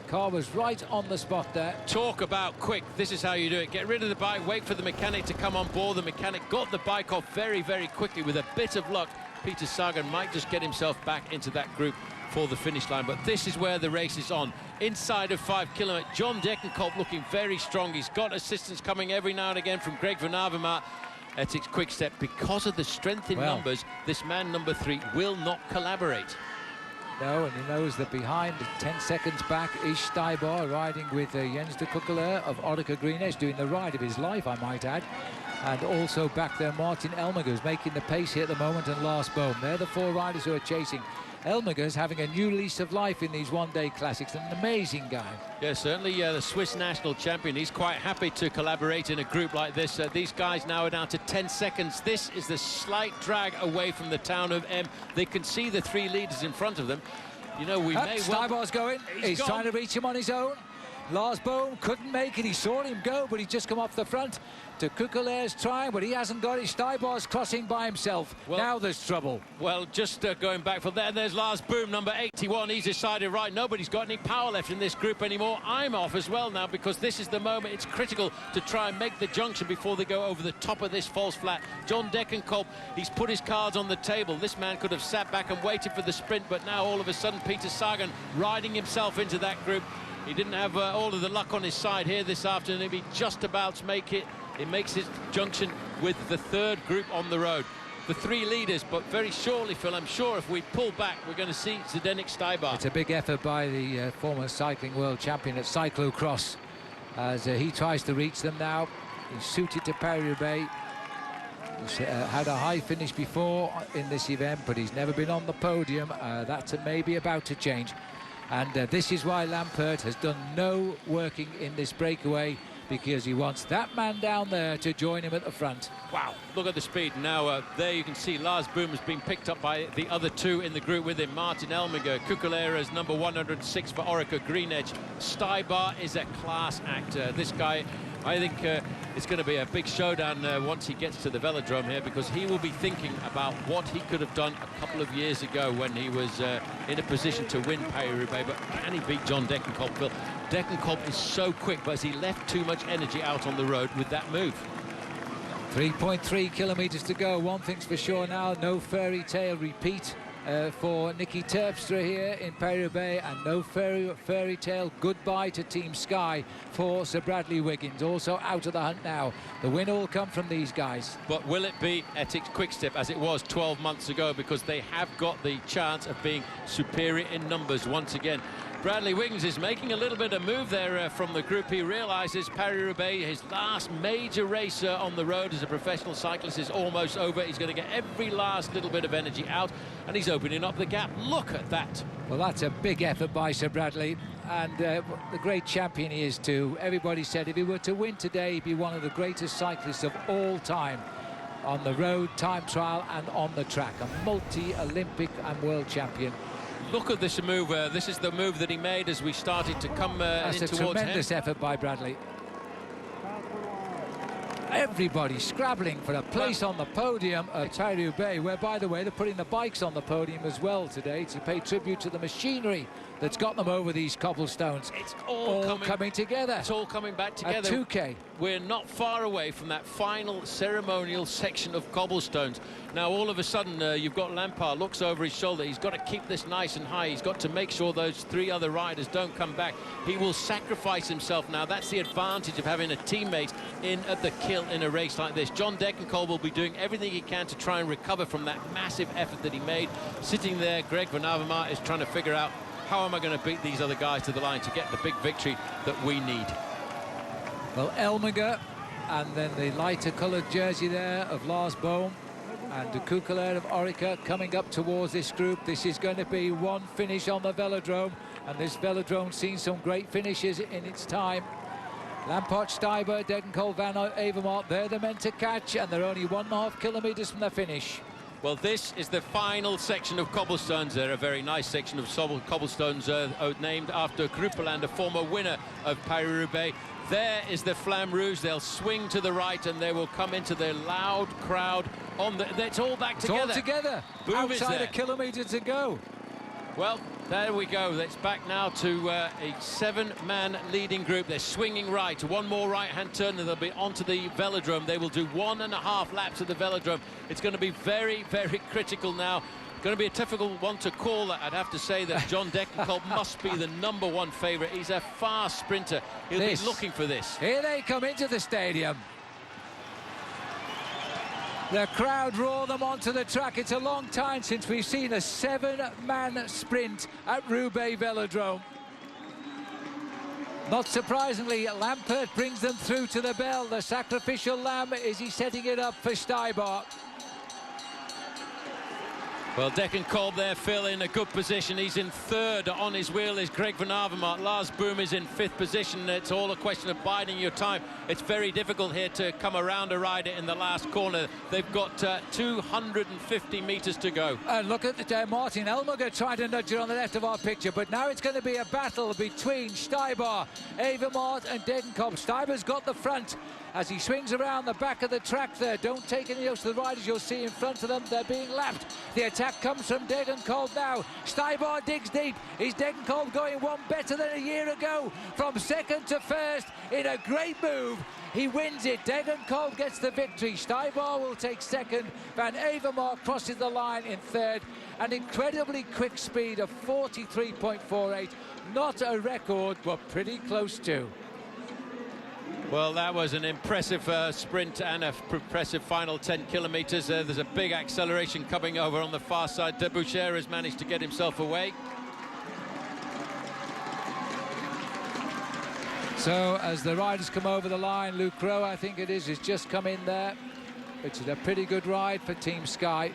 S1: Car was right on the spot there.
S2: Talk about quick. This is how you do it. Get rid of the bike, wait for the mechanic to come on board. The mechanic got the bike off very, very quickly. With a bit of luck, Peter Sagan might just get himself back into that group for the finish line. But this is where the race is on. Inside of 5 kilometres, John Degenkolb looking very strong. He's got assistance coming every now and again from Greg Van Avermaet. Etixx Quickstep, because of the strength in numbers, this man number 3 will not collaborate.
S1: No, and he knows that behind, 10 seconds back, is Stuybar riding with Jens de Kukkeler of Orica Green Edge, doing the ride of his life, I might add. And also back there, Martin Elmiger, who's making the pace here at the moment, and Lars Bohm. They're the 4 riders who are chasing. Elmiger's having a new lease of life in these one-day classics. An amazing guy.
S2: Yeah, certainly the Swiss national champion. He's quite happy to collaborate in a group like this. These guys now are down to 10 seconds. This is the slight drag away from the town of M. They can see the 3 leaders in front of them. You know, we may well...
S1: Stuybar's going. He's trying to reach him on his own. Lars Bohm couldn't make it. He saw him go, but he just come off the front. De Kukkeler's trying, but he hasn't got it. Stuybar's crossing by himself. Well, now there's trouble.
S2: Well, just going back from there, there's Lars Bohm, number 81. He's decided, right, nobody's got any power left in this group anymore. I'm off as well now, because this is the moment. It's critical to try and make the junction before they go over the top of this false flat. John Degenkolb, he's put his cards on the table. This man could have sat back and waited for the sprint, but now all of a sudden Peter Sagan riding himself into that group. He didn't have all of the luck on his side here this afternoon. He'll be just about to make it. It makes his junction with the 3rd group on the road. the three leaders, but very shortly, Phil, I'm sure if we pull back, we're going to see Zdeněk Stybar.
S1: It's a big effort by the former cycling world champion at cyclocross as he tries to reach them now. He's suited to Paris-Roubaix. He's had a high finish before in this event, but he's never been on the podium. That's maybe about to change. And this is why Lampert has done no working in this breakaway, because he wants that man down there to join him at the front.
S2: Wow, look at the speed. Now, there you can see Lars Boom has been picked up by the other two in the group with him. Martin Elmiger, Kukulera is number 106 for Orica Green Edge. Stybar is a class actor. This guy, I think it's going to be a big showdown once he gets to the velodrome here, because he will be thinking about what he could have done a couple of years ago when he was in a position to win Paris-Roubaix. But can he beat John Degenkolb, Phil? Degenkolb is so quick, but has he left too much energy out on the road with that move?
S1: 3.3 kilometres to go. One thing's for sure now, no fairy tale repeat for Nicky Terpstra here in Paris-Roubaix, and no fairy tale goodbye to Team Sky for Sir Bradley Wiggins, also out of the hunt now. The win will come from these guys.
S2: But will it be Ethics Quickstep as it was 12 months ago, because they have got the chance of being superior in numbers once again. Bradley Wiggins is making a little bit of move there from the group. He realises Paris-Roubaix, his last major race on the road as a professional cyclist, is almost over. He's going to get every last little bit of energy out, and he's opening up the gap. Look at that.
S1: Well, that's a big effort by Sir Bradley, and the great champion he is too. Everybody said if he were to win today, he'd be one of the greatest cyclists of all time. On the road, time trial, and on the track. A multi-Olympic and world champion.
S2: Look at this move. This is the move that he made as we started to come
S1: That's
S2: in
S1: a
S2: towards
S1: tremendous
S2: him.
S1: effort by Bradley. Everybody scrabbling for a place on the podium at Paris-Roubaix, where, by the way, they're putting the bikes on the podium as well today to pay tribute to the machinery that's got them over these cobblestones.
S2: It's all
S1: coming together.
S2: It's all coming back together.
S1: At 2K.
S2: We're not far away from that final ceremonial section of cobblestones. Now, all of a sudden, you've got Lampard, looks over his shoulder. He's got to keep this nice and high. He's got to make sure those three other riders don't come back. He will sacrifice himself now. That's the advantage of having a teammate in at the kill in a race like this. John Degenkolb will be doing everything he can to try and recover from that massive effort that he made. Sitting there, Greg Van Avermaet is trying to figure out, how am I going to beat these other guys to the line to get the big victory that we need?
S1: Well, Elmiger, and then the lighter coloured jersey there of Lars Bohm, and the Kukulera of Orica coming up towards this group. This is going to be one finish on the velodrome, and this velodrome's seen some great finishes in its time. Lampard, Stybar, Degenkolb, Van Avermaet, they're the men to catch, and they're only 1.5 kilometres from the finish.
S2: Well, this is the final section of cobblestones. They're a very nice section of cobblestones named after Krupeland, a former winner of Paris-Roubaix. There is the Flamme Rouge. They'll swing to the right, and they will come into the loud crowd on the... It's all back together.
S1: It's all together.
S2: Boom
S1: outside a kilometre to go.
S2: Well, there we go. It's back now to a 7-man leading group. They're swinging right. One more right-hand turn, and they'll be onto the velodrome. They will do 1.5 laps of the velodrome. It's going to be very, very critical now. Going to be a difficult one to call. I'd have to say that John Degenkolb must be the #1 favourite. He's a fast sprinter. He'll be looking for this.
S1: Here they come into the stadium. The crowd roar them onto the track. It's a long time since we've seen a 7-man sprint at Roubaix Velodrome. Not surprisingly, Lampert brings them through to the bell. The sacrificial lamb, is he setting it up for Stybar?
S2: Well, Degenkolb there, Phil, in a good position. He's in third. On his wheel is Greg Van Avermaet. Lars Boom is in 5th position. It's all a question of biding your time. It's very difficult here to come around a rider in the last corner. They've got 250 metres to go.
S1: And look at Martin Elmiger trying to nudge it on the left of our picture. But now it's going to be a battle between Stybar, Avermaet and Degenkolb. Stybar's got the front as he swings around the back of the track there. Don't take any notice of the riders you'll see in front of them. They're being lapped. The attack comes from Degenkolb now. Stybar digs deep. Is Degenkolb going one better than a year ago? From second to first in a great move. He wins it. Degenkolb gets the victory. Stybar will take second. Van Avermaet crosses the line in third. An incredibly quick speed of 43.48. Not a record, but pretty close to.
S2: Well, that was an impressive sprint and a impressive final 10 kilometres. There's a big acceleration coming over on the far side. Deboucher has managed to get himself away.
S1: So as the riders come over the line, Luke Rowe, I think it is, has just come in there. Which is a pretty good ride for Team Sky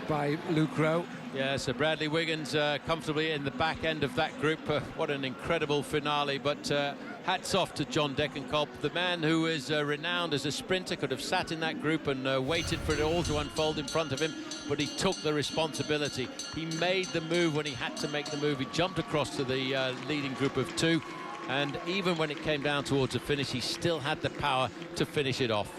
S1: by Luke Rowe.
S2: Yeah, so Bradley Wiggins comfortably in the back end of that group. What an incredible finale, but hats off to John Degenkolb, the man who is renowned as a sprinter, could have sat in that group and waited for it all to unfold in front of him, but he took the responsibility. He made the move when he had to make the move. He jumped across to the leading group of two, and even when it came down towards a finish, he still had the power to finish it off.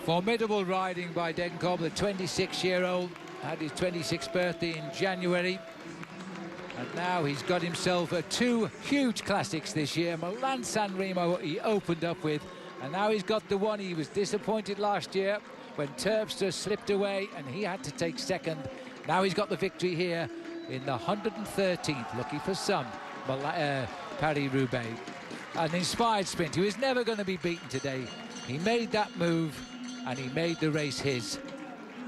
S1: Formidable riding by Degenkolb, the 26-year-old, had his 26th birthday in January. And now he's got himself two huge classics this year. Milan San Remo he opened up with, and now he's got the one. He was disappointed last year when Terpstra slipped away and he had to take second. Now he's got the victory here in the 113th, lucky for some, Paris-Roubaix. An inspired sprint. He was never going to be beaten today. He made that move and he made the race his.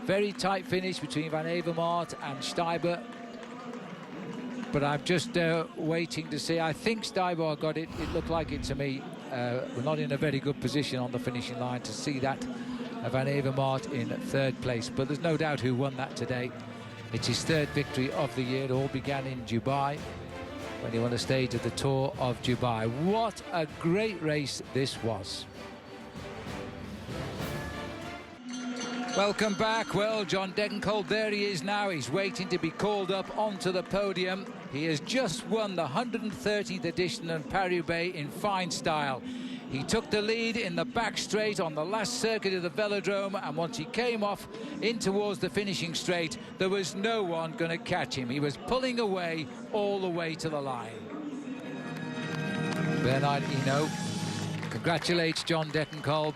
S1: Very tight finish between Van Avermaet and Stuyber. But I'm just waiting to see. I think Stuyber got it. It looked like it to me. We're not in a very good position on the finishing line to see that. Van Avermaet in third place. But there's no doubt who won that today. It's his third victory of the year. It all began in Dubai when he won the stage of the Tour of Dubai. What a great race this was. Welcome back. Well, John Degenkolb, there he is now. He's waiting to be called up onto the podium. He has just won the 130th edition of Paris-Roubaix in fine style. He took the lead in the back straight on the last circuit of the velodrome, and once he came off in towards the finishing straight, there was no one going to catch him. He was pulling away all the way to the line. Bernard Hinault congratulates John Degenkolb,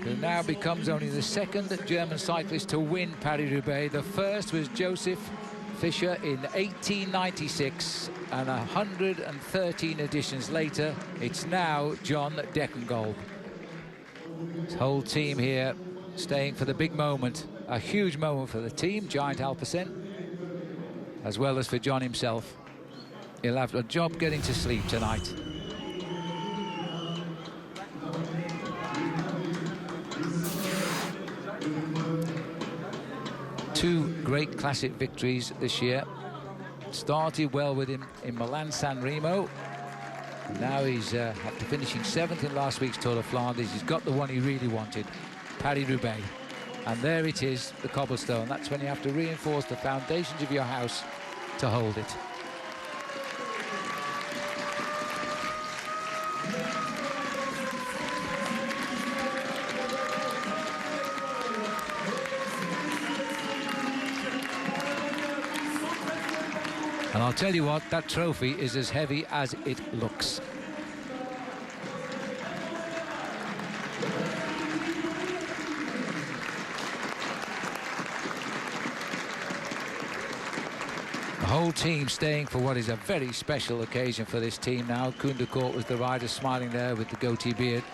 S1: who now becomes only the second German cyclist to win Paris-Roubaix. The first was Joseph Fischer in 1896, and 113 editions later, it's now John Degenkolb. His whole team here staying for the big moment, a huge moment for the team, Giant Alpecin, as well as for John himself. He'll have a job getting to sleep tonight. Two great classic victories this year. Started well with him in Milan San Remo. Now he's after finishing 7th in last week's Tour de Flanders, he's got the one he really wanted, Paris-Roubaix. And there it is, the cobblestone. That's when you have to reinforce the foundations of your house to hold it. And I'll tell you what, that trophy is as heavy as it looks. The whole team staying for what is a very special occasion for this team now. Koen de Kort was the rider smiling there with the goatee beard.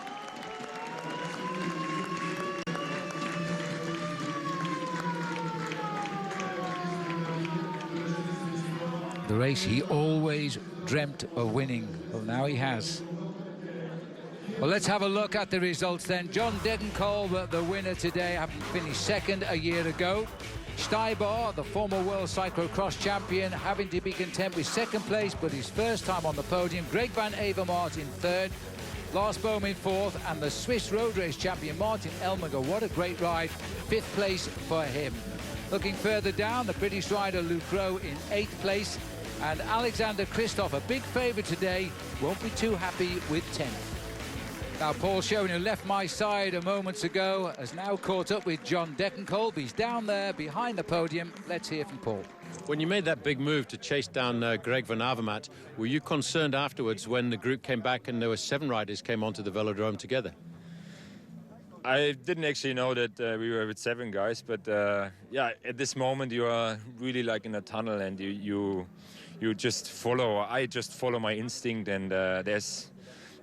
S1: The race he always dreamt of winning. Well, now he has. Well, let's have a look at the results then. John Degenkolb, the winner today, having finished second a year ago. Stuyber, the former world cyclocross champion, having to be content with second place, but his first time on the podium. Greg Van Avermaet in third. Lars Bohm in fourth, and the Swiss road race champion Martin Elmiger. What a great ride. Fifth place for him. Looking further down, the British rider Luke Rowe in 8th place. And Alexander Kristoff, a big favourite today, won't be too happy with 10th. Now, Paul Sherwen, who left my side a moment ago, has now caught up with John Degenkolb. He's down there behind the podium. Let's hear from Paul.
S2: When you made that big move to chase down Greg Van Avermaet, were you concerned afterwards when the group came back and there were 7 riders came onto the velodrome together?
S6: I didn't actually know that we were with 7 guys, but yeah, at this moment you are really like in a tunnel, and you just follow. I just follow my instinct, and there's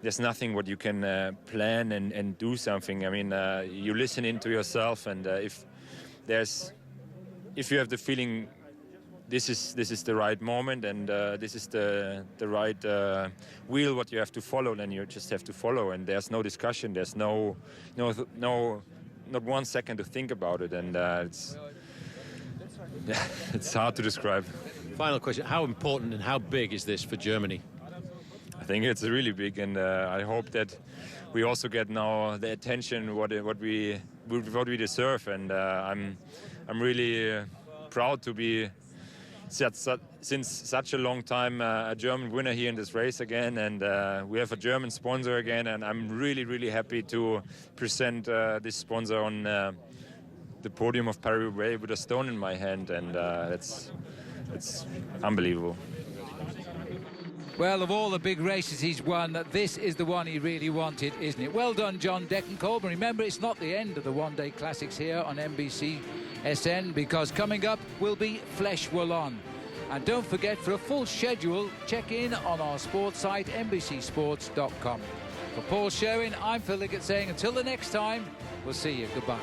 S6: there's nothing what you can plan and do something. I mean, you listen into yourself, and if you have the feeling this is the right moment, and this is the right wheel what you have to follow, then you just have to follow, and there's no discussion, there's no not 1 second to think about it, and it's hard to describe.
S2: Final question, how important and how big is this for Germany?
S6: I think it's really big, and I hope that we also get now the attention what we deserve, and I'm really proud to be since such a long time a German winner here in this race again, and we have a German sponsor again, and I'm really happy to present this sponsor on the podium of Paris-Roubaix with a stone in my hand, and it's unbelievable.
S1: Well, of all the big races he's won, this is the one he really wanted, isn't it? Well done, John Degenkolb. And remember, it's not the end of the one-day classics here on NBCSN, because coming up will be Flèche Wallonne. And don't forget, for a full schedule, check in on our sports site, NBCSports.com. For Paul Sherwen, I'm Phil Liggett saying until the next time, we'll see you. Goodbye.